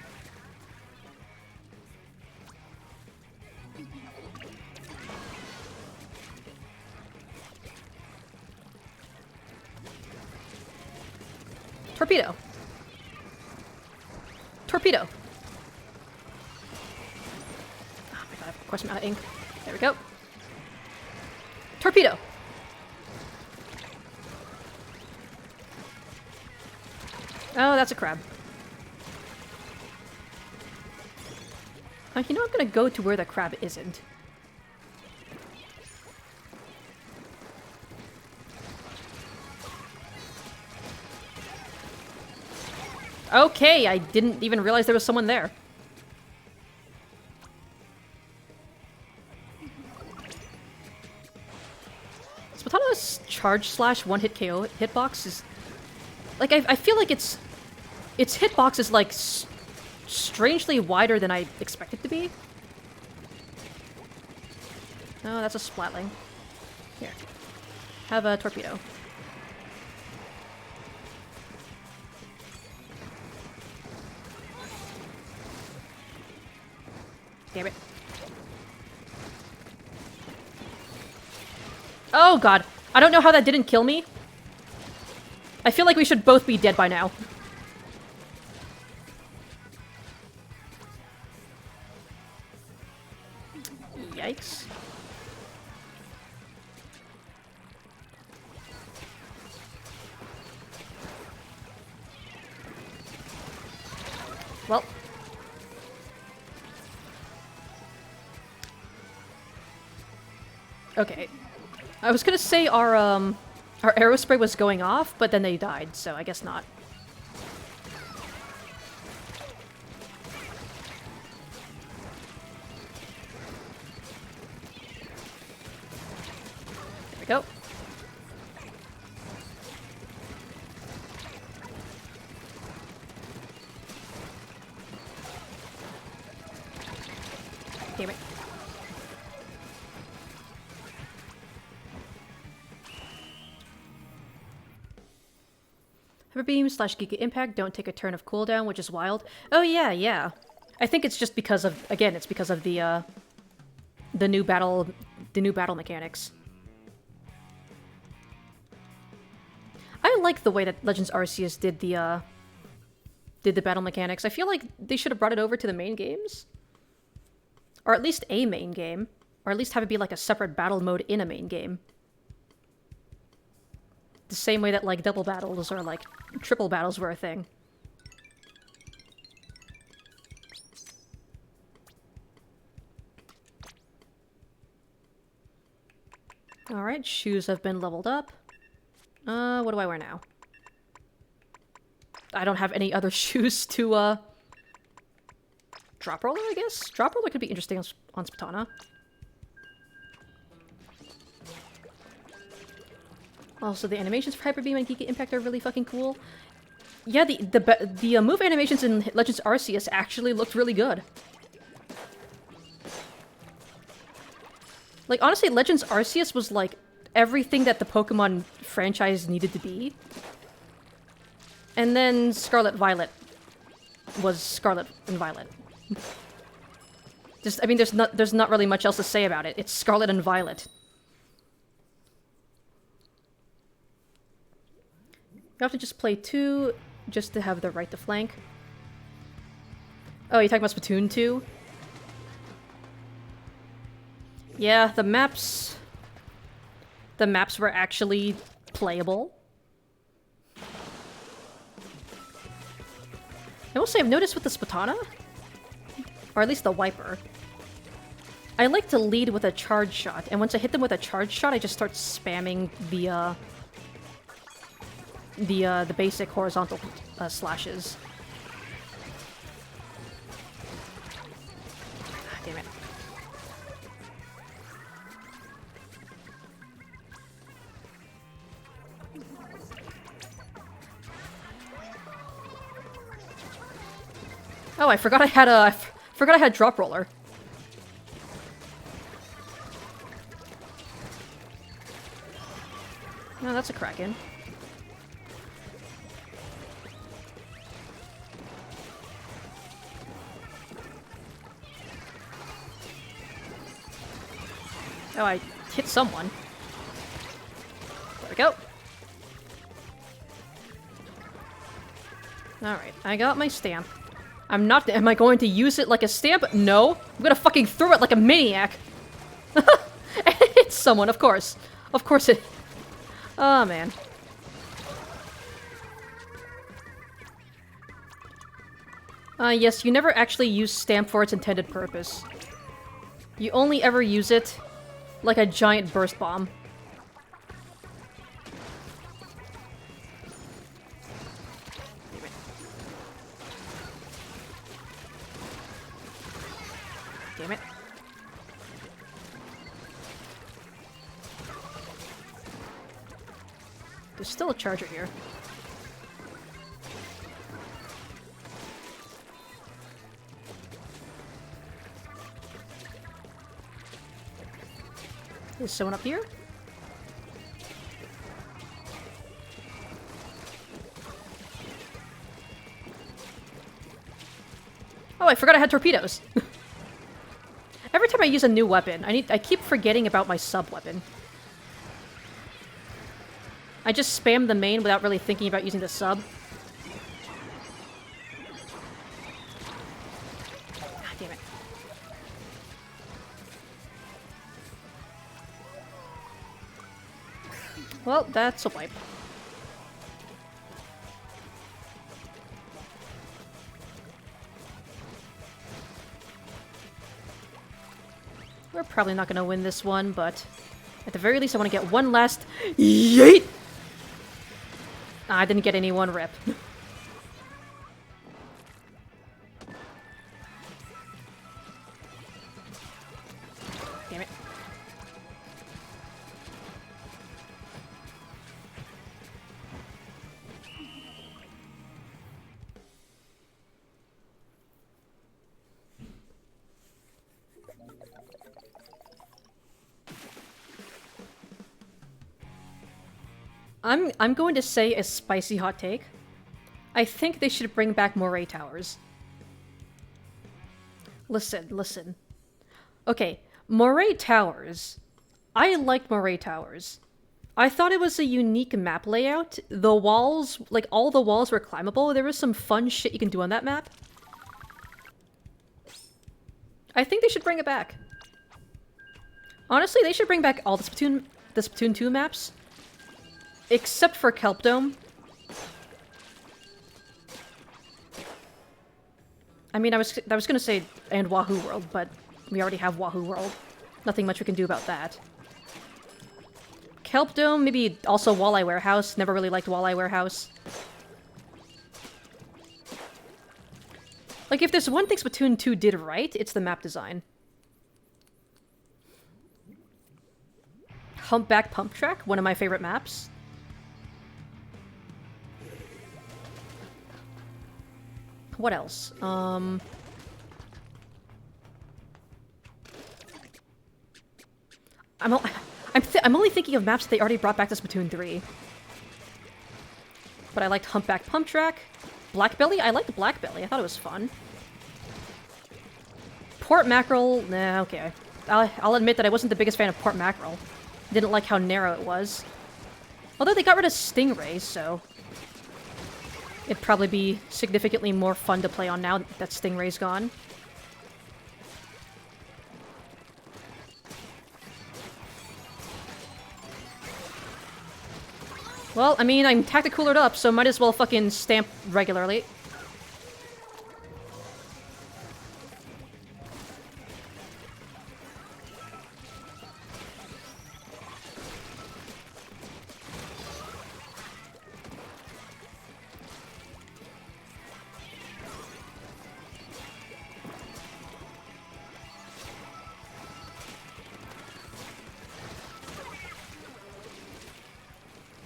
Torpedo. Torpedo. Oh my god, of course I'm out of ink. There we go. Torpedo. Oh, that's a crab. You know, I'm gonna go to where the crab isn't. Okay, I didn't even realize there was someone there. Splatana's charge slash one-hit KO hitbox is... Like, I feel like its hitbox is, like, strangely wider than I expect it to be. Oh, that's a splatling. Here. Have a torpedo. Damn it. Oh god. I don't know how that didn't kill me. I feel like we should both be dead by now. Yikes. Well. Okay. I was gonna say our arrow spray was going off, but then they died, so I guess not. There we go. Damn it. Hyper Beam slash Giga Impact don't take a turn of cooldown, which is wild. Oh yeah, yeah. I think it's just because of, again, it's because of the new battle mechanics. I like the way that Legends Arceus did the battle mechanics. I feel like they should have brought it over to the main games. Or at least a main game. Or at least have it be like a separate battle mode in a main game. The same way that, like, double battles or, like, triple battles were a thing. Alright, shoes have been leveled up. What do I wear now? I don't have any other shoes to, Drop Roller, I guess? Drop Roller could be interesting on Splatana. Also, the animations for Hyper Beam and Giga Impact are really fucking cool. Yeah, the move animations in Legends Arceus actually looked really good. Like, honestly, Legends Arceus was, like, everything that the Pokemon franchise needed to be. And then Scarlet Violet was Scarlet and Violet. Just, I mean, there's not really much else to say about it. It's Scarlet and Violet. You have to just play 2 just to have the right to flank. Oh, you're talking about Splatoon 2? Yeah, the maps were actually playable. I will say I've noticed with the Splatana, or at least the Wiper, I like to lead with a charge shot, and once I hit them with a charge shot, I just start spamming the basic horizontal slashes. Damn it. Oh, I forgot I had Drop Roller. No, that's a Kraken. Oh, I hit someone. There we go. Alright, I got my stamp. Am I going to use it like a stamp? No. I'm gonna fucking throw it like a maniac. It's someone, of course. Of course it... Oh, man. Yes, you never actually use stamp for its intended purpose. You only ever use it like a giant burst bomb. damn it. There's still a charger here. Is someone up here? Oh, I forgot I had torpedoes. Every time I use a new weapon, I keep forgetting about my sub-weapon. I just spam the main without really thinking about using the sub. Ah, damn it. Well, that's a wipe. We're probably not gonna win this one, but at the very least I want to get one last yeet! I didn't get any one rip. Damn it. I'm going to say a spicy hot take. I think they should bring back Moray Towers. Listen. Okay, Moray Towers. I liked Moray Towers. I thought it was a unique map layout. The walls, like all the walls were climbable. There was some fun shit you can do on that map. I think they should bring it back. Honestly, they should bring back all the Splatoon 2 maps. Except for Kelp Dome. I mean, I was gonna say, and Wahoo World, but we already have Wahoo World. Nothing much we can do about that. Kelp Dome, maybe also Walleye Warehouse. Never really liked Walleye Warehouse. Like, if there's one thing Splatoon 2 did right, it's the map design. Humpback Pump Track, one of my favorite maps. What else? I'm only thinking of maps they already brought back to Splatoon 3. But I liked Humpback Pump Track. Blackbelly? I liked Blackbelly. I thought it was fun. Port Mackerel? Nah, okay. I'll admit that I wasn't the biggest fan of Port Mackerel. Didn't like how narrow it was. Although they got rid of Stingray, so it'd probably be significantly more fun to play on now that Stingray's gone. Well, I mean, I'm tacticoolered up, so might as well fucking stamp regularly.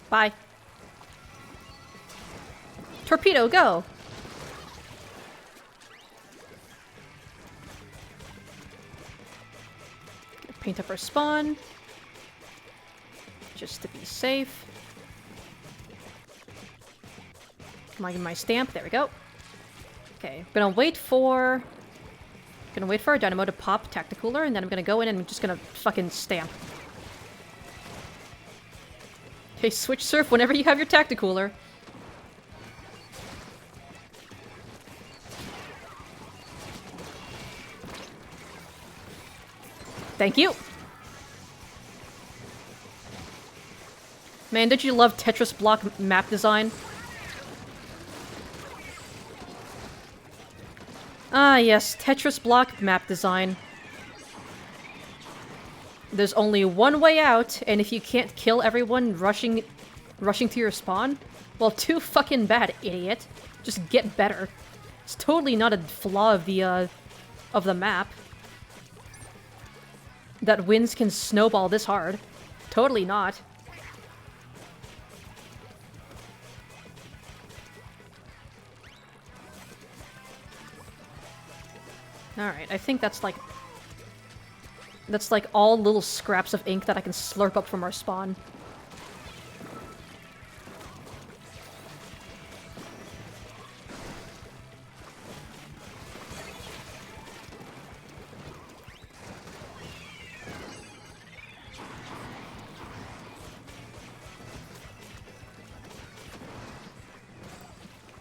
Bye. Torpedo, go! Paint up our spawn. Just to be safe. Come on, give me my stamp. There we go. Okay, gonna wait for our dynamo to pop Tacticooler, and then I'm gonna go in and I'm just gonna fucking stamp. Okay, switch surf whenever you have your Tacticooler. Thank you! Man, did you love Tetris block map design? Ah yes, Tetris block map design. There's only one way out, and if you can't kill everyone rushing to your spawn, well, too fucking bad, idiot. Just get better. It's totally not a flaw of the map. that wins can snowball this hard. Totally not. Alright, I think that's like... That's like all little scraps of ink that I can slurp up from our spawn.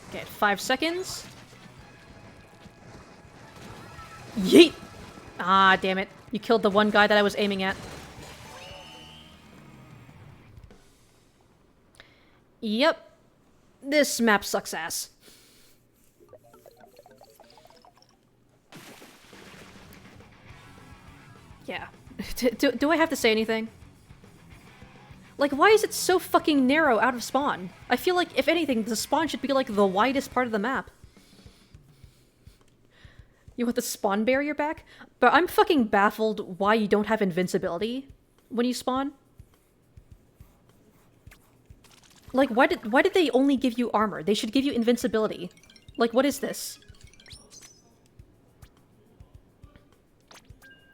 Okay, 5 seconds. Yeet! Ah, damn it. You killed the one guy that I was aiming at. Yep. This map sucks ass. Yeah. Do I have to say anything? Like, why is it so fucking narrow out of spawn? I feel like, if anything, the spawn should be, like, the widest part of the map. You want the spawn barrier back? But I'm fucking baffled why you don't have invincibility when you spawn. Like, why did they only give you armor? They should give you invincibility. Like, what is this?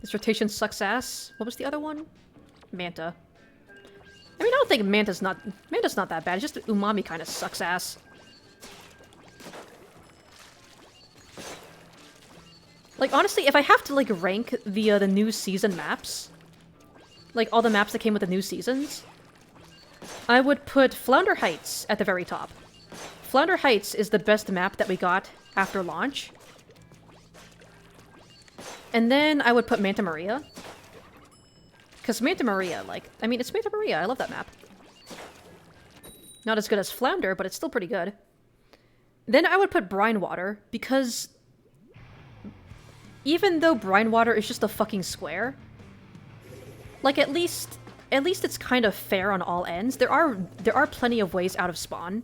This rotation sucks ass. What was the other one? Manta. I mean, I don't think Manta's not that bad. It's just Umami kind of sucks ass. Like, honestly, if I have to, like, rank the new season maps, like, all the maps that came with the new seasons, I would put Flounder Heights at the very top. Flounder Heights is the best map that we got after launch. And then I would put Manta Maria. Because Manta Maria, like, I mean, it's Manta Maria. I love that map. Not as good as Flounder, but it's still pretty good. Then I would put Brine Water, because even though Brine Water is just a fucking square, like, at least it's kind of fair on all ends. There are plenty of ways out of spawn.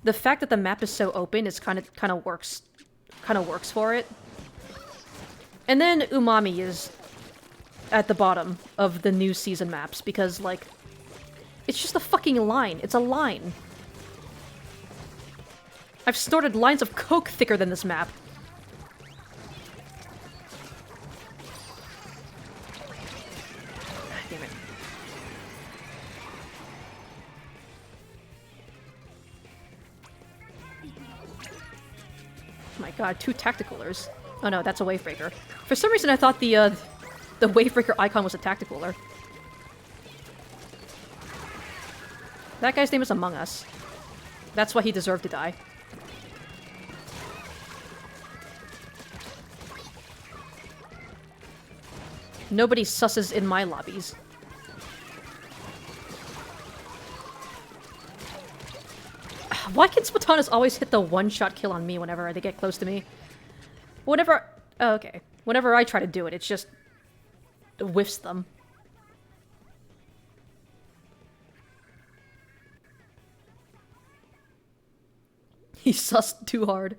The fact that the map is so open is kind of works for it. And then Umami is at the bottom of the new season maps because, like, it's just a fucking line. It's a line. I've snorted lines of coke thicker than this map. Damn it. Oh my god, 2 tacticalers. Oh no, that's a wavebreaker. For some reason I thought the wavebreaker icon was a tacticaler. That guy's name is Among Us. That's why he deserved to die. Nobody susses in my lobbies. Why can Spatanas always hit the one-shot kill on me whenever they get close to me? Whenever... Oh, okay. Whenever I try to do it, it's just... whiffs them. He sussed too hard.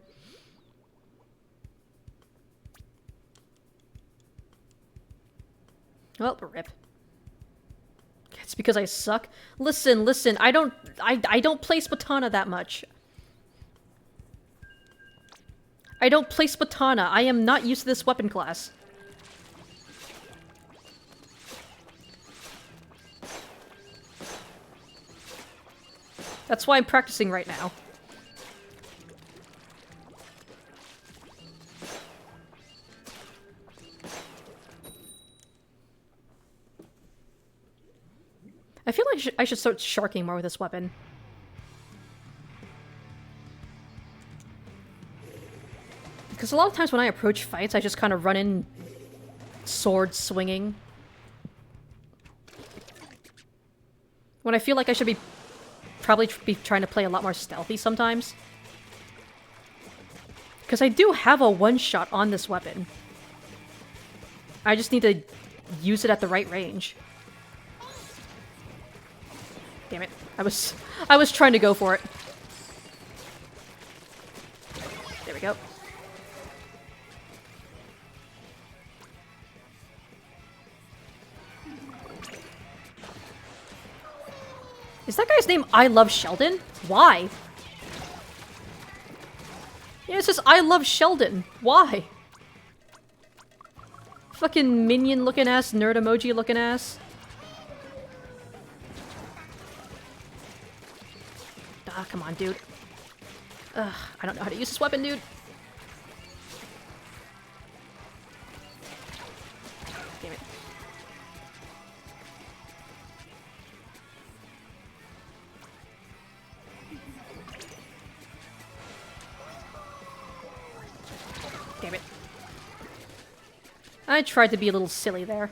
Well, rip. It's because I suck. Listen, I don't play Spatana that much. I don't play Spatana. I am not used to this weapon class. That's why I'm practicing right now. I feel like I should start sharking more with this weapon. Because a lot of times when I approach fights, I just kind of run in sword swinging. When I feel like I should probably be trying to play a lot more stealthy sometimes. Because I do have a one-shot on this weapon. I just need to use it at the right range. Damn it. I was trying to go for it. There we go. Is that guy's name I Love Sheldon? Why? Yeah, it says I Love Sheldon. Why? Fucking minion looking ass, nerd emoji looking ass. Ah, come on, dude. Ugh, I don't know how to use this weapon, dude. Damn it. Damn it. I tried to be a little silly there.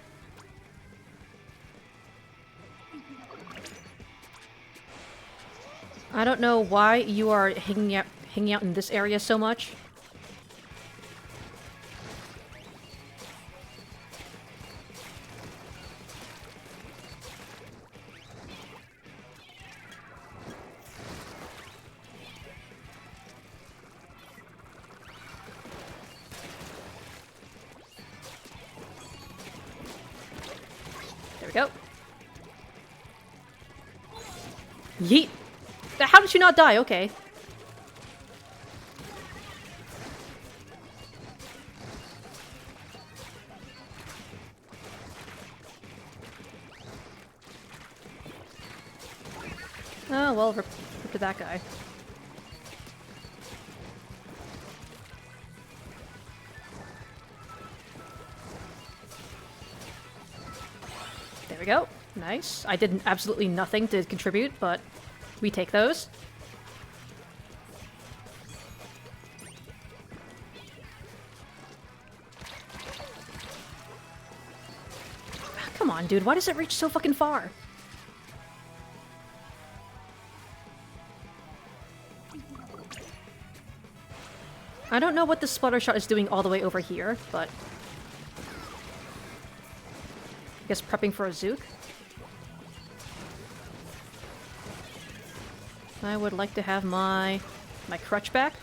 I don't know why you are hanging out in this area so much. There we go. Yeet! How did you not die? Okay. Oh, well, rip to that guy. There we go. Nice. I did absolutely nothing to contribute, but we take those. Come on, dude. Why does it reach so fucking far? I don't know what the sputter shot is doing all the way over here, but I guess prepping for a Zook. I would like to have my crutch back.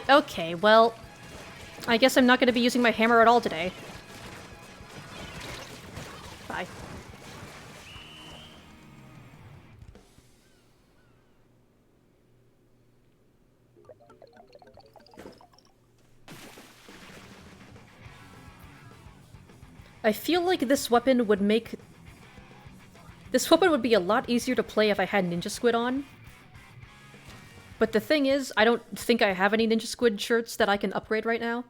Okay, well, I guess I'm not going to be using my hammer at all today. Bye. I feel like this weapon would make... This weapon would be a lot easier to play if I had Ninja Squid on. But the thing is, I don't think I have any Ninja Squid shirts that I can upgrade right now.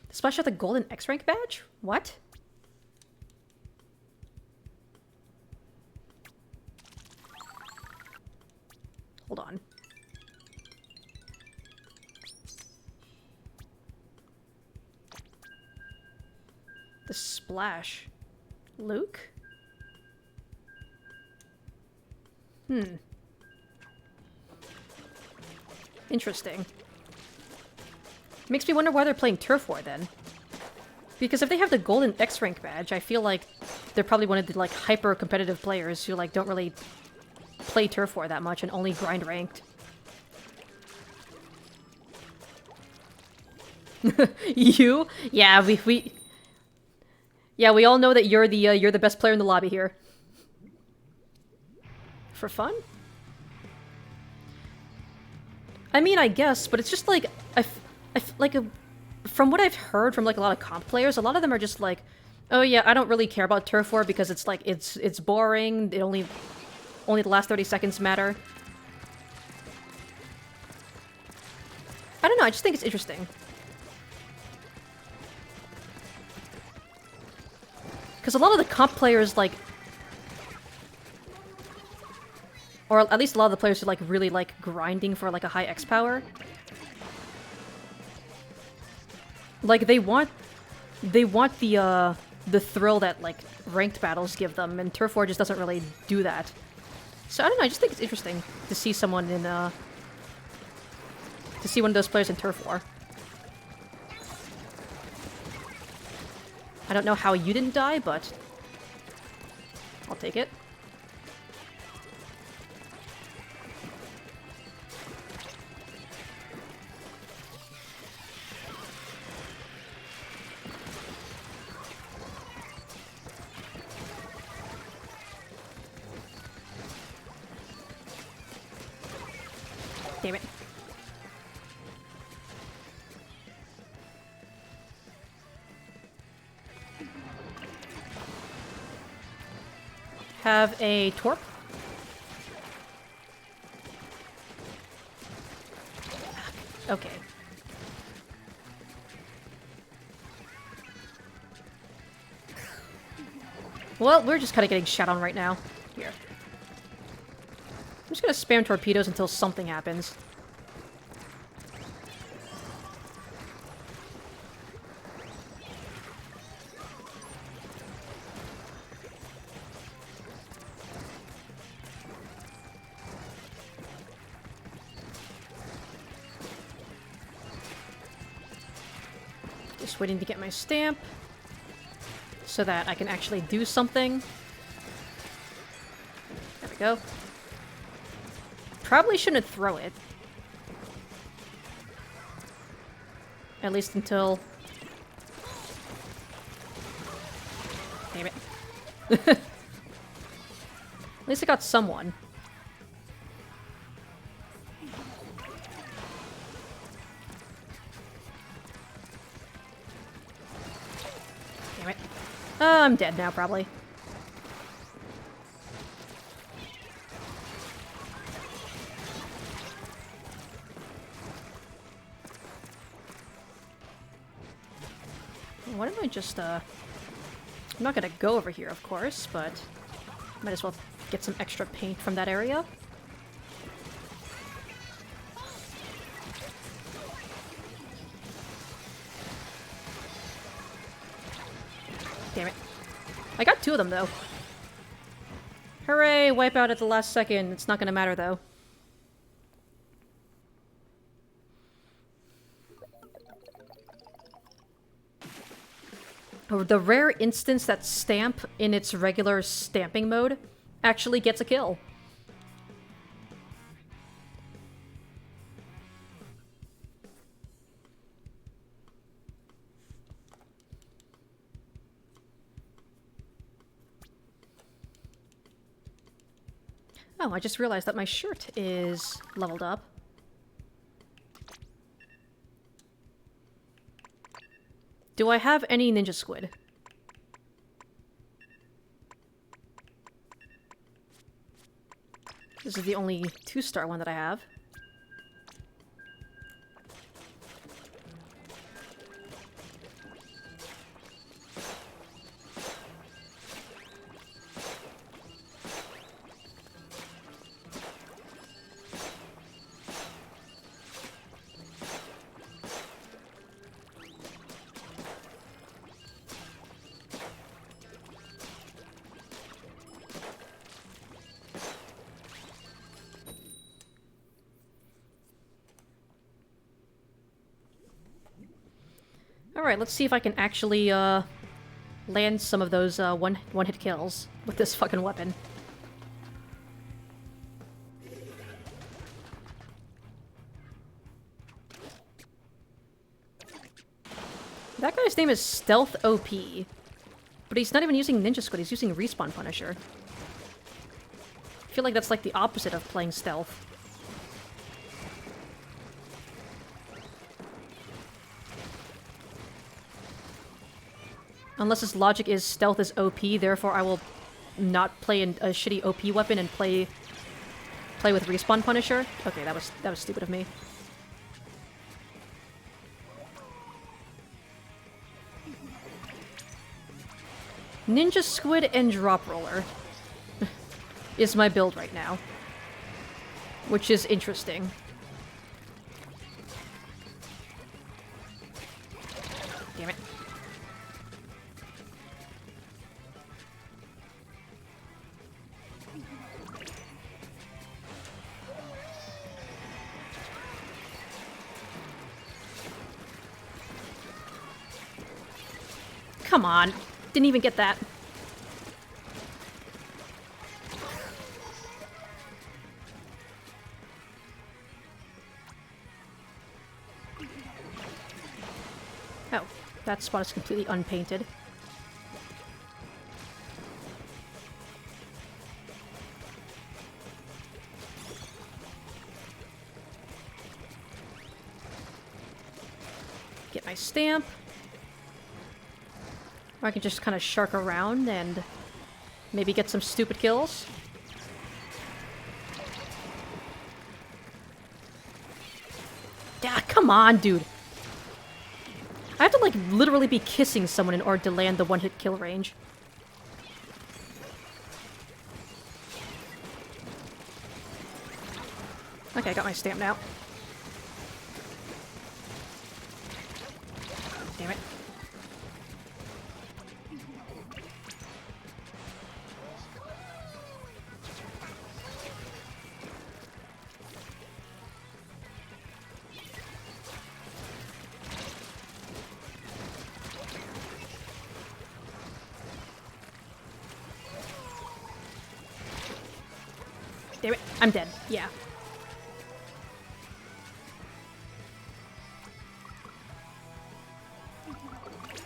Splash out the golden X-Rank badge? What? Hold on. The splash. Luke? Interesting. Makes me wonder why they're playing Turf War then. Because if they have the golden X-Rank badge, I feel like they're probably one of the like hyper-competitive players who like don't really play Turf War that much and only grind ranked. You? Yeah, yeah, we all know that you're the best player in the lobby here. For fun? I mean, I guess, but it's just like from what I've heard from like a lot of comp players, a lot of them are just like, oh yeah, I don't really care about Turf War because it's like it's boring. It only the last 30 seconds matter. I don't know. I just think it's interesting. Because a lot of the comp players, like... Or at least a lot of the players who, like, really like grinding for, like, a high X power. Like, they want the thrill that, like, ranked battles give them, and Turf War just doesn't really do that. So, I don't know, I just think it's interesting to see someone in, to see one of those players in Turf War. I don't know how you didn't die, but I'll take it. Damn it. Have a Torp. Okay. Well, we're just kind of getting shot on right now. Here. I'm just gonna spam torpedoes until something happens. Just waiting to get my stamp so that I can actually do something. There we go. Probably shouldn't throw it. At least until... Damn it. At least I got someone. Damn it. I'm dead now, probably. Why don't I just, I'm not gonna go over here, of course, but might as well get some extra paint from that area. Damn it. I got two of them, though. Hooray! Wipe out at the last second. It's not gonna matter, though. The rare instance that Stamp, in its regular stamping mode, actually gets a kill. Oh, I just realized that my shirt is leveled up. Do I have any Ninja Squid? This is the only 2-star one that I have. Alright, let's see if I can actually, land some of those, one-hit kills with this fucking weapon. That guy's name is Stealth OP. But he's not even using Ninja Squid, he's using Respawn Punisher. I feel like that's like the opposite of playing Stealth. Unless his logic is Stealth is OP, therefore I will not play a shitty OP weapon and play with Respawn Punisher. Okay, that was stupid of me. Ninja Squid and Drop Roller is my build right now, which is interesting. Damn it. Come on. Didn't even get that. Oh, that spot is completely unpainted. my stamp. Or I can just kind of shark around and maybe get some stupid kills. Ah, come on, dude. I have to, like, literally be kissing someone in order to land the one-hit kill range. Okay, I got my stamp now. Damn it. Damn it. I'm dead. Yeah.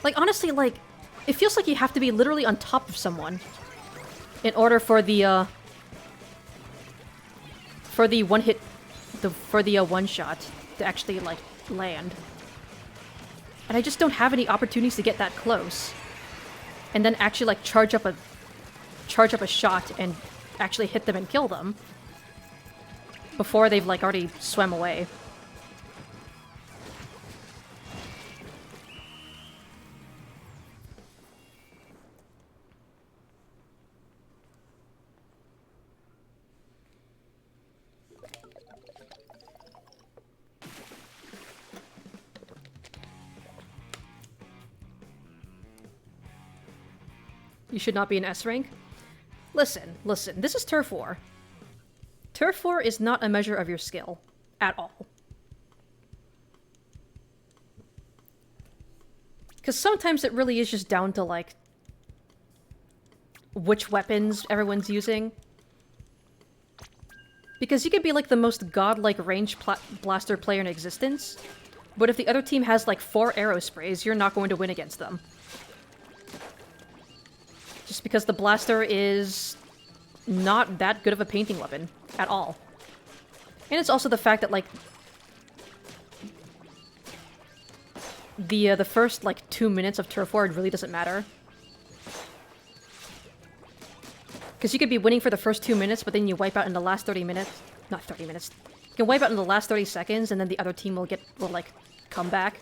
Like, honestly, like, it feels like you have to be literally on top of someone in order for the one-hit, for the one-shot to actually, like, land. And I just don't have any opportunities to get that close. And then actually, like, charge up a shot and actually hit them and kill them before they've, like, already swam away. You should not be an S rank? Listen, listen, this is Turf War. Turf War is not a measure of your skill. At all. Because sometimes it really is just down to, like, which weapons everyone's using. Because you could be, like, the most godlike range blaster player in existence, but if the other team has, like, 4 arrow sprays, you're not going to win against them. Just because the blaster is not that good of a painting weapon at all. And it's also the fact that, like, the first, like, 2 minutes of Turf War really doesn't matter. Because you could be winning for the first 2 minutes, but then you wipe out in the last 30 minutes. Not 30 minutes. You can wipe out in the last 30 seconds, and then the other team will like, come back.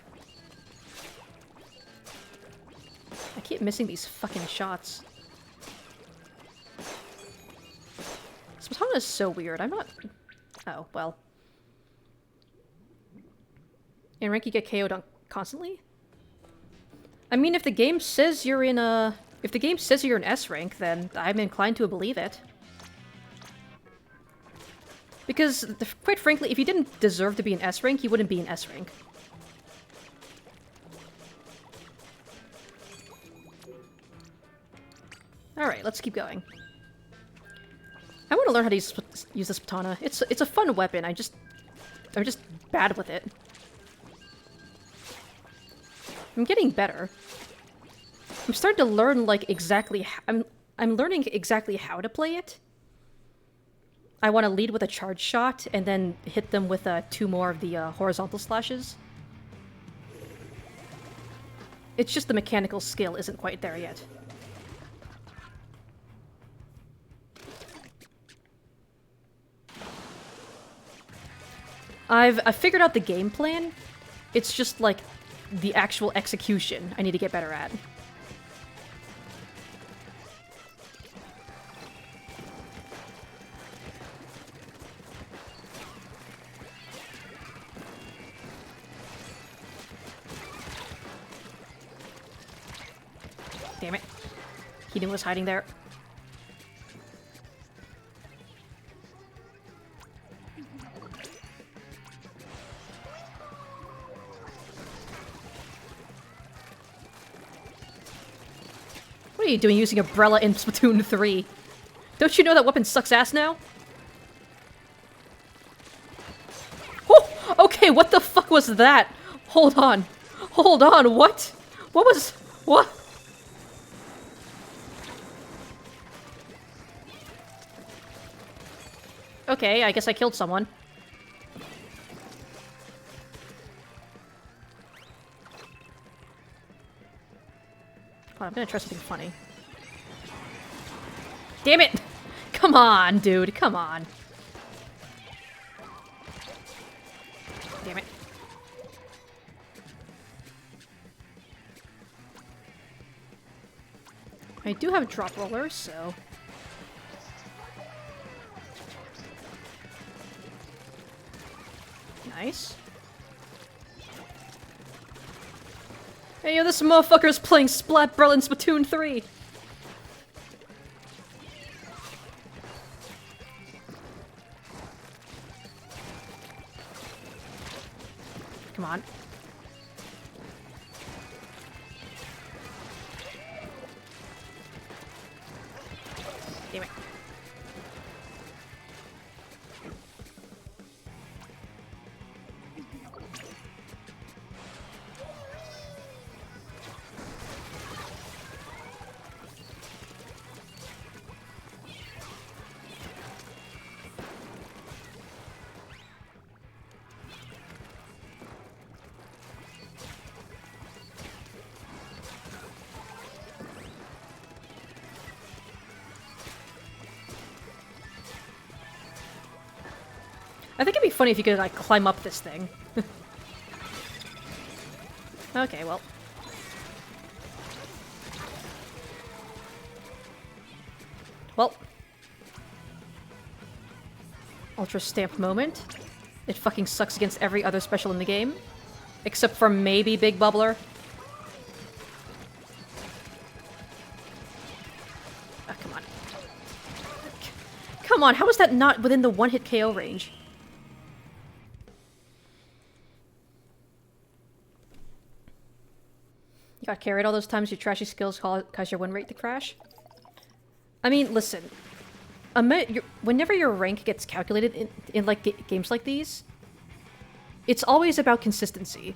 I keep missing these fucking shots. Splatana is so weird. I'm not... Oh, well. In rank, you get KO'd constantly? I mean, if the game says you're in a... If the game says you're in S rank, then I'm inclined to believe it. Because, quite frankly, if you didn't deserve to be in S rank, you wouldn't be in S rank. Alright, let's keep going. I want to learn how to use the Splatana. It's a fun weapon. I'm just bad with it. I'm getting better. I'm starting to learn, like, exactly... I'm learning exactly how to play it. I want to lead with a charge shot, and then hit them with 2 more of the horizontal slashes. It's just the mechanical skill isn't quite there yet. I figured out the game plan. It's just, like, the actual execution I need to get better at. Damn it. He knew I was hiding there. What are you doing using Umbrella in Splatoon 3? Don't you know that weapon sucks ass now? Oh! Okay, what the fuck was that? Hold on. Hold on, what? What was... what? Okay, I guess I killed someone. Hold on, I'm gonna try something funny. Damn it! Come on, dude, come on. Damn it. I do have drop rollers, so... Nice. Hey, yo, this motherfucker's playing Splat Bro in Splatoon 3! Come on. Damn it. I think it'd be funny if you could, like, climb up this thing. Okay, well. Well. Ultra Stamp moment. It fucking sucks against every other special in the game. Except for maybe Big Bubbler. Oh, come on. Come on, how is that not within the one-hit KO range? You got carried all those times your trashy skills cause your win rate to crash? I mean, listen. Whenever your rank gets calculated in like, games like these, it's always about consistency.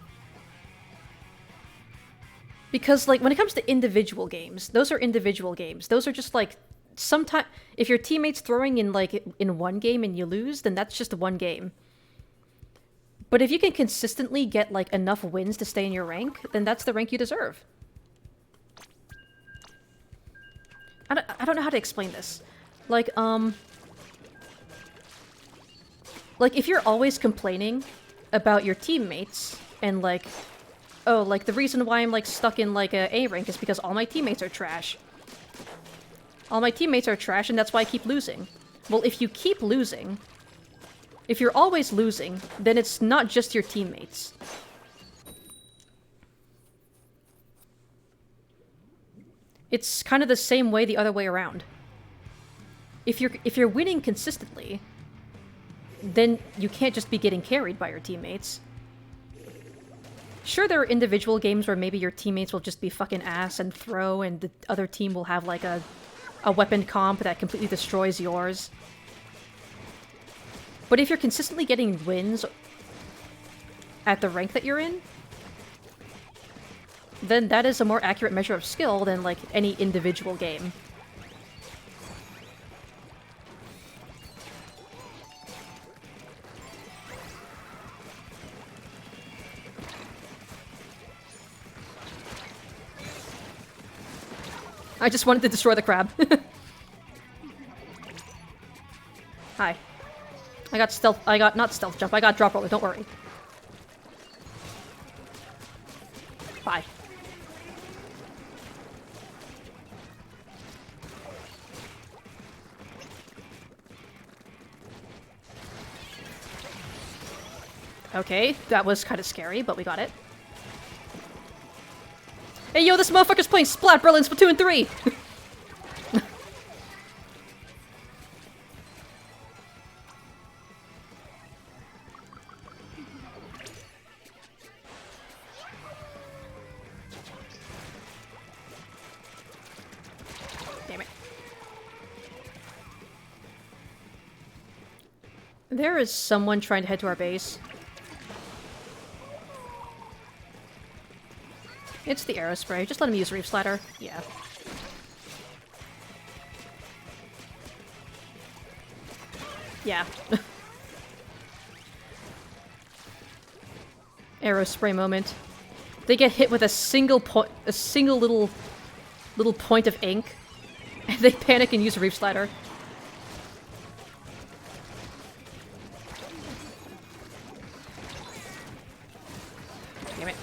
Because, like, when it comes to individual games, those are individual games. Those are just, like, sometimes... If your teammate's throwing in, like, in one game and you lose, then that's just one game. But if you can consistently get, like, enough wins to stay in your rank, then that's the rank you deserve. I don't know how to explain this. Like, like, if you're always complaining about your teammates, and, like, oh, like, the reason why I'm, like, stuck in, like, a A rank is because all my teammates are trash. All my teammates are trash, and that's why I keep losing. Well, if you keep losing... If you're always losing, then it's not just your teammates. It's kind of the same way the other way around. If you're winning consistently, then you can't just be getting carried by your teammates. Sure, there are individual games where maybe your teammates will just be fucking ass and throw, and the other team will have like a weapon comp that completely destroys yours. But if you're consistently getting wins at the rank that you're in, then that is a more accurate measure of skill than, like, any individual game. I just wanted to destroy the crab. Hi. not stealth jump, I got drop roller, don't worry. Bye. Okay, that was kind of scary, but we got it. Hey yo, this motherfucker's playing Splat Bro in Splatoon 3! Damn it. There is someone trying to head to our base. It's the Aerospray. Just let him use Reef Slider. Yeah. Yeah. Aerospray moment. They get hit with a single little little point of ink, and they panic and use Reef Slider. Damn it.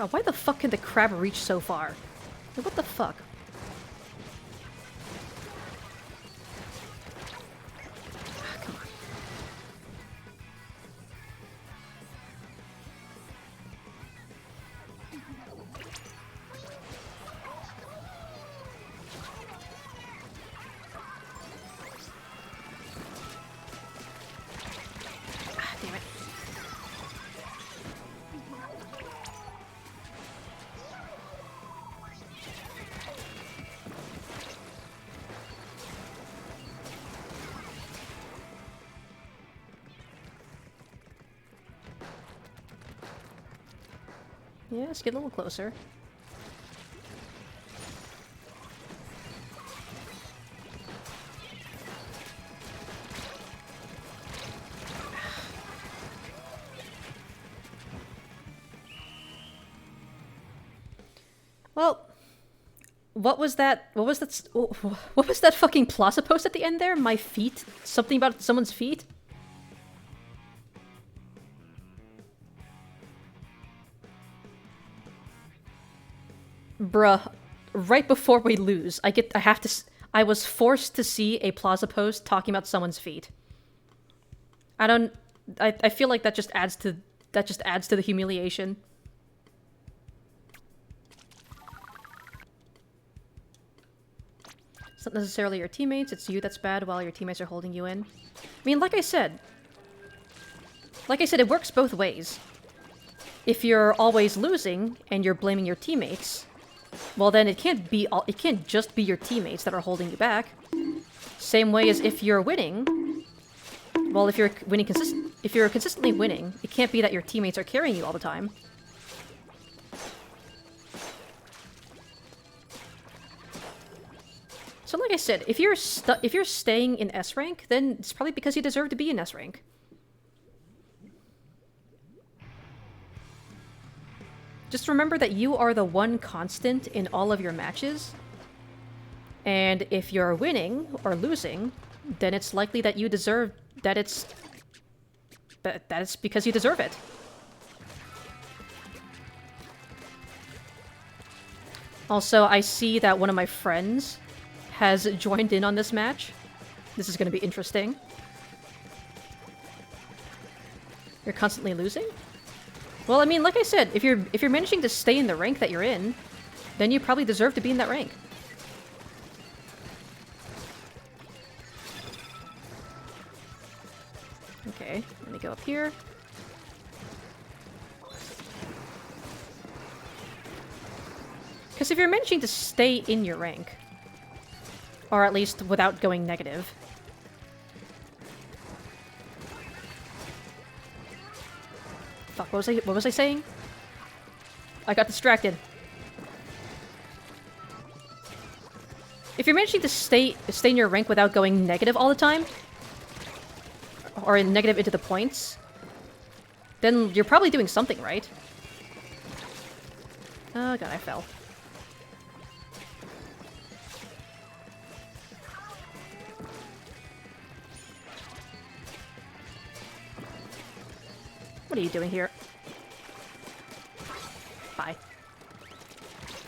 Oh, why the fuck can the crab reach so far? Like, what the fuck? Ah, come on. Ah, damn it. Yeah, let's get a little closer. Well, what was that? What was that? What was that fucking plaza post at the end there? My feet? Something about someone's feet? Bruh, right before we lose, I was forced to see a plaza post talking about someone's feet. I feel like that just adds to the humiliation. It's not necessarily your teammates, it's you that's bad while your teammates are holding you in. I mean, like I said, it works both ways. If you're always losing and you're blaming your teammates, well then it can't just be your teammates that are holding you back. Same way as if you're winning. Well, if you're consistently winning, it can't be that your teammates are carrying you all the time. So like I said, if you're staying in S rank, then it's probably because you deserve to be in S rank. Just remember that you are the one constant in all of your matches. And if you're winning or losing, then it's likely that you deserve that it's because you deserve it. Also, I see that one of my friends has joined in on this match. This is going to be interesting. You're constantly losing? Well, I mean, like I said, if you're managing to stay in the rank that you're in, then you probably deserve to be in that rank. Okay, let me go up here. Because if you're managing to stay in your rank, or at least without going negative, fuck, what was I saying? I got distracted. If you're managing to stay in your rank without going negative all the time, or negative into the points, then you're probably doing something right. Oh god, I fell. What are you doing here? Bye.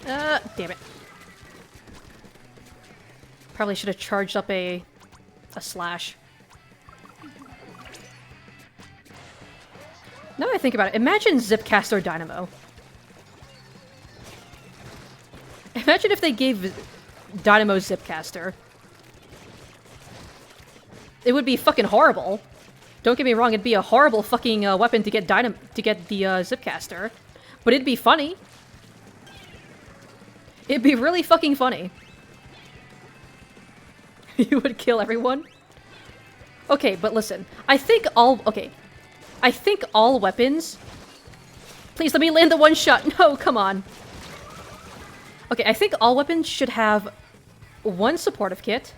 Damn it. Probably should have charged up a slash. Now that I think about it, imagine Zipcaster Dynamo. Imagine if they gave Dynamo Zipcaster. It would be fucking horrible. Don't get me wrong, it'd be a horrible fucking weapon to get the Zipcaster. But it'd be funny. It'd be really fucking funny. You would kill everyone? Okay, but listen. I think all weapons... Please, let me land the one shot. No, come on. Okay, I think all weapons should have one supportive kit,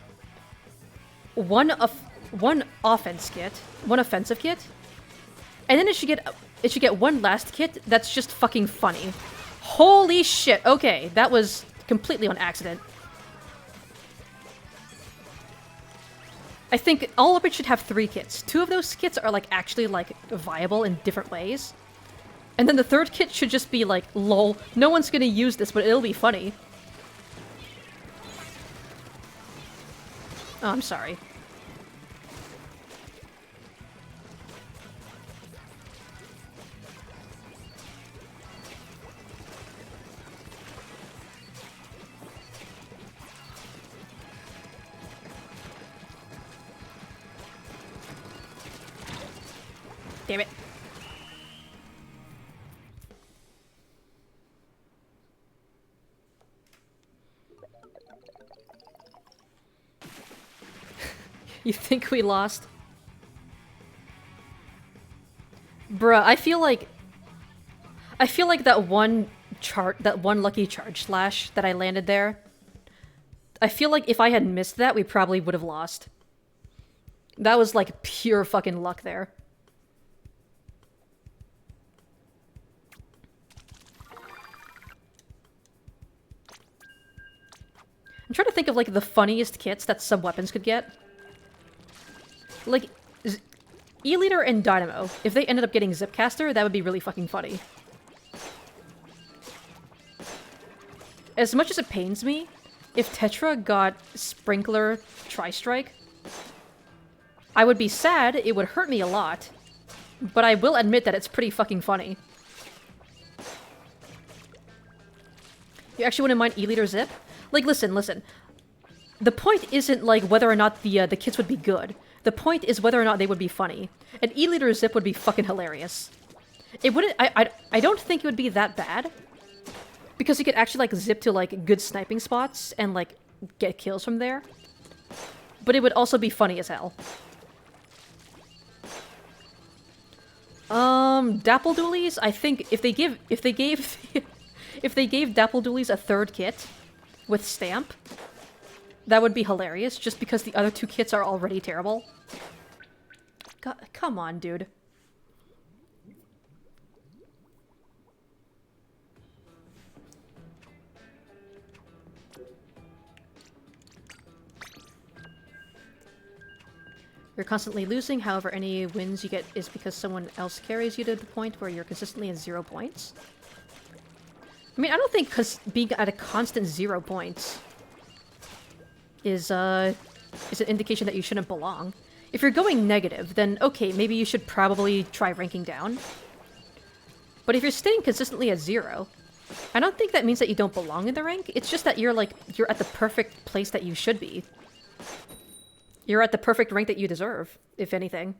one offensive kit, and then it it should get one last kit that's just fucking funny. Holy shit, okay, that was completely on accident. I think all of it should have 3 kits. 2 of those kits are like actually like viable in different ways. And then the 3rd kit should just be like, lol, no one's gonna use this, but it'll be funny. Oh, I'm sorry. Damn it. You think we lost? Bruh, I feel like that one lucky charge slash that I landed there, I feel like if I had missed that, we probably would have lost. That was like pure fucking luck there. I'm trying to think of like the funniest kits that some weapons could get. Like, E-Liter and Dynamo, if they ended up getting Zipcaster, that would be really fucking funny. As much as it pains me, if Tetra got Sprinkler Tri-Strike, I would be sad, it would hurt me a lot, but I will admit that it's pretty fucking funny. You actually wouldn't mind E-Liter Zip? Like, listen. The point isn't like whether or not the kits would be good. The point is whether or not they would be funny. An E-Liter Zip would be fucking hilarious. It wouldn't- I don't think it would be that bad. Because you could actually, like, zip to, like, good sniping spots and, like, get kills from there. But it would also be funny as hell. Dapple Doolies, I think if they gave Dapple Doolies a 3rd kit with Stamp, that would be hilarious, just because the other 2 kits are already terrible. God, come on, dude. You're constantly losing, however any wins you get is because someone else carries you to the point where you're consistently at 0 points. I mean, I don't think being at a constant 0 points is an indication that you shouldn't belong. If you're going negative, then okay, maybe you should probably try ranking down. But if you're staying consistently at 0, I don't think that means that you don't belong in the rank. It's just that you're at the perfect place that you should be. You're at the perfect rank that you deserve, if anything.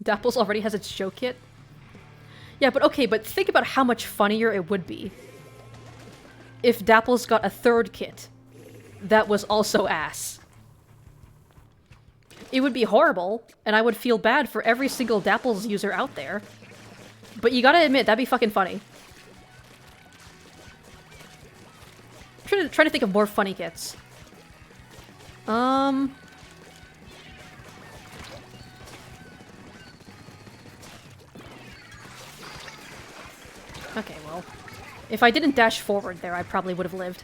Dapples already has its show kit. Yeah, but okay, but think about how much funnier it would be if Dapples got a 3rd kit that was also ass. It would be horrible, and I would feel bad for every single Dapples user out there. But you gotta admit, that'd be fucking funny. I'm trying to think of more funny kits. Okay, well, if I didn't dash forward there, I probably would have lived.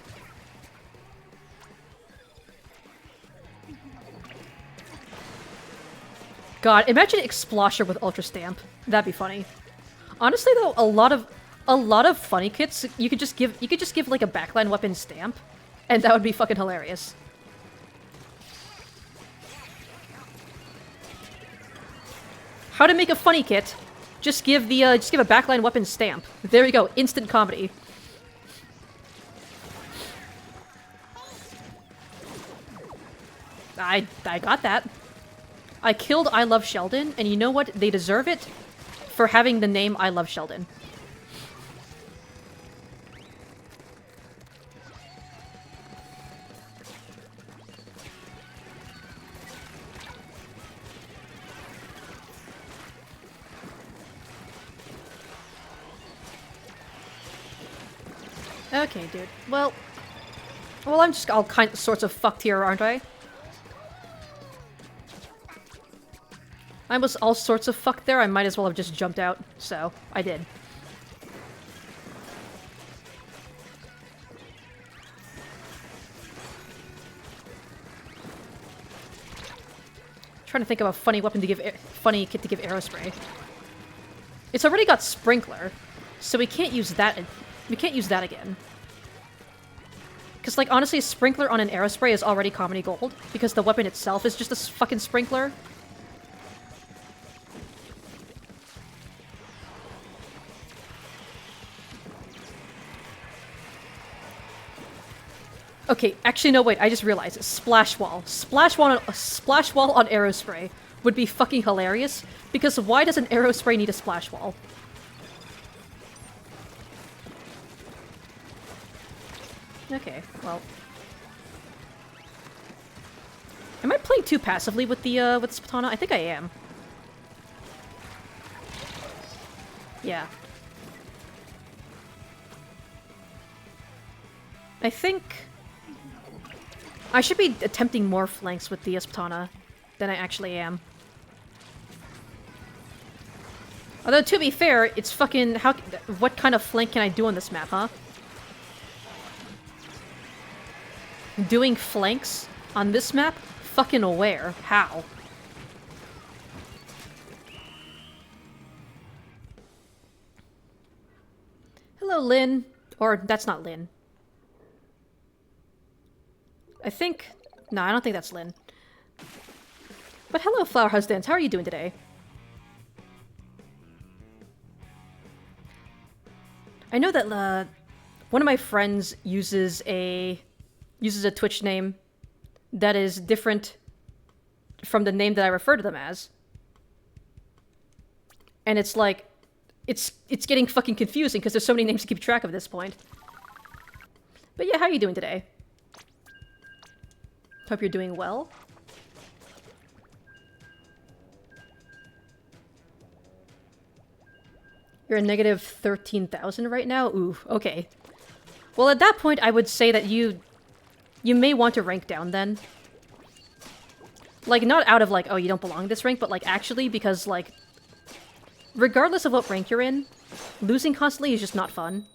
God, imagine Explosher with Ultra Stamp. That'd be funny. Honestly, though, a lot of funny kits, you could just give like a backline weapon Stamp, and that would be fucking hilarious. How to make a funny kit? Just give a backline weapon Stamp. There you go, instant comedy. I got that. I killed I Love Sheldon, and you know what? They deserve it for having the name I Love Sheldon. Okay, dude. Well, I'm just all sorts of fucked here, aren't I? I was all sorts of fucked there, I might as well have just jumped out, so I did. Trying to think of a funny weapon to give, funny kit to give Aerospray. It's already got Sprinkler, so we can't use that. We can't use that again. Because, like, honestly, a Sprinkler on an Aerospray is already comedy gold, because the weapon itself is just a fucking Sprinkler. Okay, actually, no, wait, I just realized it. Splash Wall. Splash Wall on Aerospray would be fucking hilarious, because why does an Aerospray need a Splash Wall? Okay, well... Am I playing too passively with the, with Spatana? I think I am. Yeah. I think... I should be attempting more flanks with the Spatana than I actually am. Although, to be fair, it's fucking... what kind of flank can I do on this map, huh? Doing flanks on this map? Fucking where? How? Hello, Lynn. Or, that's not Lynn. I think... No, I don't think that's Lynn. But hello, Flower House Dance. How are you doing today? I know that one of my friends uses a Twitch name that is different from the name that I refer to them as. And it's like... It's getting fucking confusing because there's so many names to keep track of at this point. But yeah, how are you doing today? Hope you're doing well. You're a negative 13,000 right now? Ooh, okay. Well, at that point, I would say that you may want to rank down then. Like, not out of like, oh, you don't belong to this rank, but like actually because like, regardless of what rank you're in, losing constantly is just not fun.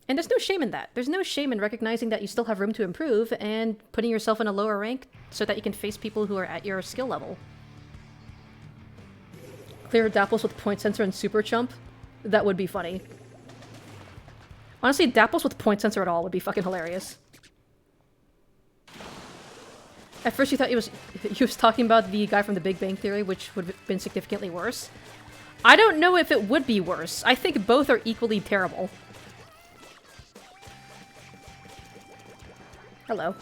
And there's no shame in that. There's no shame in recognizing that you still have room to improve and putting yourself in a lower rank so that you can face people who are at your skill level. Clear Dapples with Point Sensor and Super Chump? That would be funny. Honestly, Dapples with Point Sensor at all would be fucking hilarious. At first you thought he was talking about the guy from The Big Bang Theory, which would have been significantly worse. I don't know if it would be worse. I think both are equally terrible. Hello.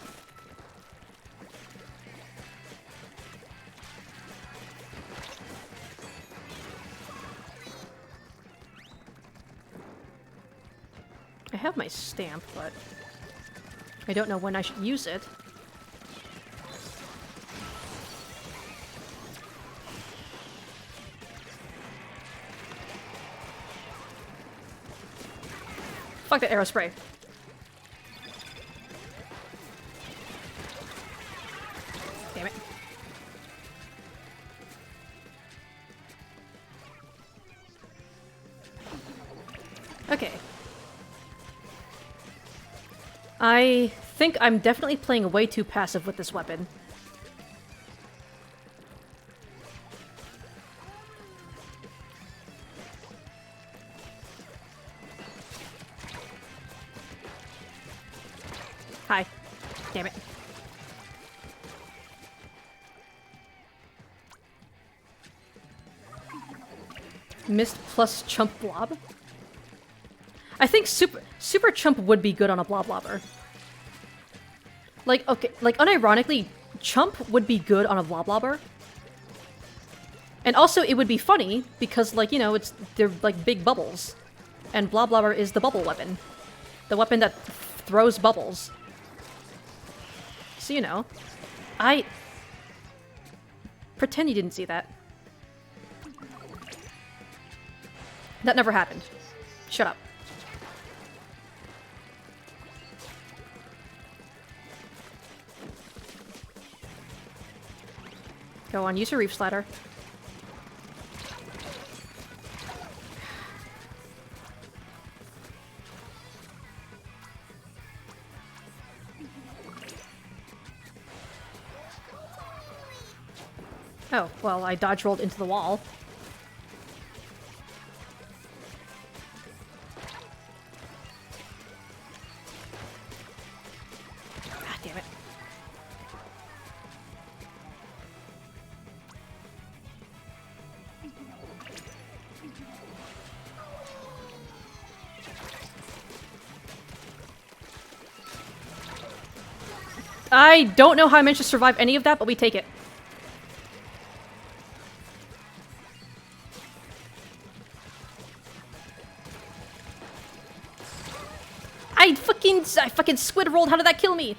I have my stamp, but I don't know when I should use it. Fuck that Aerospray. Damn it. Okay. I think I'm definitely playing way too passive with this weapon. Hi. Damn it. Mist plus Chump Blob? I think Super Chump would be good on a Blob Blobber. Like, okay, like, unironically, Chump would be good on a Blob Blobber. And also, it would be funny, because, like, you know, they're, like, big bubbles. And Blob Blobber is the bubble weapon. The weapon that throws bubbles. So, you know, pretend you didn't see that. That never happened. Shut up. Go on, use your Reef Slider. Oh, well, I dodge rolled into the wall. Ah, damn it. I don't know how I managed to survive any of that, but we take it. I fucking squid rolled. How did that kill me?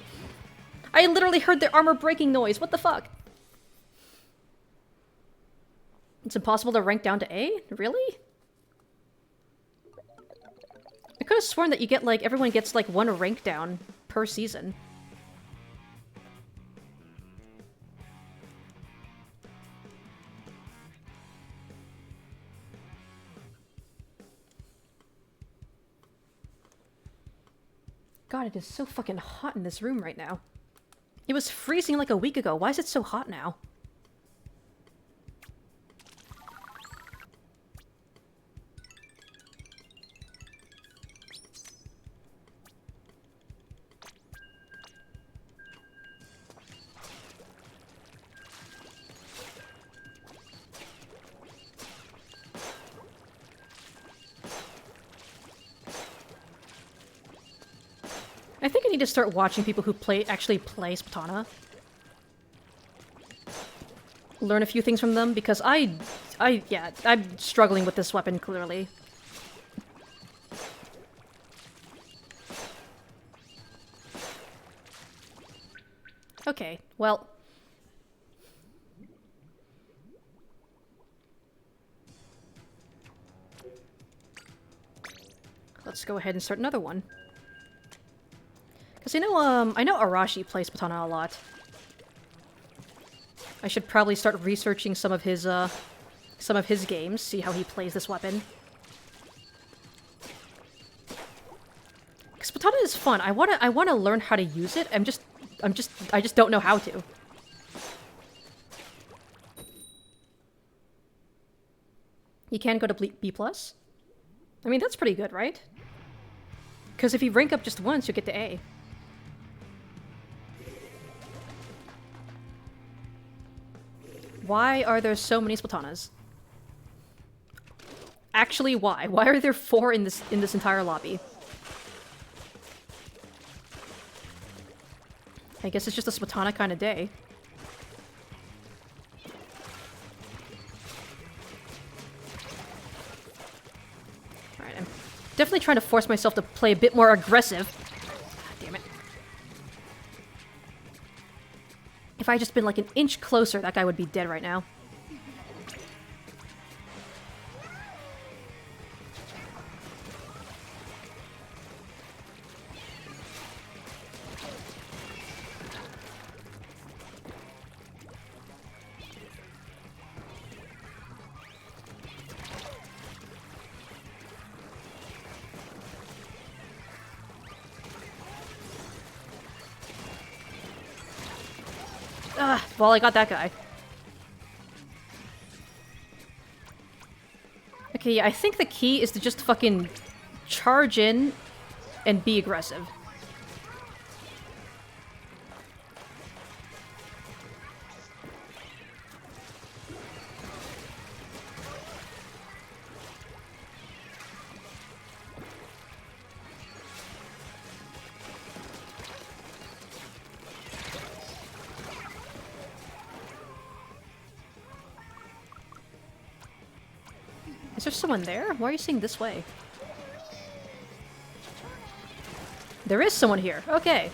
I literally heard the armor breaking noise. What the fuck? It's impossible to rank down to A? Really? I could have sworn that you get, like, everyone gets, like, one rank down per season. God, it is so fucking hot in this room right now. It was freezing like a week ago. Why is it so hot now? I think I need to start watching people who actually play Splatana. Learn a few things from them, because yeah, I'm struggling with this weapon, clearly. Okay, well... let's go ahead and start another one. Because I know Arashi plays Splatana a lot. I should probably start researching some of his games, see how he plays this weapon. Splatana is fun. I wanna learn how to use it. I just don't know how to. You can go to B+. I mean, that's pretty good, right? Because if you rank up just once, you'll get to A. Why are there so many Splatanas? Actually, why? Why are there 4 in this entire lobby? I guess it's just a Splatana kind of day. Alright, I'm definitely trying to force myself to play a bit more aggressive. God damn it. If I had just been like an inch closer, that guy would be dead right now. Well, I got that guy. Okay, yeah, I think the key is to just fucking charge in and be aggressive. Is there someone there? Why are you seeing this way? There is someone here. Okay.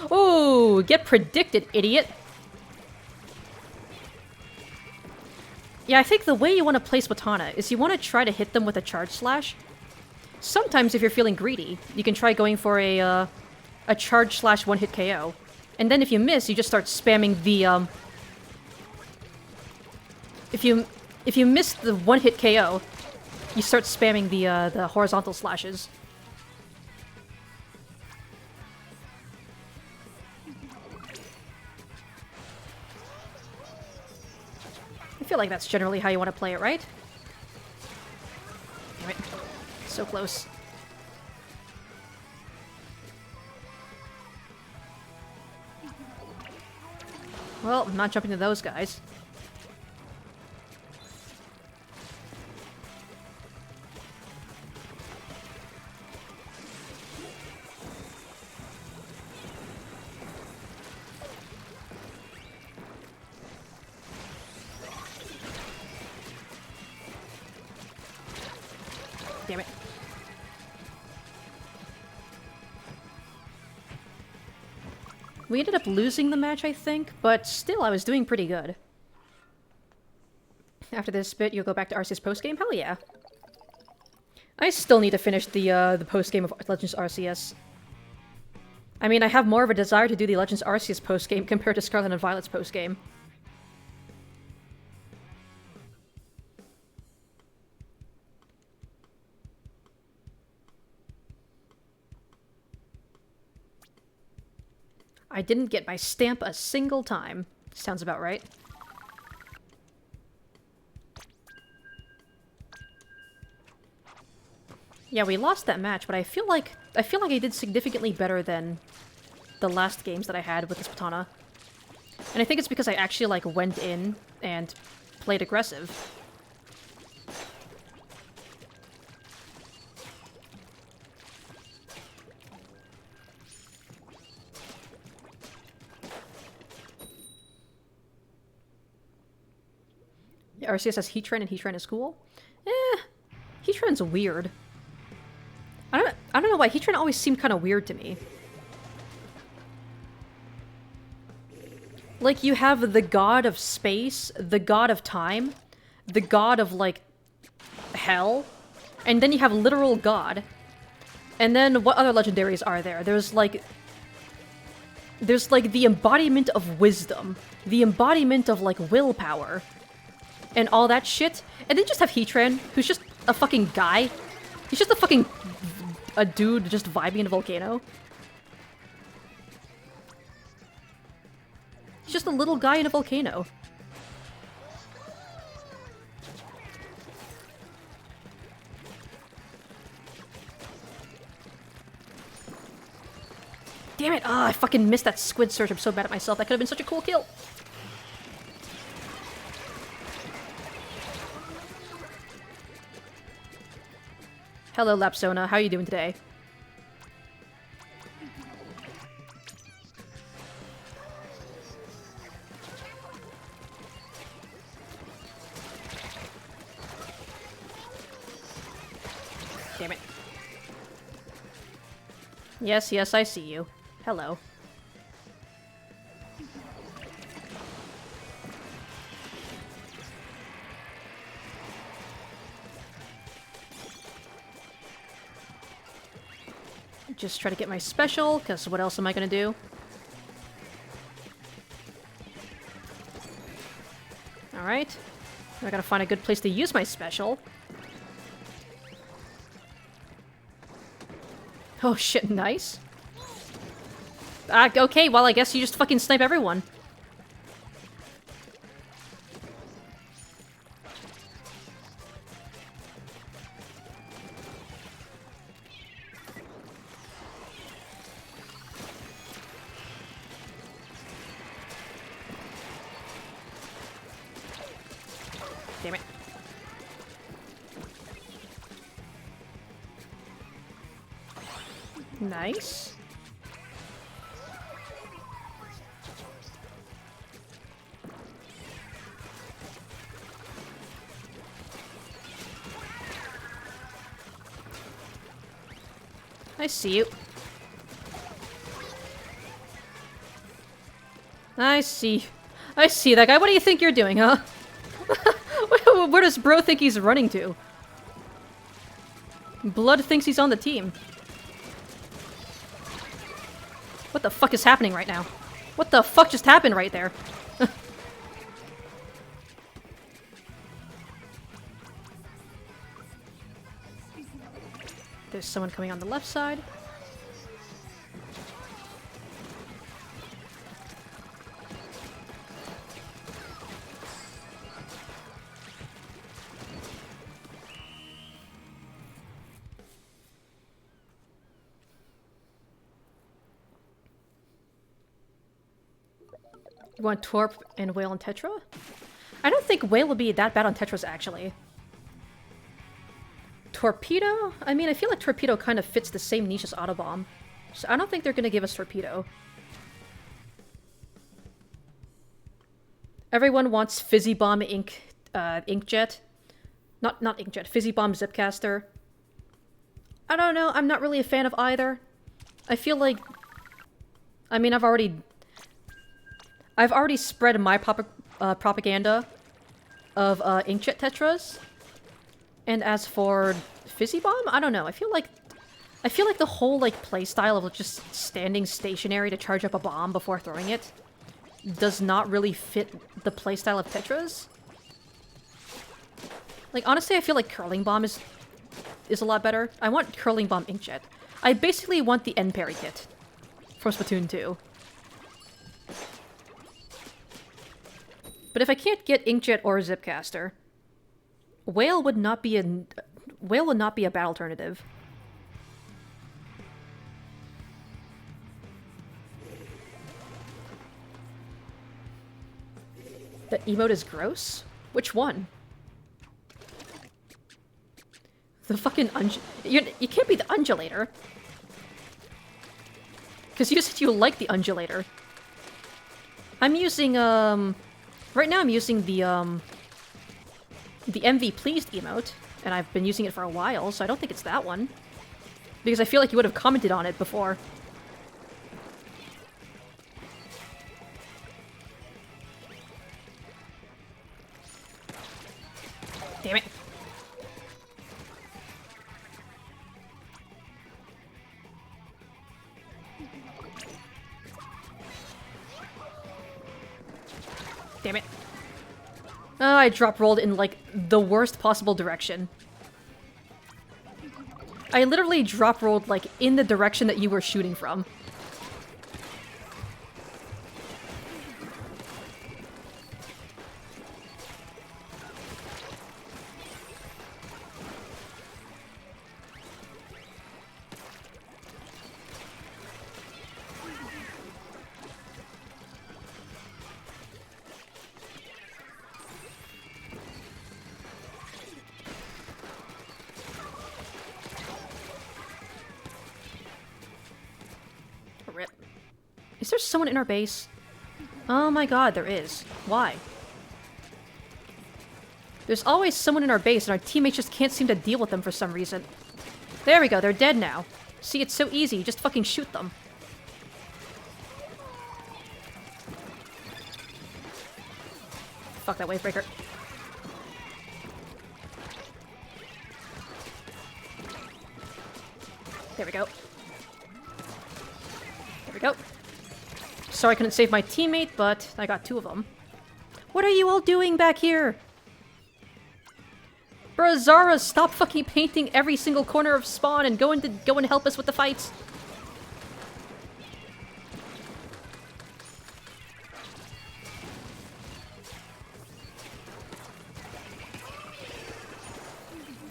Oh, get predicted, idiot. Yeah, I think the way you want to play Splatana is you want to try to hit them with a charge slash. Sometimes, if you're feeling greedy, you can try going for a charge slash one-hit KO. And then if you miss, you just start spamming the, If you miss the one-hit KO, you start spamming the horizontal slashes. I feel like that's generally how you want to play it, right? Damn it. So close. Well, I'm not jumping to those guys. Damn it. We ended up losing the match, I think, but still, I was doing pretty good. After this bit, you'll go back to Arceus postgame? Hell yeah. I still need to finish the postgame of Legends Arceus. I mean, I have more of a desire to do the Legends Arceus postgame compared to Scarlet and Violet's postgame. I didn't get my stamp a single time. Sounds about right. Yeah, we lost that match, but I feel like I did significantly better than the last games that I had with this Spatana. And I think it's because I actually, like, went in and played aggressive. Yeah, Arceus has Heatran and Heatran is cool. Heatran's weird. I don't know why Heatran always seemed kind of weird to me. Like, you have the god of space, the god of time, the god of, like, hell, and then you have literal god. And then what other legendaries are there? There's like the embodiment of wisdom, the embodiment of, like, willpower, and all that shit. And then you just have Heatran, who's just a fucking guy. He's just a dude just vibing in a volcano. He's just a little guy in a volcano. Damn it! Ah, I fucking missed that squid surge. I'm so mad at myself. That could have been such a cool kill. Hello, Lapsona. How are you doing today? Damn it. Yes, yes, I see you. Hello. Just try to get my special, because what else am I gonna do? Alright. I gotta find a good place to use my special. Oh shit, nice. Okay, well I guess you just fucking snipe everyone. Damn it. Nice. I see you. I see. I see that guy. What do you think you're doing, huh? Where does bro think he's running to? Blood thinks he's on the team. What the fuck is happening right now? What the fuck just happened right there? There's someone coming on the left side. You want Torp and Whale and Tetra? I don't think Whale would be that bad on Tetras, actually. Torpedo? I mean, I feel like Torpedo kind of fits the same niche as Autobomb. So I don't think they're gonna give us Torpedo. Everyone wants Fizzy Bomb Inkjet. Not Inkjet, Fizzy Bomb Zipcaster. I don't know, I'm not really a fan of either. I feel like... I mean, I've already spread my propaganda of Inkjet Tetras. And as for Fizzy Bomb, I don't know. I feel like the whole playstyle of just standing stationary to charge up a bomb before throwing it does not really fit the playstyle of Tetras. Like, honestly, I feel like Curling Bomb is a lot better. I want Curling Bomb Inkjet. I basically want the End Parry kit from Splatoon 2. But if I can't get Inkjet or Zipcaster, Whale would not be a bad alternative. The emote is gross? Which one? The fucking you can't be the undulator. Because you said you like the undulator. I'm using, right now I'm using the MV Pleased emote, and I've been using it for a while, so I don't think it's that one. Because I feel like you would have commented on it before. Damn it. Damn it. Oh, I drop rolled in, like, the worst possible direction. I literally drop rolled, like, in the direction that you were shooting from. Rip. Is there someone in our base? Oh my god, there is. Why? There's always someone in our base and our teammates just can't seem to deal with them for some reason. There we go, they're dead now. See, it's so easy, you just fucking shoot them. Fuck that wavebreaker. There we go. There we go. Sorry I couldn't save my teammate, but I got two of them. What are you all doing back here? Bruh, Zara, stop fucking painting every single corner of spawn and go and help us with the fights.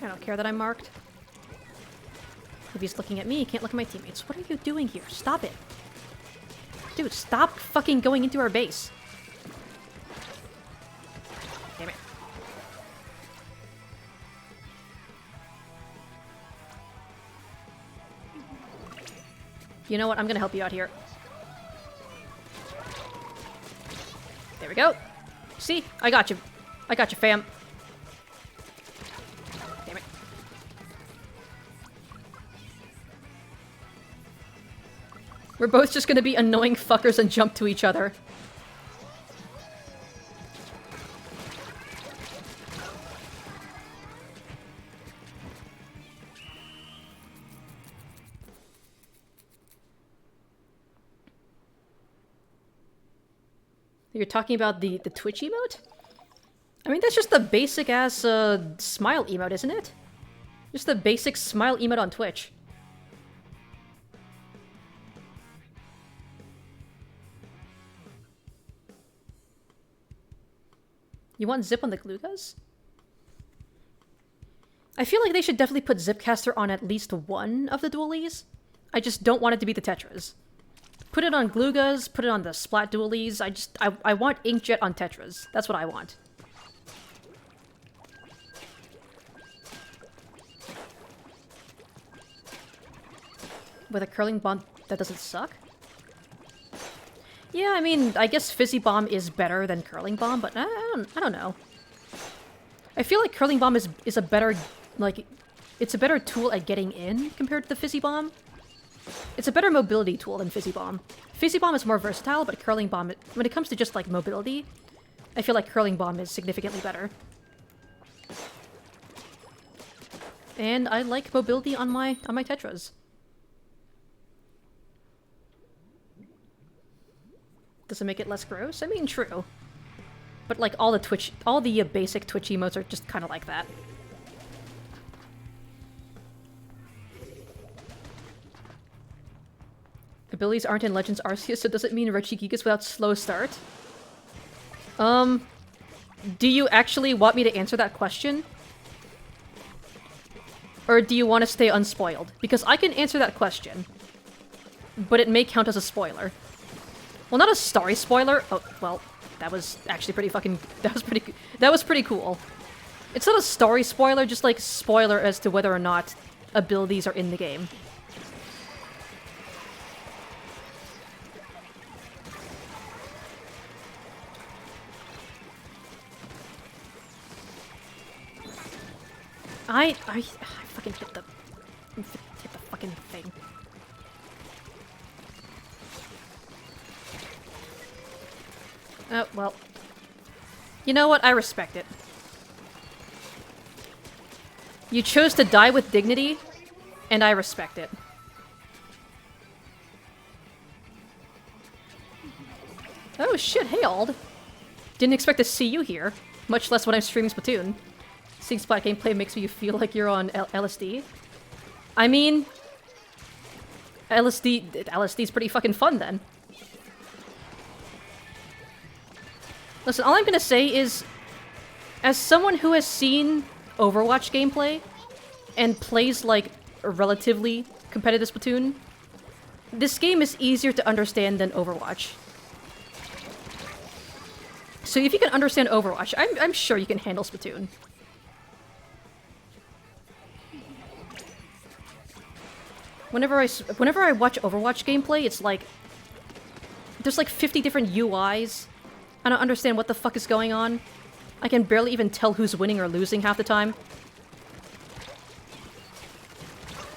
I don't care that I'm marked. If he's looking at me, he can't look at my teammates. What are you doing here? Stop it. Dude, stop fucking going into our base. Damn it. You know what? I'm gonna help you out here. There we go. See? I got you. I got you, fam. Damn it. We're both just gonna be annoying fuckers and jump to each other. You're talking about the Twitch emote? I mean, that's just the basic-ass, smile emote, isn't it? Just the basic smile emote on Twitch. You want Zip on the Glugas? I feel like they should definitely put Zipcaster on at least one of the dualies. I just don't want it to be the Tetras. Put it on Glugas, put it on the Splat dualies. I want Inkjet on Tetras. That's what I want. With a curling bomb that doesn't suck? Yeah, I mean, I guess Fizzy Bomb is better than Curling Bomb, but I don't know. I feel like Curling Bomb is a better, like, it's a better tool at getting in compared to the Fizzy Bomb. It's a better mobility tool than Fizzy Bomb. Fizzy Bomb is more versatile, but Curling Bomb, when it comes to just, like, mobility, I feel like Curling Bomb is significantly better. And I like mobility on my Tetras. Does it make it less gross? I mean, true. But like all the basic Twitch emotes are just kind of like that. Abilities aren't in Legends Arceus, so does it mean Regigigas without slow start? Do you actually want me to answer that question? Or do you want to stay unspoiled? Because I can answer that question, but it may count as a spoiler. Well, not a starry spoiler. Oh, well, that was actually pretty fucking... That was pretty cool. It's not a story spoiler, just like spoiler as to whether or not abilities are in the game. I fucking hit the fucking thing. Oh, well. You know what? I respect it. You chose to die with dignity, and I respect it. Oh shit, hey Ald. Didn't expect to see you here, much less when I'm streaming Splatoon. Seeing Splat gameplay makes you feel like you're on LSD. I mean... LSD's pretty fucking fun then. Listen, all I'm gonna say is, as someone who has seen Overwatch gameplay and plays, like, a relatively competitive Splatoon, this game is easier to understand than Overwatch. So if you can understand Overwatch, I'm sure you can handle Splatoon. Whenever I watch Overwatch gameplay, it's like... There's like 50 different UIs. I don't understand what the fuck is going on. I can barely even tell who's winning or losing half the time.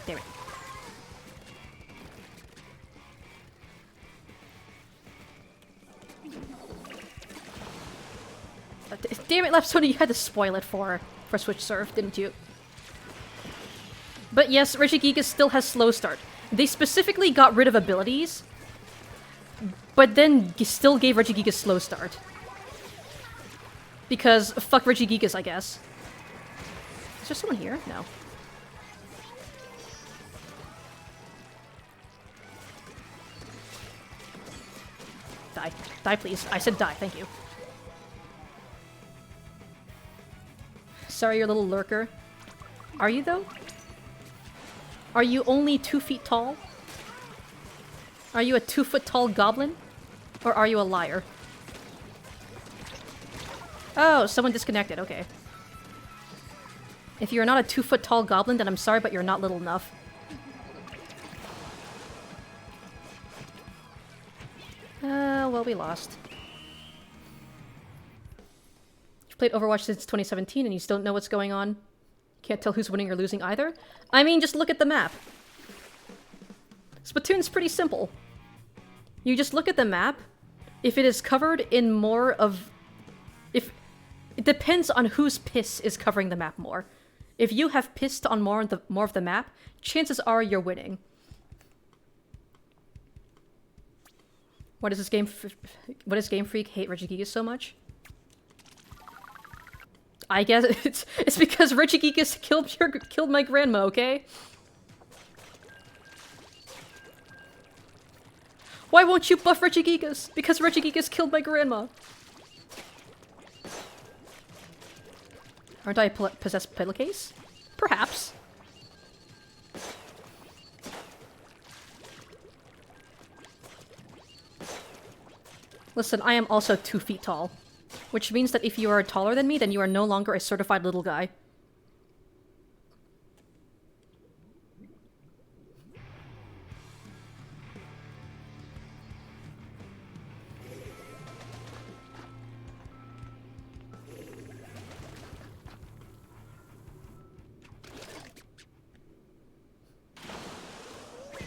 Damn it. Damn it, Lapsoni, you had to spoil it for Switch Surf, didn't you? But yes, Regigigas still has slow start. They specifically got rid of abilities, but then still gave Regigigas slow start. Because fuck Regigigas, I guess. Is there someone here? No. Die. Die, please. I said die, thank you. Sorry, your little lurker. Are you, though? Are you only 2 feet tall? Are you a 2-foot-tall goblin? Or are you a liar? Oh, someone disconnected, okay. If you're not a 2-foot-tall goblin, then I'm sorry, but you're not little enough. Well, we lost. You've played Overwatch since 2017 and you still don't know what's going on? Can't tell who's winning or losing either? I mean, just look at the map. Splatoon's pretty simple. You just look at the map. If it is covered in more of... It depends on whose piss is covering the map more. If you have pissed on more of the map, chances are you're winning. Why does Game Freak hate Regigigas so much? I guess it's because Regigigas killed my grandma, okay? Why won't you buff Regigigas? Because Regigigas killed my grandma. Aren't I possessed pillowcase? Perhaps. Listen, I am also 2 feet tall. Which means that if you are taller than me, then you are no longer a certified little guy.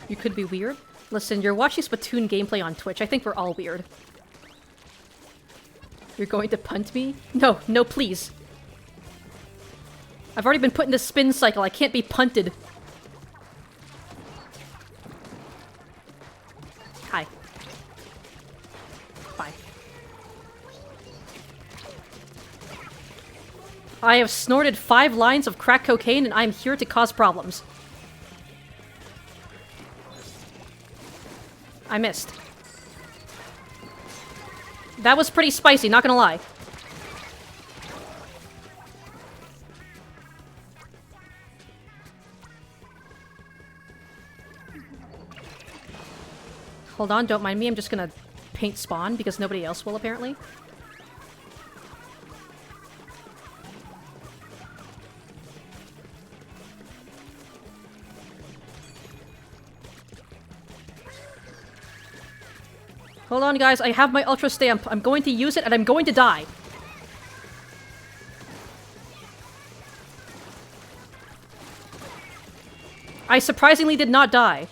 You could be weird. Listen, you're watching Splatoon gameplay on Twitch. I think we're all weird. You're going to punt me? No, no, please. I've already been put in this spin cycle. I can't be punted. Hi. Bye. I have snorted 5 lines of crack cocaine and I am here to cause problems. I missed. That was pretty spicy, not gonna lie. Hold on, don't mind me. I'm just gonna paint spawn because nobody else will, apparently. Hold on, guys. I have my Ultra Stamp. I'm going to use it, and I'm going to die. I surprisingly did not die.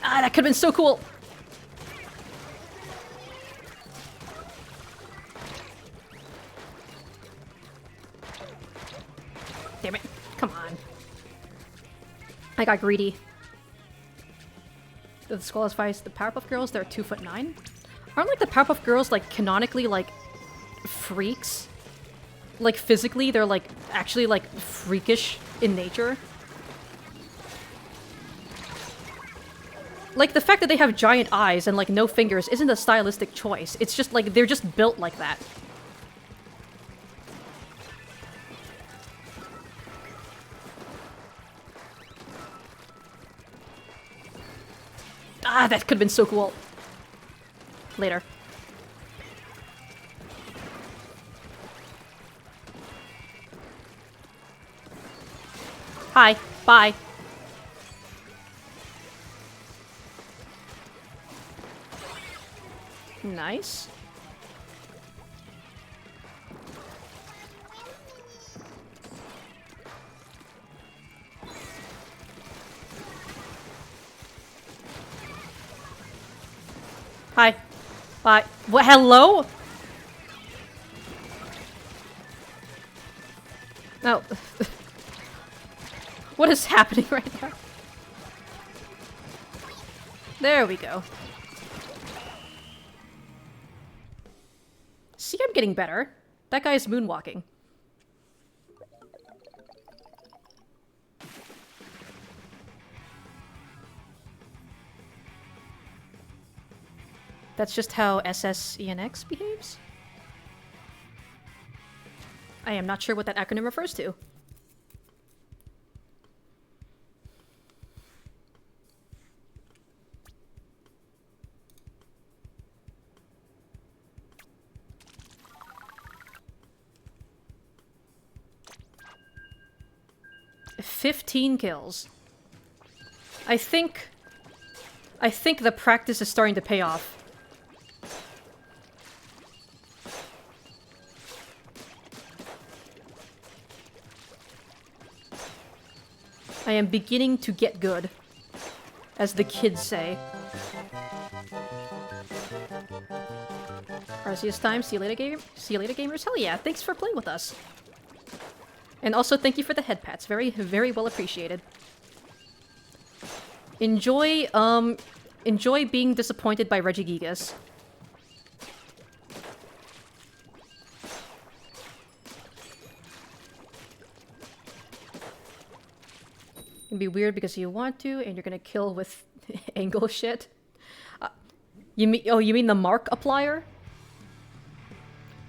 Ah, that could have been so cool. Damn it. Come on. I got greedy. The Disqualifies the Powerpuff Girls, they're 2'9". Aren't like the Powerpuff Girls like canonically like freaks? Like physically, they're like actually like freakish in nature. Like the fact that they have giant eyes and like no fingers isn't a stylistic choice. It's just like they're just built like that. Ah, that could have been so cool. Later. Hi. Bye. Nice. Hi. Bye. What? Hello? No. What is happening right now? There we go. See, I'm getting better. That guy's moonwalking. That's just how SSENX behaves? I am not sure what that acronym refers to. "15 kills. I think the practice is starting to pay off. I am beginning to get good, as the kids say. Arceus time. See you later, gamers. Hell yeah! Thanks for playing with us. And also, thank you for the head pats. Very, very well appreciated. Enjoy, enjoy being disappointed by Regigigas. It'd be weird because you want to, and you're gonna kill with angle shit. You mean the mark applier?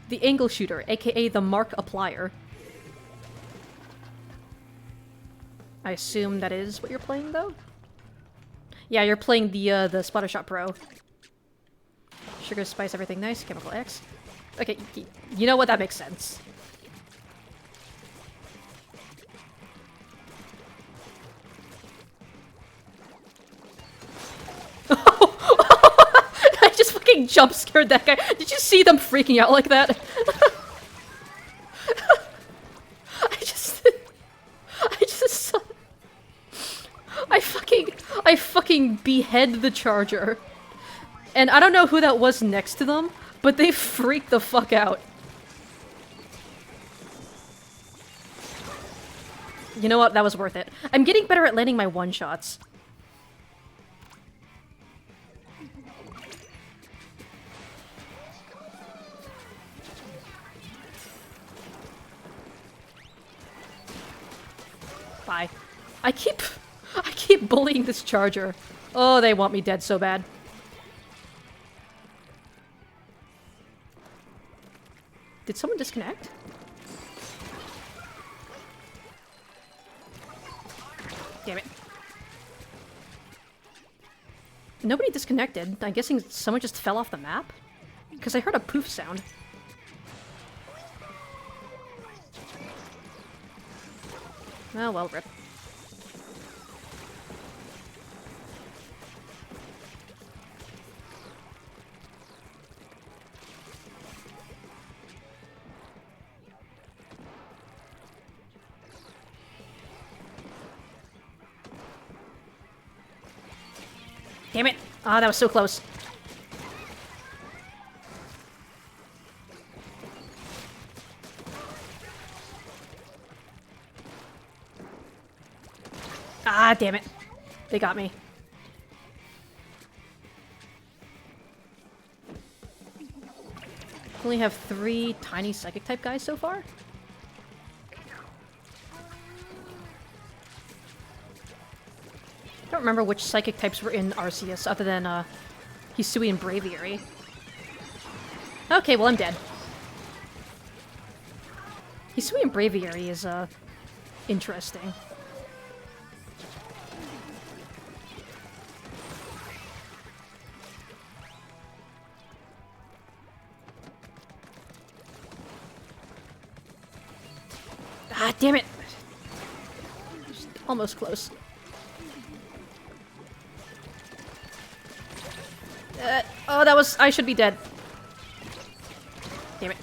The angle shooter, aka the mark applier. I assume that is what you're playing, though? Yeah, you're playing the Splattershot Pro. Sugar, spice, everything nice. Chemical X. Okay, you know what? That makes sense. I just fucking jump scared that guy. Did you see them freaking out like that? I fucking behead the charger. And I don't know who that was next to them, but they freaked the fuck out. You know what? That was worth it. I'm getting better at landing my one-shots. Bye. I keep bullying this charger. Oh, they want me dead so bad. Did someone disconnect? Damn it. Nobody disconnected. I'm guessing someone just fell off the map? Because I heard a poof sound. Oh, well, rip. Damn it! Ah, that was so close. Ah, damn it. They got me. Only have 3 tiny psychic type guys so far? I don't remember which psychic types were in Arceus other than Hisui and Braviary. Okay, well I'm dead. Hisui and Braviary is interesting. Ah, damn it! Just almost close. Oh, that was... I should be dead. Damn it.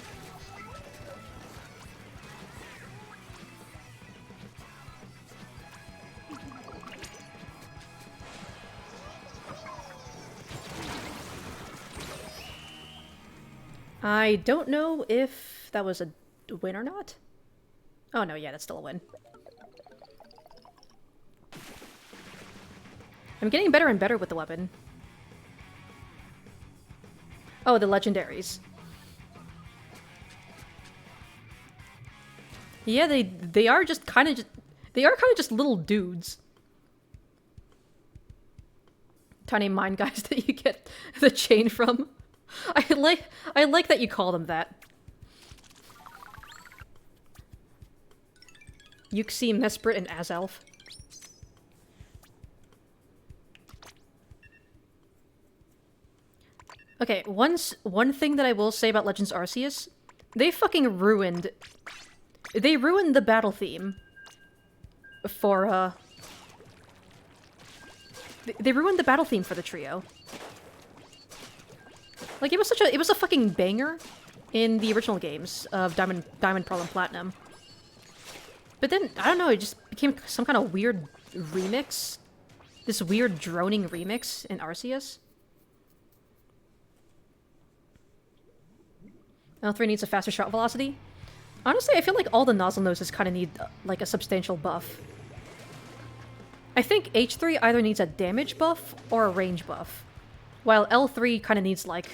I don't know if that was a win or not. Oh no, yeah, that's still a win. I'm getting better and better with the weapon. Oh, the legendaries. Yeah, they are just kind of just little dudes. Tiny mind guys that you get the chain from. I like that you call them that. Yuxi, Mesprit, and Azelf. Okay, one thing that I will say about Legends Arceus, they fucking ruined... They ruined the battle theme for, They ruined the battle theme for the trio. Like, it was a fucking banger in the original games of Diamond, Pearl, and Platinum. But then, I don't know, it just became some kind of weird remix. This weird droning remix in Arceus. L3 needs a faster shot velocity. Honestly, I feel like all the nozzle noses kind of need, like, a substantial buff. I think H3 either needs a damage buff or a range buff, while L3 kind of needs, like...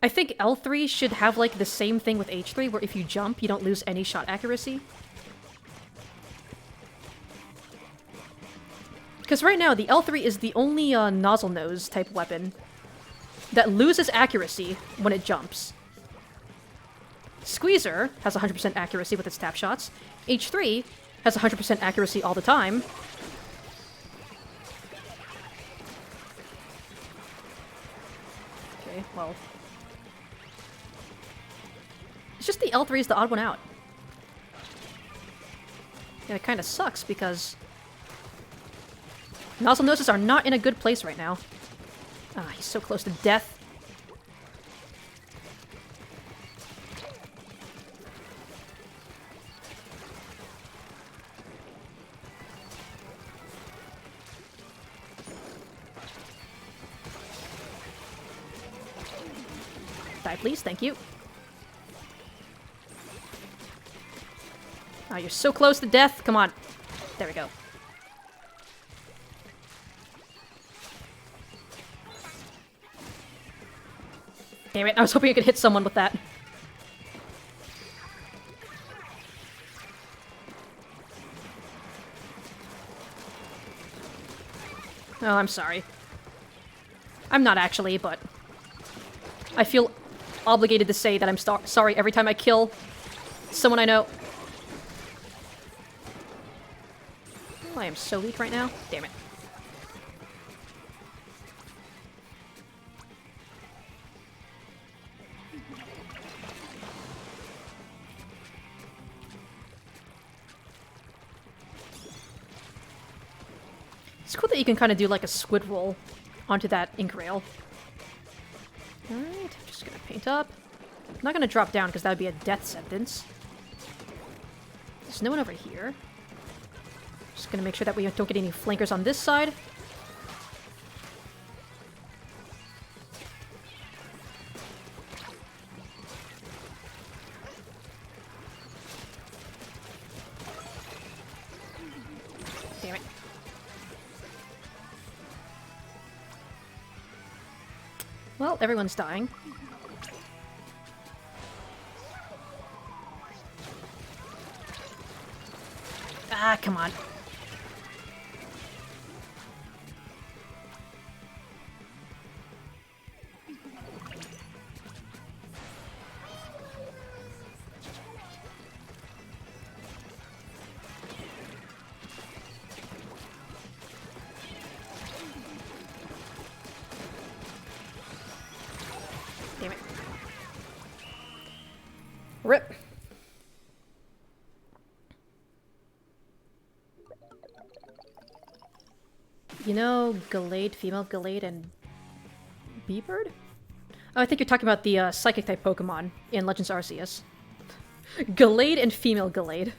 I think L3 should have, like, the same thing with H3, where if you jump, you don't lose any shot accuracy. Because right now, the L3 is the only nozzle nose type weapon that loses accuracy when it jumps. Squeezer has 100% accuracy with its tap shots. H3 has 100% accuracy all the time. Okay, well... It's just the L3 is the odd one out. And it kind of sucks because... Nozzle noses are not in a good place right now. Ah, he's so close to death. Die, please. Thank you. Oh, you're so close to death. Come on. There we go. Damn it, I was hoping I could hit someone with that. Oh, I'm sorry. I'm not actually, but... I feel obligated to say that I'm sorry every time I kill someone I know. Oh, I am so weak right now. Damn it. It's cool that you can kind of do like a squid roll onto that ink rail. Alright, just gonna paint up. I'm not gonna drop down because that would be a death sentence. There's no one over here. Just gonna make sure that we don't get any flankers on this side. Damn it. Well, everyone's dying. Ah, come on. Damn it. Rip. You know, Gallade, female Gallade, and Bee-Bird? Oh, I think you're talking about the Psychic-type Pokemon in Legends Arceus. Gallade and female Gallade.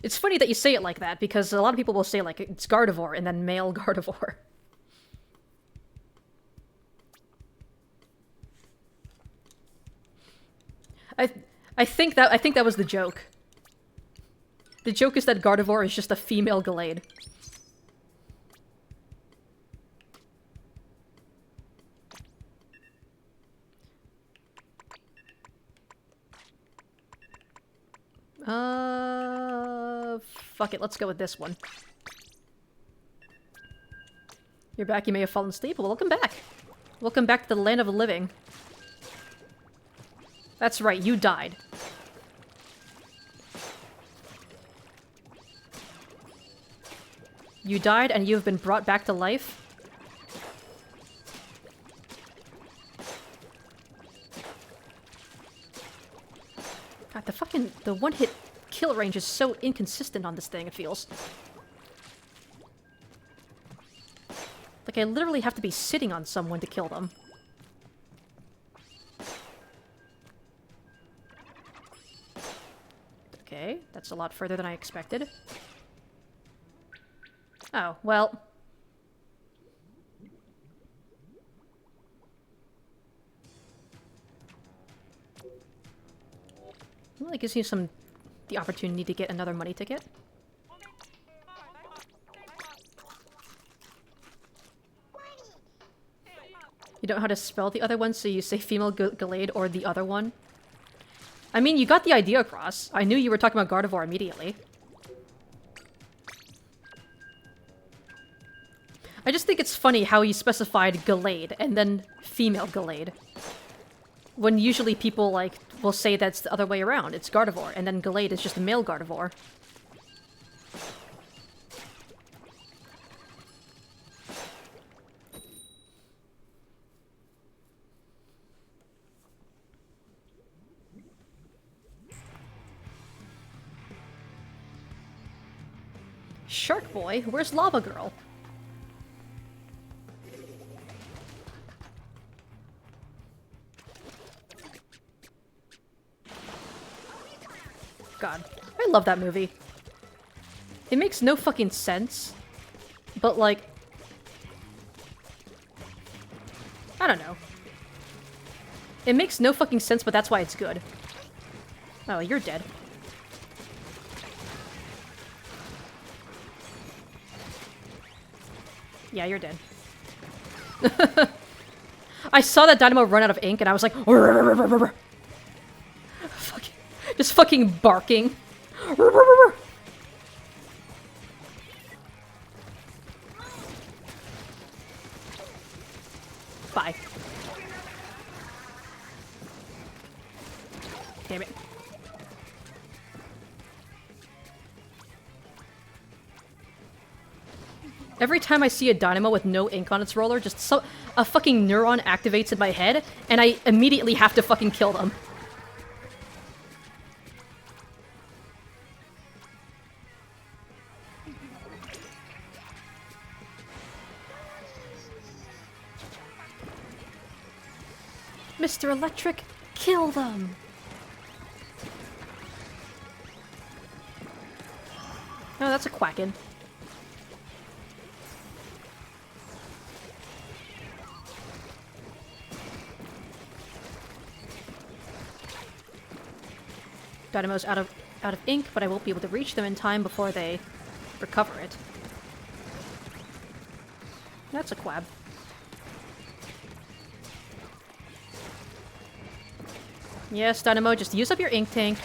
It's funny that you say it like that, because a lot of people will say, like, it's Gardevoir and then male Gardevoir. I think that was the joke. The joke is that Gardevoir is just a female Gallade. Fuck it, let's go with this one. You're back, you may have fallen asleep. Well, welcome back. Welcome back to the land of the living. That's right, you died. You died and you have been brought back to life. God, the one-hit kill range is so inconsistent on this thing, it feels. Like, I literally have to be sitting on someone to kill them. Okay, that's a lot further than I expected. Oh, well... Well, it gives you the opportunity to get another money ticket. You don't know how to spell the other one, so you say female Gallade or the other one. I mean, you got the idea across. I knew you were talking about Gardevoir immediately. I just think it's funny how you specified Gallade and then female Gallade. When usually people, like, will say that's the other way around. It's Gardevoir, and then Gallade is just a male Gardevoir. Shark Boy? Where's Lava Girl? God, I love that movie. It makes no fucking sense, but like, I don't know. It makes no fucking sense, but that's why it's good. Oh, you're dead. Yeah, you're dead. I saw that Dynamo run out of ink and I was like, just fucking barking. Bye. Damn it. Every time I see a Dynamo with no ink on its roller, just a fucking neuron activates in my head, and I immediately have to fucking kill them. Mr. Electric, kill them! Oh, that's a Quacken. Dynamo's out of ink, but I won't be able to reach them in time before they recover it. That's a Quab. Yes, Dynamo, just use up your ink tank.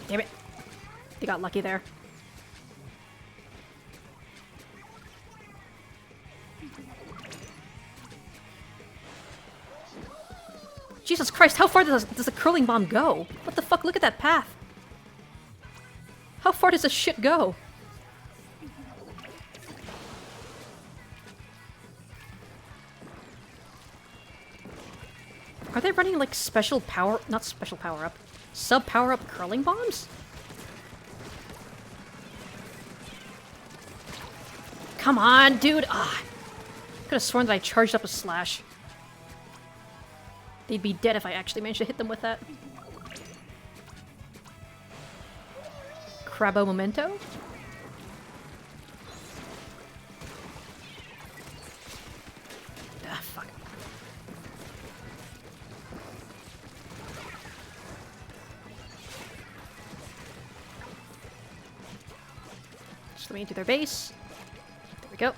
Damn it. You got lucky there. Jesus Christ, how far does the curling bomb go? What the fuck? Look at that path. How far does this shit go? Are they running like special power, not special power up, sub power up curling bombs? Come on, dude. Ah, could have sworn that I charged up a slash. They'd be dead if I actually managed to hit them with that. Crabo Memento? Ah, fuck. Just let me into their base. There we go.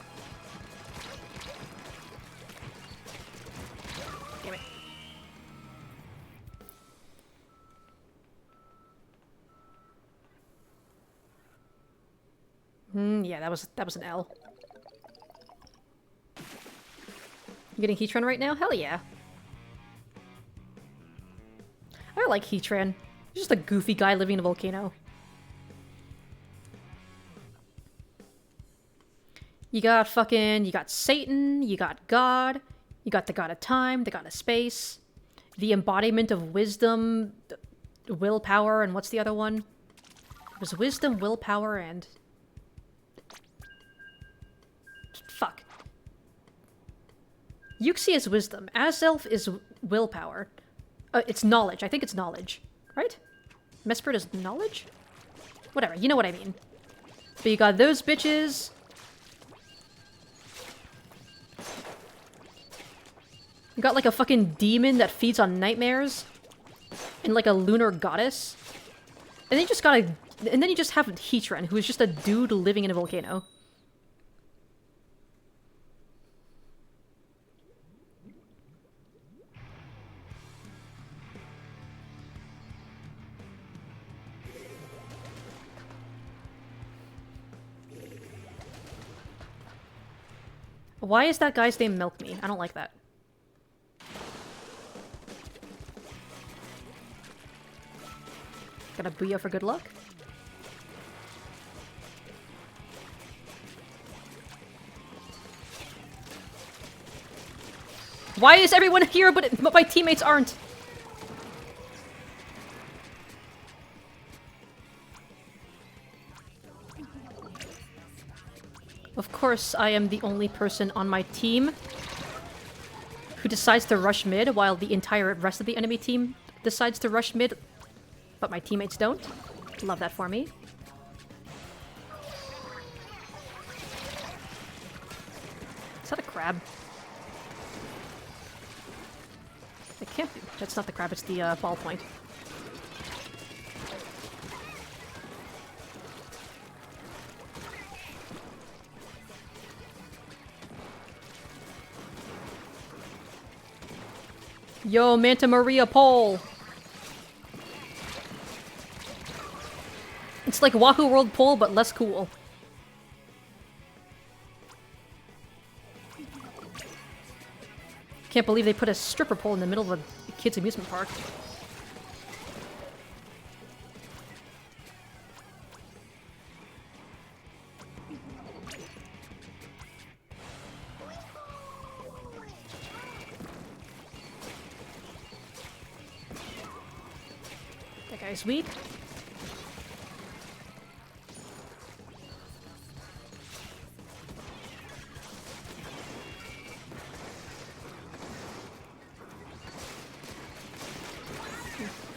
Damn it. Yeah, that was an L. You getting Heatran right now? Hell yeah. I like Heatran. He's just a goofy guy living in a volcano. You got Satan, you got God, you got the God of Time, the God of Space, the embodiment of wisdom, willpower, and what's the other one? It was wisdom, willpower, and... Fuck. Uxie is wisdom. Azelf is willpower. It's knowledge. I think it's knowledge. Right? Mesprit is knowledge? Whatever, you know what I mean. But you got those bitches. You got like a fucking demon that feeds on nightmares. And like a lunar goddess. And then you just got a... And then you just have Heatran, who is just a dude living in a volcano. Why is that guy's name Milk Me? I don't like that. Got a Booyah for good luck. Why is everyone here but my teammates aren't? Of course, I am the only person on my team who decides to rush mid while the entire rest of the enemy team decides to rush mid, but my teammates don't. Love that for me. Is that a crab? It can't be. That's not the crab, it's the ballpoint. Yo, Manta Maria pole! It's like Wahoo World pole, but less cool. Can't believe they put a stripper pole in the middle of a kid's amusement park. That guy's weak.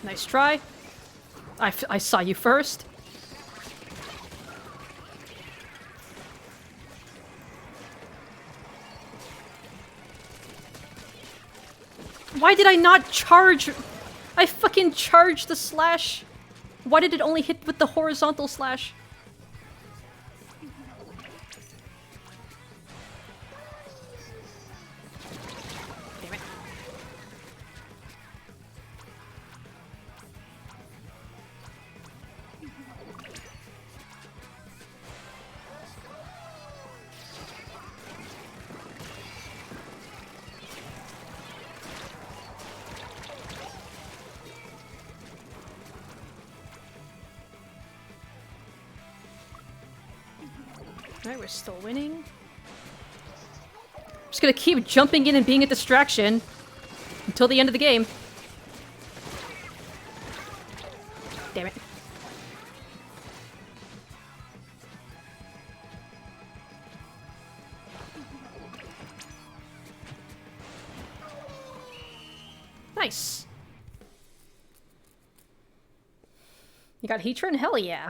Nice try. I saw you first. Why did I not charge? I fucking charged the slash. Why did it only hit with the horizontal slash? Damn it. Alright, we're still winning. I'm just gonna keep jumping in and being a distraction until the end of the game. Damn it. Nice. You got Heatran? Hell yeah.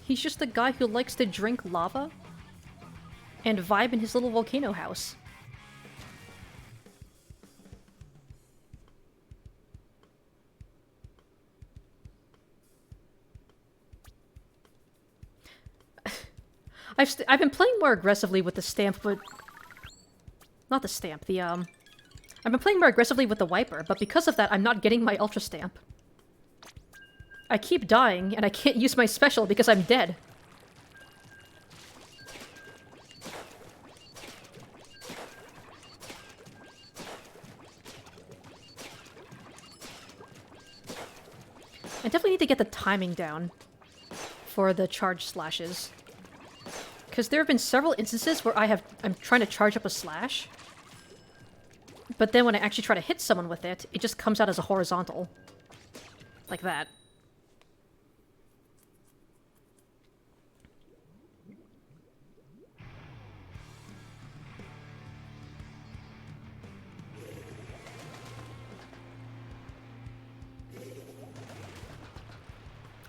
He's just a guy who likes to drink lava and vibe in his little volcano house. I've been playing more aggressively with the stamp, but not the stamp. I've been playing more aggressively with the wiper, but because of that, I'm not getting my ultra stamp. I keep dying, and I can't use my special because I'm dead. I definitely need to get the timing down for the charge slashes. Because there have been several instances where I'm trying to charge up a slash, but then when I actually try to hit someone with it, it just comes out as a horizontal. Like that.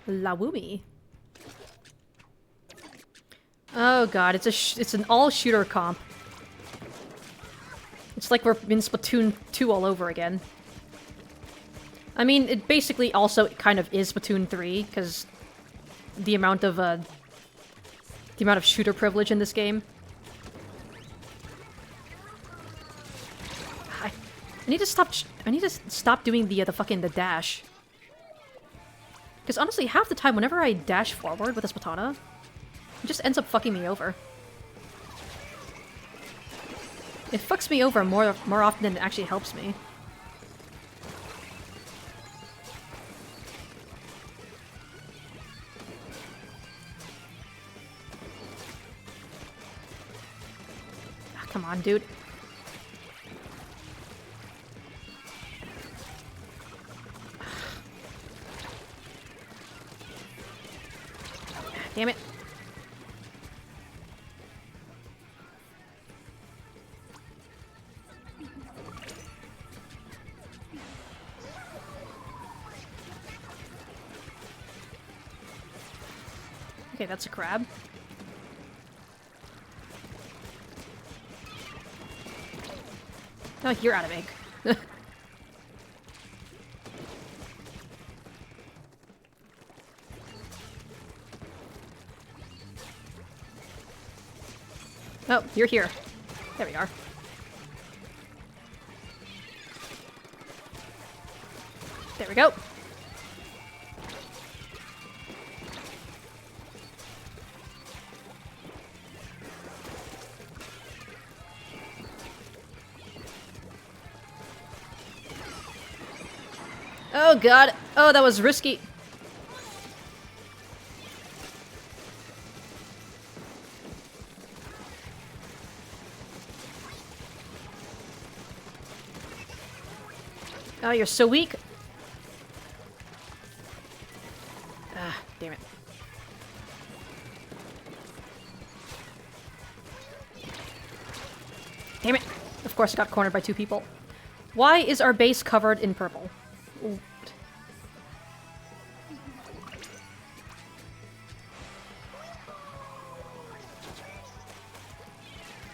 Lawumi. Oh god, it's an all-shooter comp. It's like we're in Splatoon 2 all over again. I mean, it basically also kind of is Splatoon 3, because the amount of shooter privilege in this game. I need to stop doing the dash. Because honestly, half the time, whenever I dash forward with this Splatana, it just ends up fucking me over. It fucks me over more often than it actually helps me. Ah, come on, dude. Damn it. Okay, that's a crab. Oh, you're out of ink. Oh, you're here. There we are. There we go. Oh god. Oh, that was risky. Oh, you're so weak. Ah, damn it. Damn it. Of course I got cornered by two people. Why is our base covered in purple? Ooh.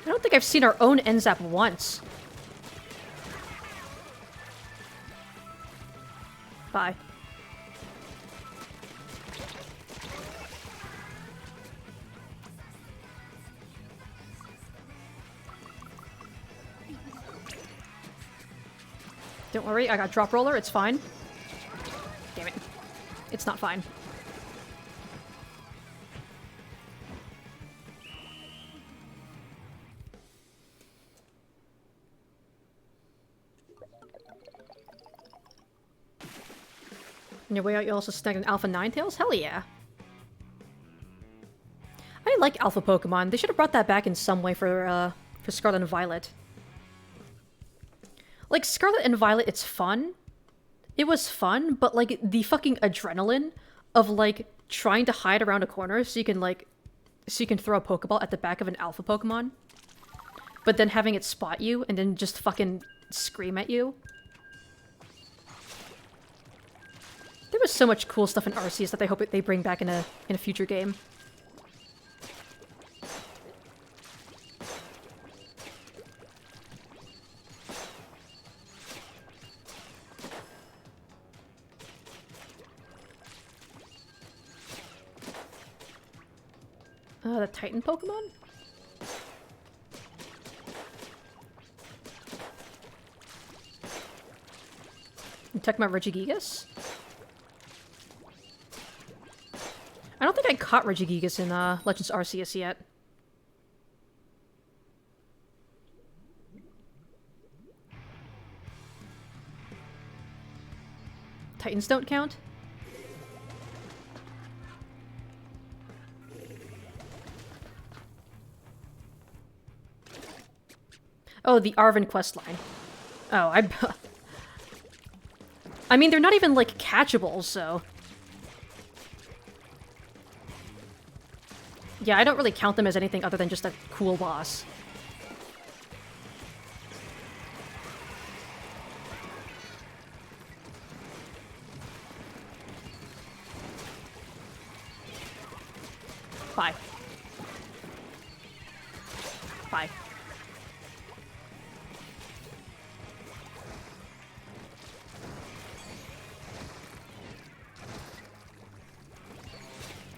I don't think I've seen our own NZAP once. Bye. Don't worry, I got drop roller, it's fine. Damn it. It's not fine. On your way out, you also snagged an Alpha Ninetales? Hell yeah. I like Alpha Pokemon. They should have brought that back in some way for Scarlet and Violet. Like, Scarlet and Violet, it's fun. It was fun, but, like, the fucking adrenaline of, like, trying to hide around a corner so you can, like, throw a Pokeball at the back of an Alpha Pokemon, but then having it spot you and then just fucking scream at you. There was so much cool stuff in Arceus that I hope they bring back in a future game. The Titan Pokemon? You talking about Regigigas? I don't think I caught Regigigas in Legends Arceus yet. Titans don't count? Oh, the Arven questline. Oh, I mean, they're not even, like, catchable, so... Yeah, I don't really count them as anything other than just a cool boss. Bye. Bye.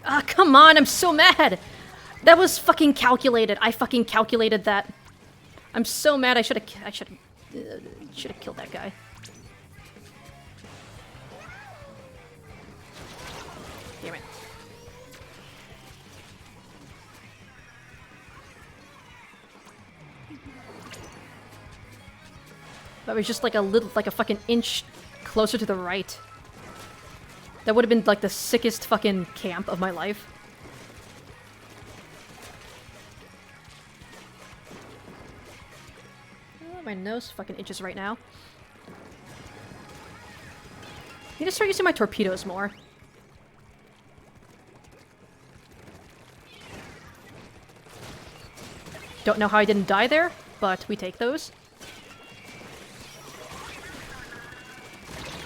Ah, come on, I'm so mad! That was fucking calculated. I fucking calculated that. I'm so mad. I should have killed that guy. Damn it. That was just like a little, like a fucking inch closer to the right. That would have been like the sickest fucking camp of my life. Oh, my nose fucking itches right now. I need to start using my torpedoes more. Don't know how I didn't die there, but we take those.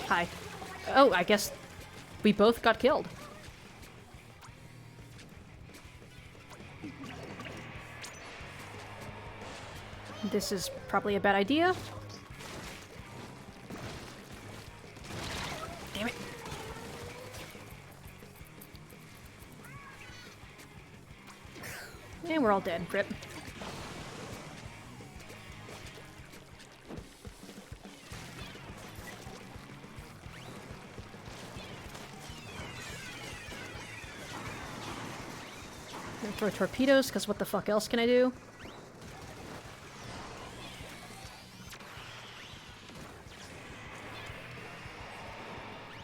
Hi. Oh, I guess we both got killed. This is probably a bad idea. Damn it. And we're all dead. Rip. Throw torpedoes, because what the fuck else can I do?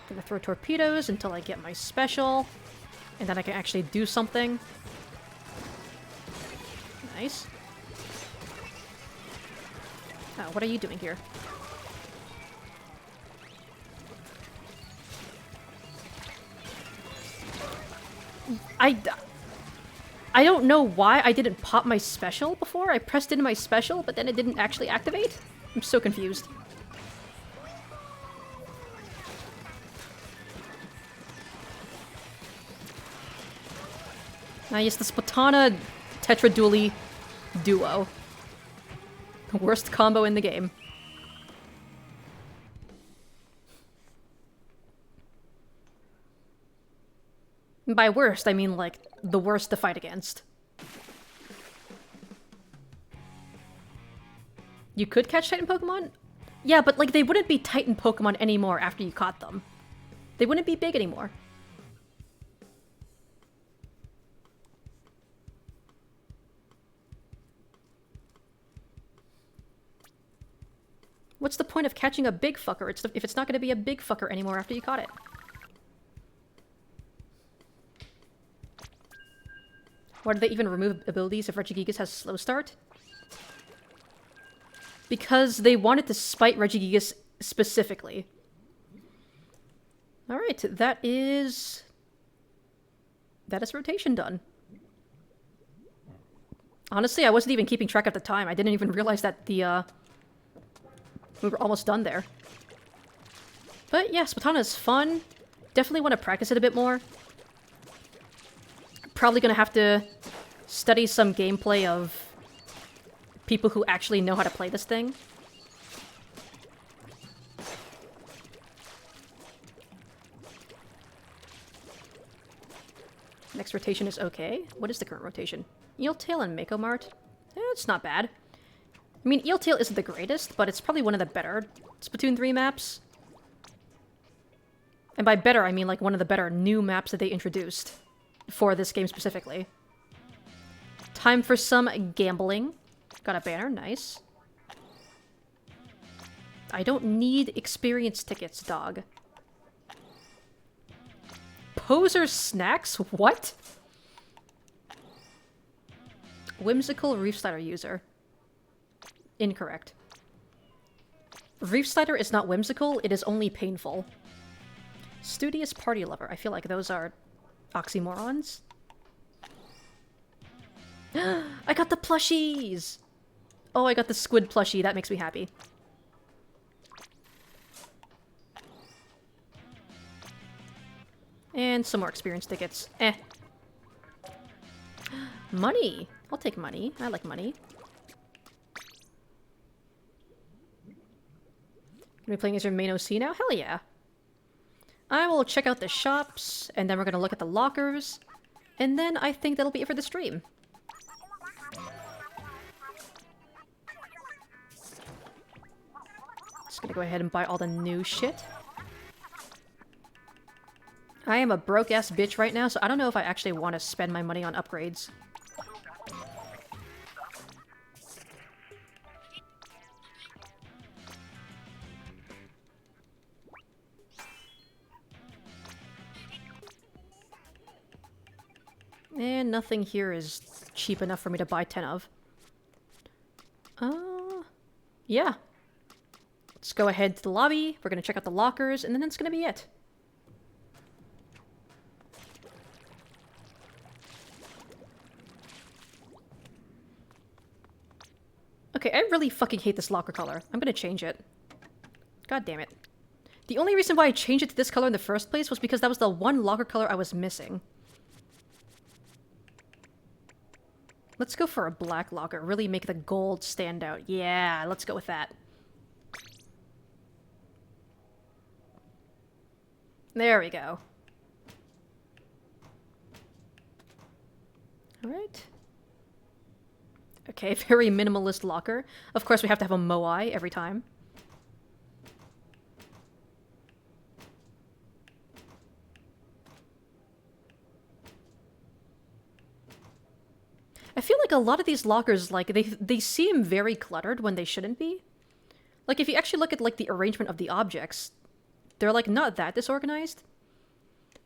Gonna throw torpedoes until I get my special, and then I can actually do something. Nice. Oh, what are you doing here? I don't know why I didn't pop my special before. I pressed into my special, but then it didn't actually activate. I'm so confused. Ah, yes, the Splatana Tetra Dually duo. The worst combo in the game. And by worst, I mean, like, the worst to fight against. You could catch Titan Pokemon? Yeah, but, like, they wouldn't be Titan Pokemon anymore after you caught them. They wouldn't be big anymore. What's the point of catching a big fucker if it's not going to be a big fucker anymore after you caught it? Why did they even remove abilities if Regigigas has slow start? Because they wanted to spite Regigigas specifically. Alright, that is rotation done. Honestly, I wasn't even keeping track at the time. I didn't even realize that we were almost done there. But yeah, Splatana is fun. Definitely want to practice it a bit more. Probably gonna have to study some gameplay of people who actually know how to play this thing. Next rotation is okay. What is the current rotation? Eeltail and Mako Mart? It's not bad. I mean, Eeltail isn't the greatest, but it's probably one of the better Splatoon 3 maps. And by better, I mean like one of the better new maps that they introduced for this game specifically. Time for some gambling. Got a banner, nice. I don't need experience tickets, dog. Poser snacks? What? Whimsical Reef Slider user. Incorrect. Reef Slider is not whimsical, it is only painful. Studious Party Lover. I feel like those are oxymorons. I got the plushies! Oh, I got the squid plushie. That makes me happy. And some more experience tickets. Eh. Money! I'll take money. I like money. Gonna be playing as your main OC now? Hell yeah. I will check out the shops, and then we're gonna look at the lockers, and then I think that'll be it for the stream. Just gonna go ahead and buy all the new shit. I am a broke-ass bitch right now, so I don't know if I actually want to spend my money on upgrades. And nothing here is cheap enough for me to buy 10 of. Yeah. Let's go ahead to the lobby. We're gonna check out the lockers, and then that's gonna be it. Okay, I really fucking hate this locker color. I'm gonna change it. God damn it. The only reason why I changed it to this color in the first place was because that was the one locker color I was missing. Let's go for a black locker. Really make the gold stand out. Yeah, let's go with that. There we go. Alright. Okay, very minimalist locker. Of course, we have to have a Moai every time. I feel like a lot of these lockers, like, they seem very cluttered when they shouldn't be. Like, if you actually look at, like, the arrangement of the objects, they're, like, not that disorganized.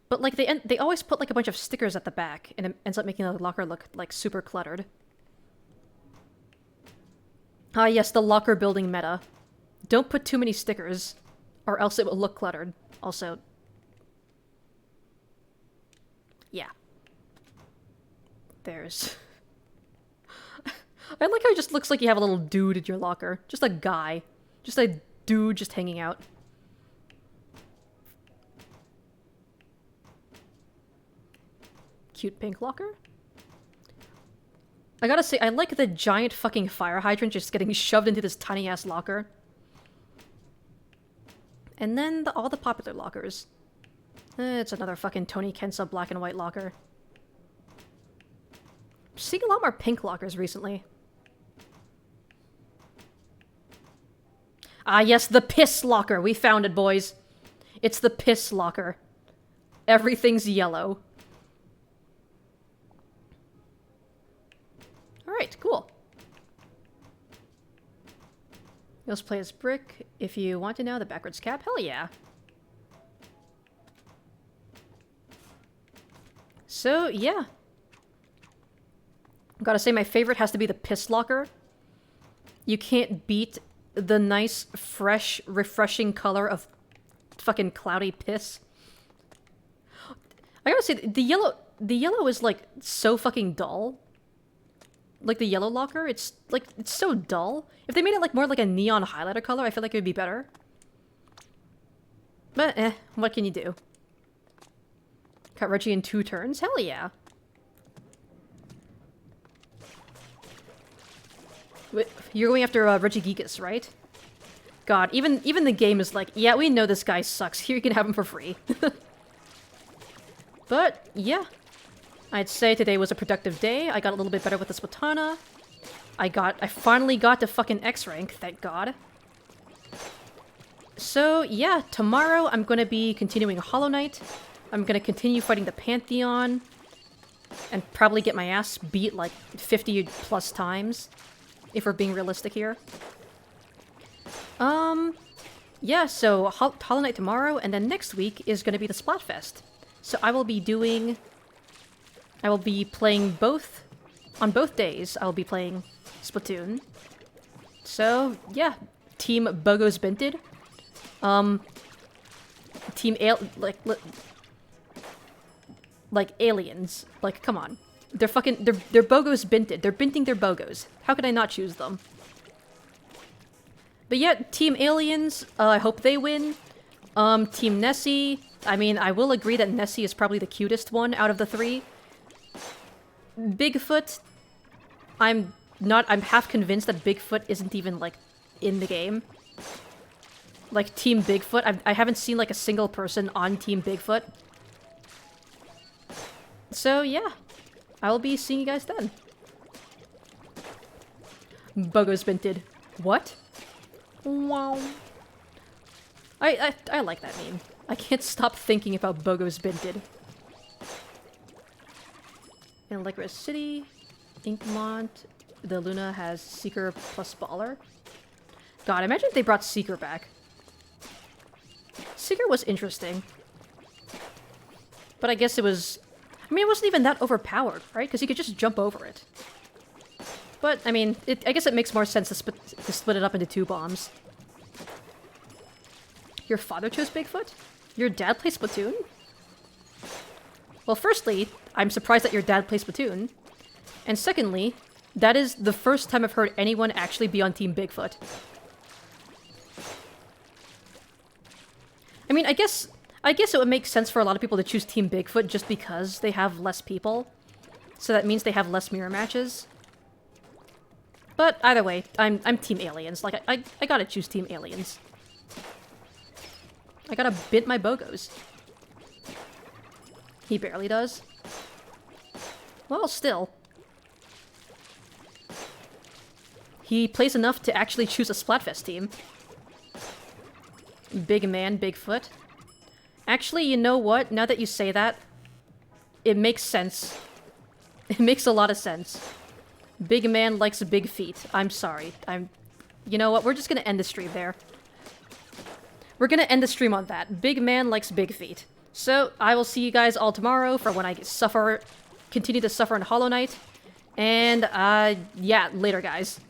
But, like, they always put, like, a bunch of stickers at the back, and it ends up making the locker look, like, super cluttered. Ah, yes, the locker building meta. Don't put too many stickers, or else it will look cluttered. Also, yeah. There's... I like how it just looks like you have a little dude in your locker. Just a guy. Just a dude just hanging out. Cute pink locker? I gotta say, I like the giant fucking fire hydrant just getting shoved into this tiny-ass locker. And then all the popular lockers. It's another fucking Tony Kensa black and white locker. I'm seeing a lot more pink lockers recently. Ah, yes, the piss locker. We found it, boys. It's the piss locker. Everything's yellow. Alright, cool. Let's play as Brick. If you want to know the backwards cap, hell yeah. So, yeah. Gotta say, my favorite has to be the piss locker. You can't beat the nice, fresh, refreshing color of fucking cloudy piss. I gotta say, the yellow is, like, so fucking dull. Like, the yellow locker, it's so dull. If they made it, like, more like a neon highlighter color, I feel like it would be better. But, what can you do? Cut Reggie in 2 turns? Hell yeah. You're going after Regigigas, right? God, even the game is like, yeah, we know this guy sucks. Here you can have him for free. But, yeah. I'd say today was a productive day. I got a little bit better with the Splatana. I finally got to fucking X rank, thank God. So, yeah, tomorrow I'm gonna be continuing Hollow Knight. I'm gonna continue fighting the Pantheon. And probably get my ass beat like 50 plus times. If we're being realistic here. Yeah, so Hollow Knight tomorrow, and then next week is gonna be the Splatfest. So I will be playing both, on both days, I'll be playing Splatoon. So, yeah, Team Bogo's Binted. Team like aliens. Like, come on. They're Bogo's Binted. They're binting their Bogos. How could I not choose them? But yeah, Team Aliens, I hope they win. Team Nessie, I mean, I will agree that Nessie is probably the cutest one out of the 3. Bigfoot, I'm half convinced that Bigfoot isn't even, like, in the game. Like, Team Bigfoot, I haven't seen, like, a single person on Team Bigfoot. So, yeah. I will be seeing you guys then. Bogo's Binted. What? Wow. I like that meme. I can't stop thinking about Bogo's Binted. In Licorice City, Inkmont, the Luna has Seeker plus Baller. God, imagine if they brought Seeker back. Seeker was interesting. But I guess it was... I mean, it wasn't even that overpowered, right? Because you could just jump over it. But, I mean, I guess it makes more sense to split it up into 2 bombs. Your father chose Bigfoot? Your dad plays Splatoon? Well, firstly, I'm surprised that your dad plays Splatoon. And secondly, that is the first time I've heard anyone actually be on Team Bigfoot. I mean, I guess it would make sense for a lot of people to choose Team Bigfoot just because they have less people. So that means they have less mirror matches. But either way, I'm Team Aliens. Like, I gotta choose Team Aliens. I gotta bint my Bogos. He barely does. Well, still. He plays enough to actually choose a Splatfest team. Big man, Bigfoot. Actually, you know what? Now that you say that, it makes sense. It makes a lot of sense. Big man likes big feet. I'm sorry. You know what? We're just gonna end the stream there. We're gonna end the stream on that. Big man likes big feet. So, I will see you guys all tomorrow for when I continue to suffer in Hollow Knight. And, yeah, later, guys.